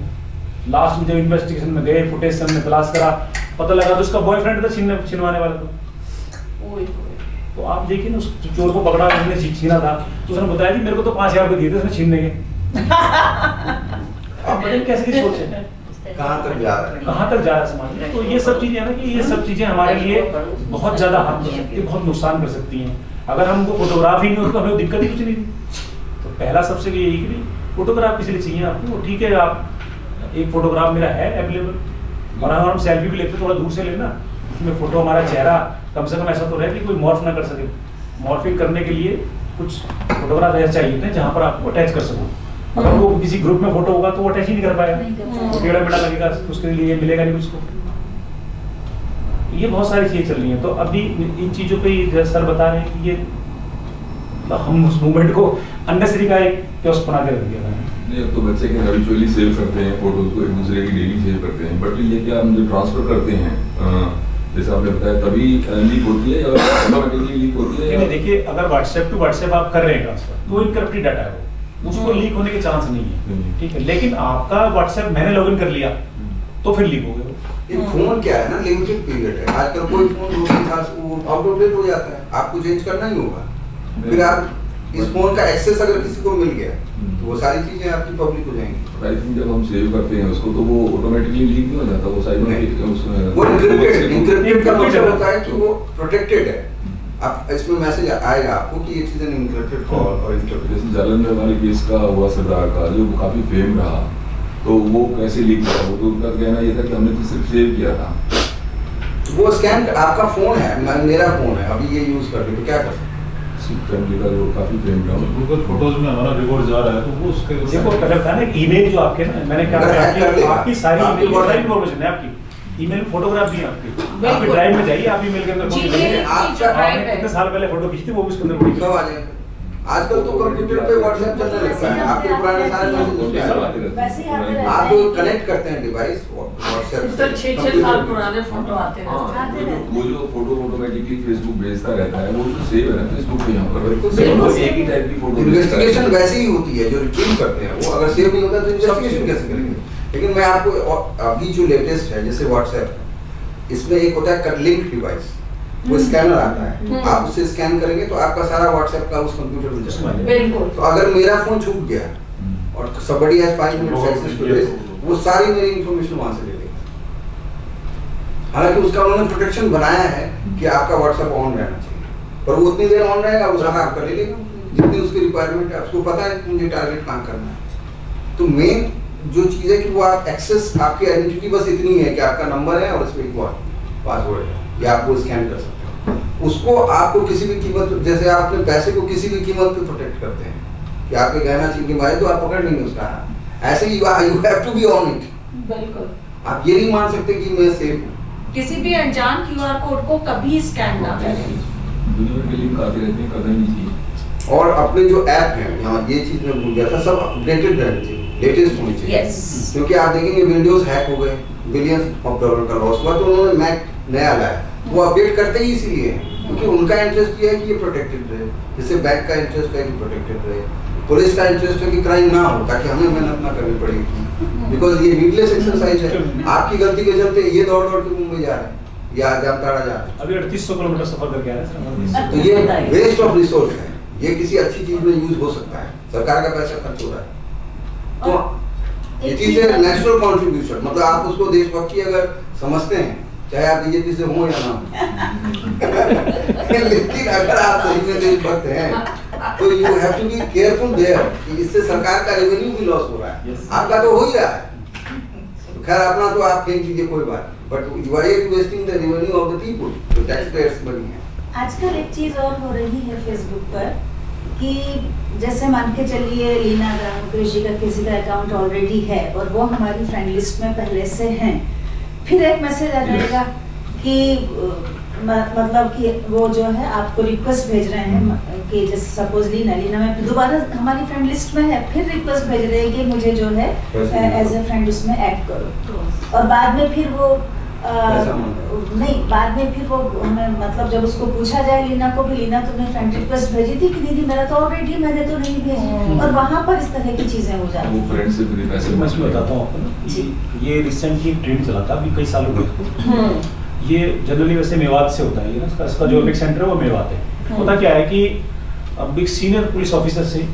लास्ट में जब इन्वेस्टिगेशन में गए, फुटेज से हमने तलाश करा, पता लगा तो उसका बॉयफ्रेंड था छीनवाने वाला तो आप देखिए ना, उस चोर को पकड़ा, उसने छीना था, तो उसने बताया कि मेरे को तो 5,000 रुपए दिए थे उसने छीनने के। आप बताइए कैसे की सोच है,
कहाँ तक जा रहा है,
कहाँ तक जा रहा है समाज। तो ये सब चीजें है ना कि ये सब चीजें हमारे लिए बहुत ज्यादा हार्म कर सकती है, बहुत नुकसान कर सकती हैं। अगर हमको फोटोग्राफ ही नहीं हो तो हमें दिक्कत ही कुछ नहीं। तो पहला सबसे यही कि फोटोग्राफ किसी लिए चाहिए आपको, ठीक है, आप एक फोटोग्राफ मेरा है अवेलेबल, और अगर हम सेल्फी भी लेते थोड़ा दूर से लेना, उसमें फोटो हमारा चेहरा कम से कम ऐसा तो रहे कि कोई मॉर्फ ना कर सके। मॉर्फिंग करने के लिए कुछ फोटोग्राफ ऐसे चाहिए थे जहाँ पर आपको अटैच कर सको। अगर वो किसी ग्रुप में फोटो होगा तो वो अटैच ही नहीं कर पाएगा, टेढ़ा मेढ़ा लगेगा, उसके लिए मिलेगा नहीं उसको। ये बहुत सारी चीजें चल रही हैं। तो अभी इन चीजों पे सर बता रहे हैं कि ये हम उस मूवमेंट को अननेसेसरी का एक क्योस बना के रख दिया है।
नहीं, अब तो बच्चे के हैबिचुअली सेव करते हैं फोटोज को, एक दूसरे की डेली सेव करते हैं, बट ये क्या हम जो ट्रांसफर करते हैं, जैसे आपने बताया, तभी लीक होती है या ऑटोमेटिकली लीक होती है?
देखिए, अगर व्हाट्सएप टू व्हाट्सएप आप कर रहे हैं ट्रांसफर, तो इनकरप्टेड डाटा है, उसको लीक होने के चांस नहीं है, ठीक है। लेकिन आपका व्हाट्सएप मैंने लॉगिन कर लिया तो फिर लीक हो गया।
ये फोन क्या है ना, लिमिटेड पीरियड है। आजकल कोई फोन 2-3 साल आउट ऑफ डेट हो जाता है, आपको चेंज करना ही होगा। फिर आप इस फोन का एक्सेस अगर किसी को मिल गया तो वो सारी चीजें आपकी पब्लिक हो जाएंगी।
आई थिंक जब हम सेव करते हैं उसको तो वो ऑटोमेटिकली लीक नहीं हो जाता, वो साइड में उसमें
वो इंक्रिप्टेड का मतलब होता है कि वो प्रोटेक्टेड है। आप इसमें मैसेज आएगा आपको कि it is an encrypted call और इंक्रिप्टेड।
जैसे जालंधर वाले केस का हुआ सरदार का, जो काफी फेम रहा, तो वो कैसे लीक हुआ? वो तो उनका कहना ये था कि हमने तो सिर्फ सेव किया था।
वो स्कैन आपका फोन है, मेरा फोन है, अभी ये यूज कर रहे तो क्या कर सकते?
फैमिली का जो काफी फेम रहा,
गूगल फोटोज में हमारा रिकॉर्ड जा रहा है तो वो उसके
देखो कलर था ना ईमेल जो आपके ना, मैंने क्या आपकी सारी ईमेल सारी इन्फॉर्मेशन है आपकी, ईमेल फोटोग्राफ भी है आपकी, आपकी ड्राइव में जाइए, आप ईमेल के अंदर फोटो भेजिए। आपने कितने साल पहले फोटो खींची थी वो भी उसके अंदर पड़ी है।
आजकल तो कंप्यूटर पे व्हाट्सएप चलने लगता है, आपके पुराने सारे मैसेज
वैसे ही आते रहते
आप
हैं।
जो कनेक्ट करते हैं डिवाइस व्हाट्सएप
तो 6-6 साल पुराने फोटो आते रहते हैं।
वो जो फोटो ऑटोमेटिकली फेसबुक भेजता रहता है, वो तो सेव है ना फेसबुक पे, यहाँ पर
बिल्कुल
वो एक ही टाइप की फोटो
इन्वेस्टिगेशन वैसी ही होती है जो रिट्रीव करते हैं, वो अगर सेव नहीं होता तो इन्वेस्टिगेशन कैसे करेंगे? लेकिन मैं आपको अभी जो लेटेस्ट है जैसे व्हाट्सएप, इसमें एक होता है लिंक डिवाइस, वो स्कैनर आता है, आप उसे स्कैन करेंगे तो आपका सारा व्हाट्सएप का उस कंप्यूटर में जाएगा।
बिल्कुल।
तो अगर मेरा फोन छूट गया और somebody has 5 minutes access to this, वो सारी मेरी इंफॉर्मेशन वहां से ले लेगा। हालांकि उसका उन्होंने प्रोटेक्शन बनाया है कि आपका व्हाट्सएप ऑन रहना चाहिए, पर वो उतनी देर ऑन रहेगा उसका आपका ले लेगा जितनी उसकी रिक्वायरमेंट है, उसको पता है कि मुझे टारगेट काम करना है। तो मेन जो चीज है कि वो आप एक्सेस, आपकी आइडेंटिटी बस इतनी है कि आपका नंबर है और इसमें एक पासवर्ड है, या आपको स्कैन कर सकते हैं। उसको आपको किसी भी कीमत, जैसे आप अपने पैसे को किसी भी कीमत पे प्रोटेक्ट करते हैं कि आपके गहना छीन के मारे तो आप पकड़ लेंगे उसका, ऐसे ही you have to be on it.
बिल्कुल।
आप ये नहीं मान सकते कि मैं सेफ हूँ।
किसी भी अनजान क्यूआर कोड को कभी स्कैन ना करें।
दुनिया के लिंक आते रहते हैं, करना नहीं चाहिए।
और अपने जो ऐप हैं, यहाँ ये चीज मैं भूल गया था, सब अपडेटेड रहने चाहिए, लेटेस्ट होनी चाहिए।
Yes.
क्योंकि आप देखेंगे विंडोज हैक हो गए, बिलियंस ऑफ डॉलर का लॉस हुआ, तो उन्होंने मैक नया लाया, वो अपडेट करते ही इसीलिए है क्योंकि उनका इंटरेस्ट ये है कि ये प्रोटेक्टेड रहे, जैसे बैंक का इंटरेस्ट है कि प्रोटेक्टेड रहे, पुलिस का इंटरेस्ट है कि क्राइम ना हो ताकि हमें मेहनत ना करनी पड़ेगी, बिकॉज ये नीडलेस एक्सरसाइज है। आपकी गलती के चलते ये दौड़ दौड़ के मुंबई जा रहे हैं या जामताड़ा जा रहे हैं,
अभी 3800 किलोमीटर सफर करके आ रहे हैं।
तो ये वेस्ट ऑफ रिसोर्स है, ये किसी अच्छी चीज में यूज हो सकता है, सरकार का पैसा खर्च हो रहा है। तो it is a national contribution, मतलब आप उसको देशभक्ति अगर समझते हैं, चाहे आप बीजेपी से हो या ना लेकिन अगर आप सही में देशभक्त हैं तो you have to be careful there कि इससे सरकार का रेवेन्यू भी लॉस हो रहा है, आपका तो हो ही रहा है, खैर अपना तो आप फेंक दीजिए कोई बात, but you are investing the revenue of the people, तो टैक्स पेयर्स मनी है।
आजकल एक चीज और हो रही है फेसबुक पर कि जैसे मान के चलिए लीना कृषि का किसी का अकाउंट ऑलरेडी है और वो हमारी फ्रेंड लिस्ट में पहले से हैं, फिर एक मैसेज आ जाएगा कि मतलब कि वो जो है आपको रिक्वेस्ट भेज रहे हैं कि जैसे सपोज लीना में दोबारा हमारी फ्रेंड लिस्ट में है, फिर रिक्वेस्ट भेज रहे हैं कि मुझे जो है एज ए फ्रेंड उसमें ऐड करो, और बाद में फिर वो नहीं, बाद में फिर वो मतलब जब उसको पूछा जाए लीना को भी, लीना तुमने फ्रेंड रिक्वेस्ट भेजी थी कि दीदी मेरा तो ऑलरेडी, मैंने तो नहीं भेजी, और वहाँ पर इस तरह की चीजें हो जाती हैं।
वो फ्रेंड से फिर पैसे
मैं इसमें बताता हूँ आपको ना, ये रिसेंटली ट्रेंड चला था अभी कई सालों के, ये जनरली वैसे मेवात से होता है, ये ना इसका जो एपिक सेंटर है वो मेवात है। होता क्या है कि अब एक सीनियर पुलिस ऑफिसर से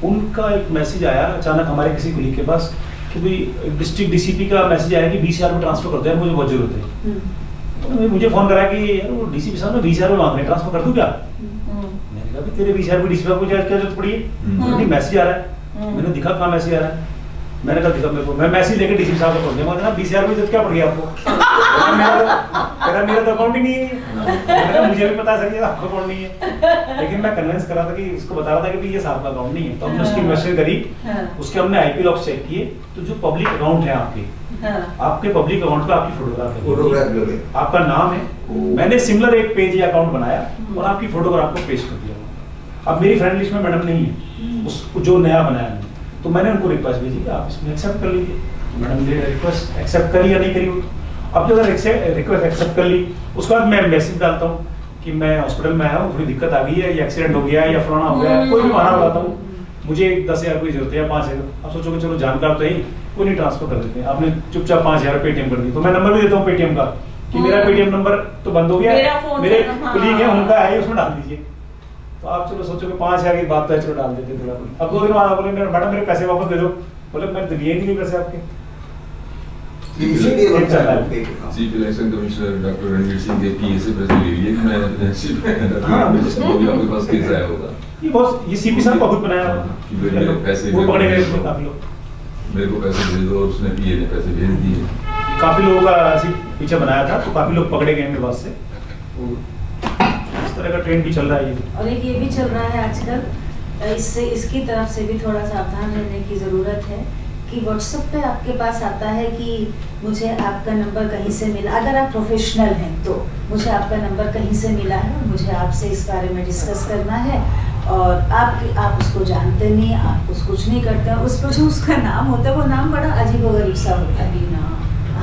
उनका एक मैसेज आया अचानक हमारे किसी कुलीग के पास कि भाई डिस्ट्रिक्ट डीसीपी का मैसेज आया कि 20,000 में ट्रांसफर कर दो यार, मुझे बहुत जरूरत है। तो मुझे फोन करा कि यार वो डीसीपी साहब ने 20,000 में मांग रहे हैं, ट्रांसफर कर दूं क्या? मैंने कहा कि तेरे 20,000 में डीसीपी को क्या जरूरत पड़ी है? नहीं मैसेज आ रहा है, मैंने दिखा कहाँ मैसेज आ रहा है, मैंने कहा दिखा मेरे को, मैं मैसेज लेकर डीसीपी साहब को पहुंच गया, मैंने 20,000 में क्या पड़ गया आपको? मेरा तो अकाउंट ही नहीं है, मुझे भी पता सर आपका अकाउंट नहीं है, लेकिन मैं कन्विंस कर रहा था कि उसको बता रहा था कि ये साहब का अकाउंट नहीं है। तो हमने उसकी इन्वेस्टिगेशन करी, उसके हमने आईपी लॉग चेक किए, तो जो पब्लिक अकाउंट है आपके पब्लिक अकाउंट पे आपकी फोटोग्राफ है, आपका नाम है, मैंने सिमिलर एक पेज या अकाउंट बनाया और आपकी फोटोग्राफ को पेश कर दिया। अब मेरी फ्रेंड लिस्ट में मैडम नहीं है, उसको जो नया बनाया मैंने, तो मैंने उनको रिक्वेस्ट भेजी कि आप इसमें एक्सेप्ट कर लीजिए। मैडम ने रिक्वेस्ट एक्सेप्ट करी या नहीं करी, अब जो अगर रिक्वेस्ट एक्सेप्ट कर ली, उसके बाद मैं मैसेज डालता हूँ कि मैं हॉस्पिटल में आया हूँ, थोड़ी दिक्कत आ गई है, या एक्सीडेंट हो गया है, या फलाना हो गया है, कोई भी बहाना बताता हूँ, मुझे 10,000 की जरूरत है या 5,000। अब सोचो कि चलो जानकार तो ही कोई नहीं, ट्रांसफर कर देते हैं, आपने चुपचाप 5,000 पेटीएम कर दी, तो मैं नंबर भी देता हूँ पेटीएम का कि मेरा पेटीएम नंबर तो बंद हो गया, मेरे कुलीग है उनका है, उसमें डाल दीजिए। तो आप चलो सोचो कि 5,000 की बात तो है, चलो डाल देते थोड़ा। अब 2 दिन बाद बोले मैडम मेरे पैसे वापस दे दो। बोले मैं दिए नहीं पैसे आपके।
इसीलिए
चल रहा है।
Chief election commissioner doctor Ranveer Singh के पीए से पैसे ले लिए कि मैं
हाँ,
वो भी आपके पास केस आया होगा
ये बहुत ये सीपी साहब का खुद बनाया
कि मेरे पैसे
वो पकड़े गए इसमें काफी लोग।
मेरे को पैसे भेज दो और उसने पीए ने पैसे भेज दिए।
काफी लोगों का ऐसे पीछे बनाया था, तो काफी लोग पकड़े गए मेरे पास से। इस तरह का ट्रेंड भी चल रहा है ये।
और एक ये भी चल रहा है आजकल, इससे इसकी तरफ से भी थोड़ा सावधान रहने की ज़रूरत है कि व्हाट्सएप पे आपके पास आता है कि मुझे आपका नंबर कहीं से मिला। अगर आप प्रोफेशनल हैं तो मुझे आपका नंबर कहीं से मिला है, मुझे आपसे इस बारे में डिस्कस करना है, और आप उसको जानते नहीं, आप उसको कुछ नहीं करते। उस पर जो उसका नाम होता है वो नाम बड़ा अजीबोगरीब सा होता है।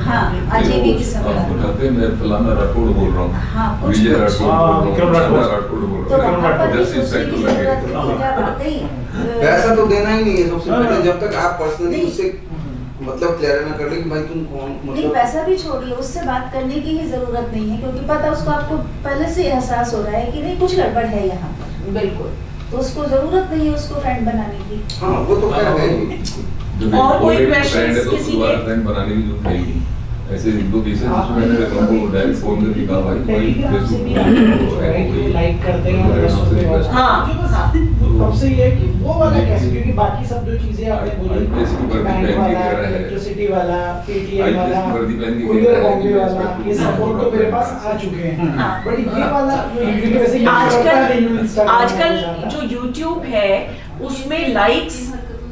हाँ, अजीब ही किस्म का।
आप बताते हैं मैं फलाना राठौड़ बोल रहा हूँ।
हाँ, कुछ
विजय
कुछ।
राठौड़
हाँ, विक्रम राठौड़।
राठौड़ बोल
तो
रहा
वहाँ पर
हूँ।
भी
जस्ट
सोचने की
इंस्पेक्टर
ज़रूरत
लगे।
है कि क्या वाकई
पैसा तो देना ही नहीं है सबसे पहले, जब तक आप पर्सनली
नहीं।
उससे मतलब क्लियर ना कर ले कि भाई तुम कौन,
नहीं,
मतलब
पैसा भी छोड़िए, उससे बात करने की ही जरूरत नहीं है, क्योंकि पता उसको आपको पहले से एहसास हो रहा है कि नहीं कुछ गड़बड़ है यहाँ पर।
बिल्कुल।
तो उसको जरूरत नहीं है उसको फ्रेंड बनाने की।
हाँ वो तो खैर है ही।
जो
और कोई
already
questions
friend है तो
किसी
दोबारा
के?
friend बनाने की जरूरत है ही नहीं। ऐसे 1-2 केसेस जिसमें मैंने रकम को डायरेक्ट फोन करके कहा भाई
टेलीग्राम से भी
फेसबुक
लाइक करते हैं और बस उसमें बस।
हाँ,
मुझे बस
हाँ।
तब से ये है कि वो वाला कैसे, क्योंकि बाकी सब जो चीजें आपने बोली,
Facebook पर भी
बैंक
बैंक
वाला,
की कह रहा है।
इलेक्ट्रिसिटी वाला, पेटीएम
Facebook
वाला,
पर भी बैंक की कह
कुरियर
रहा है
बॉम्बे
कि
वाला,
Facebook
ये सपोर्ट तो मेरे पास आ चुके हैं।
हाँ।
बट ये वाला क्योंकि वैसे यूज करता नहीं हूँ Instagram
आजकल
वाला।
जो YouTube है उसमें लाइक्स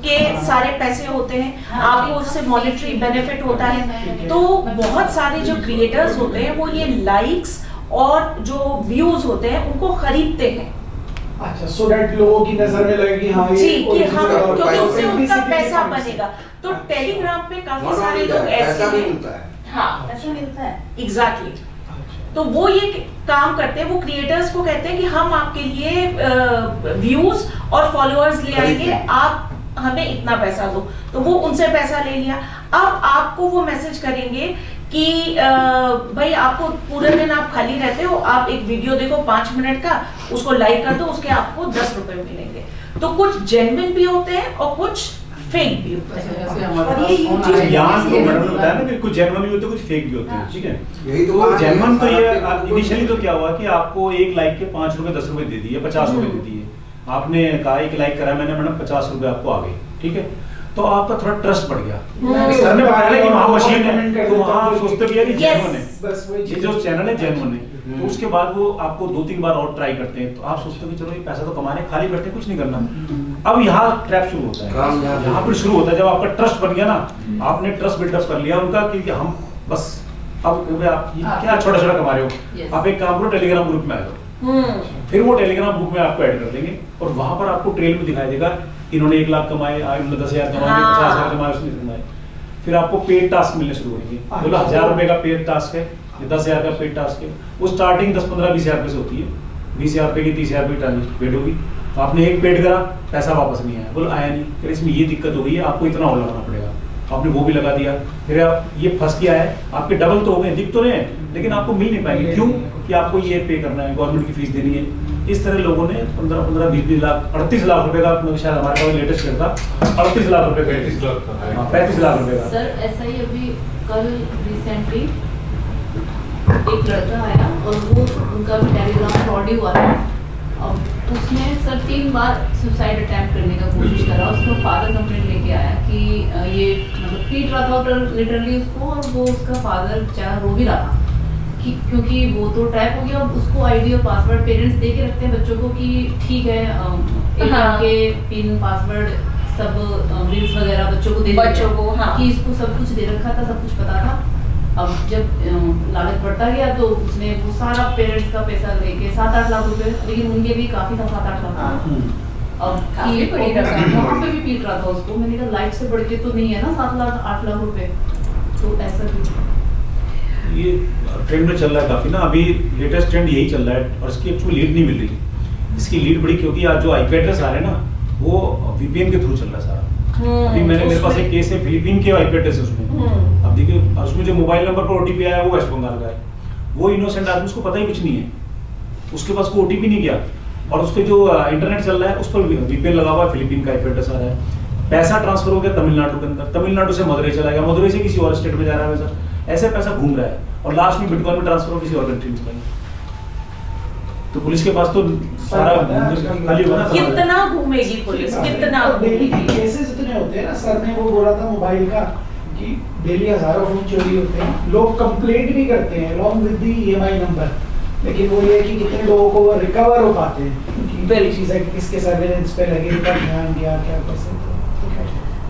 के सारे पैसे होते हैं, आपको उससे मॉनेटरी बेनिफिट होता है। तो बहुत सारे जो क्रिएटर्स होते हैं वो ये लाइक्स और जो व्यूज होते हैं उनको खरीदते हैं।
अच्छा, सो दैट लोगों की नजर में लगेगी हाँ ये
जी कि
original
हम,
और
क्योंकि उससे उनका
authenticity
पैसा
points।
बनेगा। तो टेलीग्राम पे काफी
Not
सारे
only
लोग
that,
ऐसे
पैसा भी
हैं।
मिलता है।
हाँ,
पैसा मिलता है।
एग्जैक्टली। तो वो ये काम करते हैं, वो क्रिएटर्स को कहते हैं कि हम आपके लिए व्यूज और फॉलोअर्स ले आएंगे, आप हमें इतना पैसा दो। तो वो उनसे पैसा ले लिया। अब आपको वो मैसेज करेंगे कि भाई आपको पूरे दिन आप खाली रहते हो, आप एक वीडियो देखो 5 मिनट का, उसको लाइक कर दो, उसके आपको 10 रुपए मिलेंगे। तो कुछ जेन्युइन भी होते हैं और कुछ फेक भी होते हैं।
और ये YouTube
यहाँ तो मैडम ने बताया ना कि कुछ जेन्युइन भी होते हैं, कुछ फेक भी होते हैं, ठीक है।
यही तो
तो
बात है,
जेन्युइन तो ये
सारा
इनिशियली तो क्या हुआ कि आपको एक लाइक के 5 रुपए 10 रुपए दे दिए, 50 रुपए दे दिए। आपने कहा एक लाइक करा मैंने मैडम 50 रुपए आपको आ गए, ठीक है। तो आपका थोड़ा ट्रस्ट बढ़ गया। सर ने बताया ना कि वहाँ मशीन है, तो वहाँ सोचते भी है कि जेन्युइन है,
बस वही
ये जो चैनल है जेन्युइन है। तो उसके बाद वो आपको 2-3 बार और ट्राई करते हैं, तो आप सोचते हो कि चलो ये पैसा तो कमाने, खाली बैठे कुछ नहीं करना। अब यहाँ ट्रैप शुरू होता है, यहाँ पर शुरू होता है जब आपका ट्रस्ट बन गया ना, आपने ट्रस्ट बिल्डअप कर लिया उनका कि हम बस अब आप ये क्या छोटा छोटा कमा रहे हो, आप एक काम करो टेलीग्राम ग्रुप में आ जाओ। फिर वो टेलीग्राम ग्रुप में आपको ऐड कर देंगे और वहां पर आपको ट्रेल में दिखाई देगा इन्होंने 1 लाख कमाए, इन्होंने 10,000 कमाए, 50,000 कमाए, उसने कमाए। फिर आपको पेड टास्क मिलने शुरू होंगे। बोला 1,000 रुपए का पेड टास्क है, 10,000 का पेड टास्क है। वो स्टार्टिंग 10-15-20,000 रुपए से होती है। 20,000 रुपए की 30,000 रुपए पेड होगी। तो आपने एक पेड करा, पैसा वापस नहीं आया, बोला आया नहीं, फिर इसमें ये दिक्कत हो गई है, आपको इतना और लगाना पड़ेगा। आपने वो भी लगा दिया, फिर आप ये फंस गया है, आपके डबल तो हो गए, दिख तो रहे हैं, लेकिन आपको मिल नहीं पाएंगे। क्यों? कि आपको ये पे करना है, गवर्नमेंट की फीस देनी है। इस तरह लोगों ने 15-15, 20-20 लाख, 38 लाख रुपए का, शायद हमारे पास लेटेस्ट शेयर था 38 लाख रुपए का,
35 लाख का है।
35 लाख रुपए का।
सर ऐसा ही अभी कल रिसेंटली एक लड़का आया और वो उनका भी टेलीग्राम फ्रॉड ही हुआ था। अब उसने सर 3 बार सुसाइड अटेम्प्ट करने का कोशिश करा। उसका फादर कंप्लेंट लेके आया कि ये मतलब पीट रहा था लिटरली उसको, और वो उसका फादर बेचारा रो भी रहा था कि क्योंकि वो तो ट्रैप हो गया। अब उसको आईडी और पासवर्ड पेरेंट्स दे के रखते हैं बच्चों को कि ठीक है के पिन पासवर्ड सब बिल्स वगैरह बच्चों को दे
बच्चों को, हाँ।
कि इसको सब कुछ दे रखा था, सब कुछ पता था। अब जब लालच बढ़ता गया तो उसने वो सारा पेरेंट्स का पैसा लेके 7-8 लाख रुपए, लेकिन उनके भी काफी था 7-8 लाख। अब
काफी
कि
बड़ी रकम।
वहाँ पे भी पीट रहा था उसको। मैंने कहा लाइफ से बढ़ के तो नहीं है ना 7-8 लाख रुपए, तो ऐसा भी
ये ट्रेंड में चल रहा है काफी ना, अभी लेटेस्ट ट्रेंड यही चल रहा है और इसकी एक्चुअली लीड नहीं मिल रही। इसकी लीड बड़ी क्योंकि आज जो आईपी एड्रेस आ रहे हैं ना वो वीपीएन के थ्रू चल रहा है सारा। अभी मेरे पास एक केस है फिलीपीन के आईपी एड्रेस है उसमें। अब देखिए उसमें जो मोबाइल नंबर पर ओटीपी आया है वो वेस्ट बंगाल का है। वो इनोसेंट आदमी, उसको पता ही कुछ नहीं है, उसके पास कोई ओटीपी नहीं गया, और उसके जो इंटरनेट चल रहा है उस पर VPN लगा हुआ है, फिलीपीन का IP एड्रेस आ रहा है। पैसा ट्रांसफर हो गया तमिलनाडु के अंदर, तमिलनाडु से मदुरई चला गया, मदुरई से किसी और स्टेट में जा रहा है पैसा, ऐसे पैसा घूम रहा है और लास्ट में बिटकॉइन में ट्रांसफर हो किसी और कंट्री में चला गया। तो पुलिस के पास तो सारा खाली होगा ना।
कितना घूमेगी पुलिस, कितना
डेली केसेस इतने होते हैं ना, सर ने वो बोला था मोबाइल का कि डेली हजारों फोन चोरी होते हैं, लोग कंप्लेंट भी करते हैं along with the EMI number, लेकिन वो ये कि कितने लोगों को वो रिकवर हो पाते हैं कि बड़ी चीज़ है किसके सर्वेलेंस पे लगे, कब ध्यान दिया, क्या कैसे।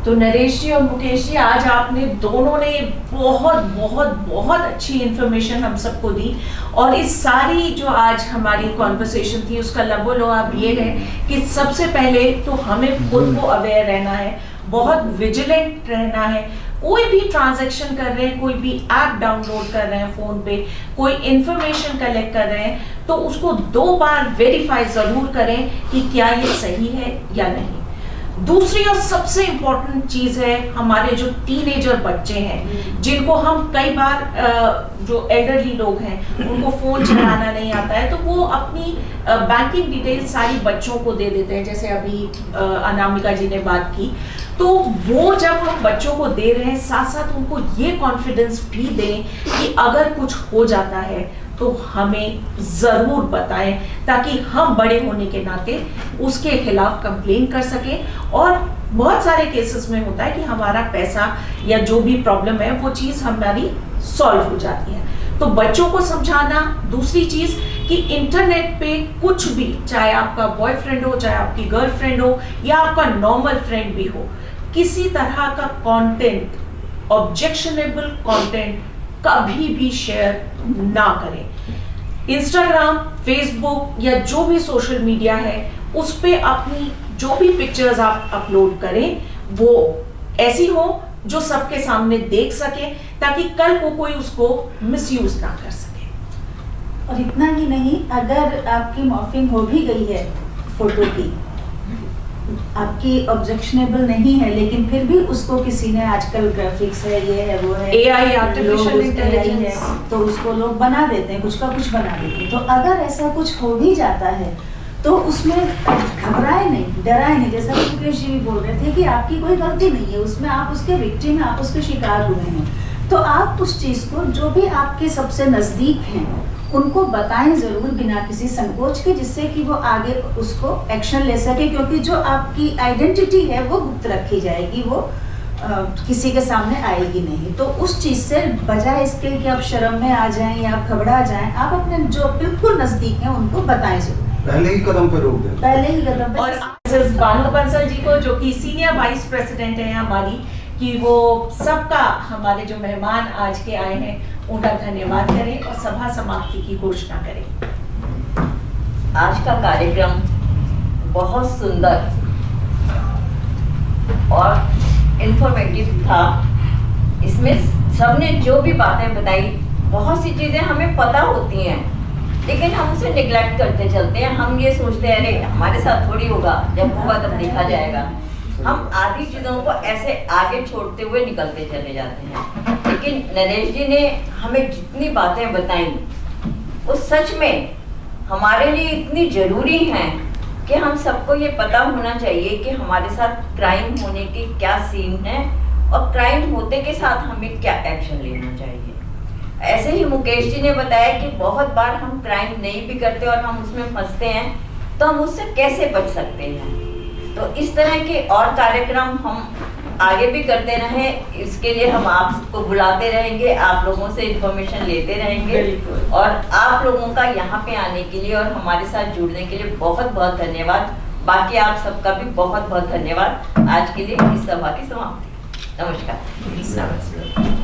तो नरेश जी और मुकेश जी, आज आपने दोनों ने बहुत बहुत बहुत अच्छी इन्फॉर्मेशन हम सबको दी, और इस सारी जो आज हमारी कॉन्वर्सेशन थी उसका लबोलुआब ये है कि सबसे पहले तो हमें खुद को अवेयर रहना है, बहुत विजिलेंट रहना है। कोई भी ट्रांजैक्शन कर रहे हैं, कोई भी ऐप डाउनलोड कर रहे हैं फोन पे, कोई इंफॉर्मेशन कलेक्ट कर रहे हैं, तो उसको 2 बार वेरीफाई जरूर करें कि क्या ये सही है या नहीं। दूसरी और सबसे इम्पोर्टेंट चीज है, हमारे जो टीनेजर बच्चे हैं जिनको हम कई बार जो एल्डरली लोग हैं उनको फोन चलाना नहीं आता है, तो वो अपनी बैंकिंग डिटेल सारी बच्चों को दे देते हैं, जैसे अभी अनामिका जी ने बात की। तो वो जब हम बच्चों को दे रहे हैं, साथ साथ उनको ये कॉन्फिडेंस भी दें कि अगर कुछ हो जाता है तो हमें जरूर बताएं, ताकि हम बड़े होने के नाते उसके खिलाफ कंप्लेन कर सकें। और बहुत सारे केसेस में होता है कि हमारा पैसा या जो भी प्रॉब्लम है वो चीज़ हमारी सॉल्व हो जाती है। तो बच्चों को समझाना। दूसरी चीज़ कि इंटरनेट पे कुछ भी, चाहे आपका बॉयफ्रेंड हो, चाहे आपकी गर्लफ्रेंड हो, या आपका नॉर्मल फ्रेंड भी हो, किसी तरह का कंटेंट, ऑब्जेक्शनेबल कंटेंट कभी भी शेयर ना करें। इंस्टाग्राम, फेसबुक या जो भी सोशल मीडिया है उस पे अपनी जो भी पिक्चर्स आप अपलोड करें वो ऐसी हो जो सबके सामने देख सके, ताकि कल को कोई उसको मिसयूज ना कर सके।
और इतना ही नहीं, अगर आपकी मॉर्फिंग हो भी गई है फोटो की, आपकी ऑब्जेक्शनेबल नहीं है, लेकिन फिर भी उसको किसी ने, आजकल ग्राफिक्स है, ये है, वो है,
AI आर्टिफिशियल इंटेलिजेंस
है, तो उसको लोग बना देते हैं, कुछ का कुछ बना देते हैं। तो अगर ऐसा कुछ हो भी जाता है तो उसमें घबराए नहीं, डराए नहीं। जैसा मुकेश जी भी बोल रहे थे कि आपकी कोई गलती नहीं है उसमें, आप उसके विक्टिम हैं, आप उसके शिकार हुए हैं, तो आप उस चीज़ को जो भी आपके सबसे नज़दीक हैं उनको बताएं ज़रूर, बिना किसी संकोच के, जिससे कि वो आगे उसको एक्शन ले सके, क्योंकि जो आपकी आइडेंटिटी है वो गुप्त रखी जाएगी, वो किसी के सामने आएगी नहीं। तो उस चीज़ से बजाय इसके कि आप शर्म में आ जाएं या आप घबरा जाएं, आप अपने जो बिल्कुल नज़दीक हैं उनको बताएं ज़रूर,
पहले ही कदम पे रोक दें,
पहले ही कदम पे।
और मिसेस बानो बंसल जी को, जो कि सीनियर वाइस प्रेसिडेंट हैं हमारी, कि वो सबका, हमारे जो मेहमान आज के आए हैं उनका धन्यवाद करें और सभा समाप्ति की घोषणा करें।
आज का कार्यक्रम बहुत सुंदर और इंफॉर्मेटिव था। इसमें सबने जो भी बातें बताई, बहुत सी चीज़ें हमें पता होती हैं लेकिन हम उसे निगलेक्ट करते चलते हैं। हम ये सोचते हैं अरे हमारे साथ थोड़ी होगा, जब होगा तब देखा जाएगा। हम आधी चीज़ों को ऐसे आगे छोड़ते हुए निकलते चले जाते हैं। लेकिन नरेश जी ने हमें जितनी बातें बताई वो सच में हमारे लिए इतनी ज़रूरी हैं कि हम सबको ये पता होना चाहिए कि हमारे साथ क्राइम होने के क्या सीन है और क्राइम होते के साथ हमें क्या एक्शन लेना चाहिए। ऐसे ही मुकेश जी ने बताया कि बहुत बार हम क्राइम नहीं भी करते और हम उसमें फंसते हैं, तो हम उससे कैसे बच सकते हैं। तो इस तरह के और कार्यक्रम हम आगे भी करते रहें, इसके लिए हम आप सबको बुलाते रहेंगे, आप लोगों से इंफॉर्मेशन लेते रहेंगे। और आप लोगों का यहाँ पे आने के लिए और हमारे साथ जुड़ने के लिए बहुत बहुत धन्यवाद। बाकी आप सबका भी बहुत बहुत धन्यवाद। आज के लिए इस सभा की समाप्ति। नमस्कार।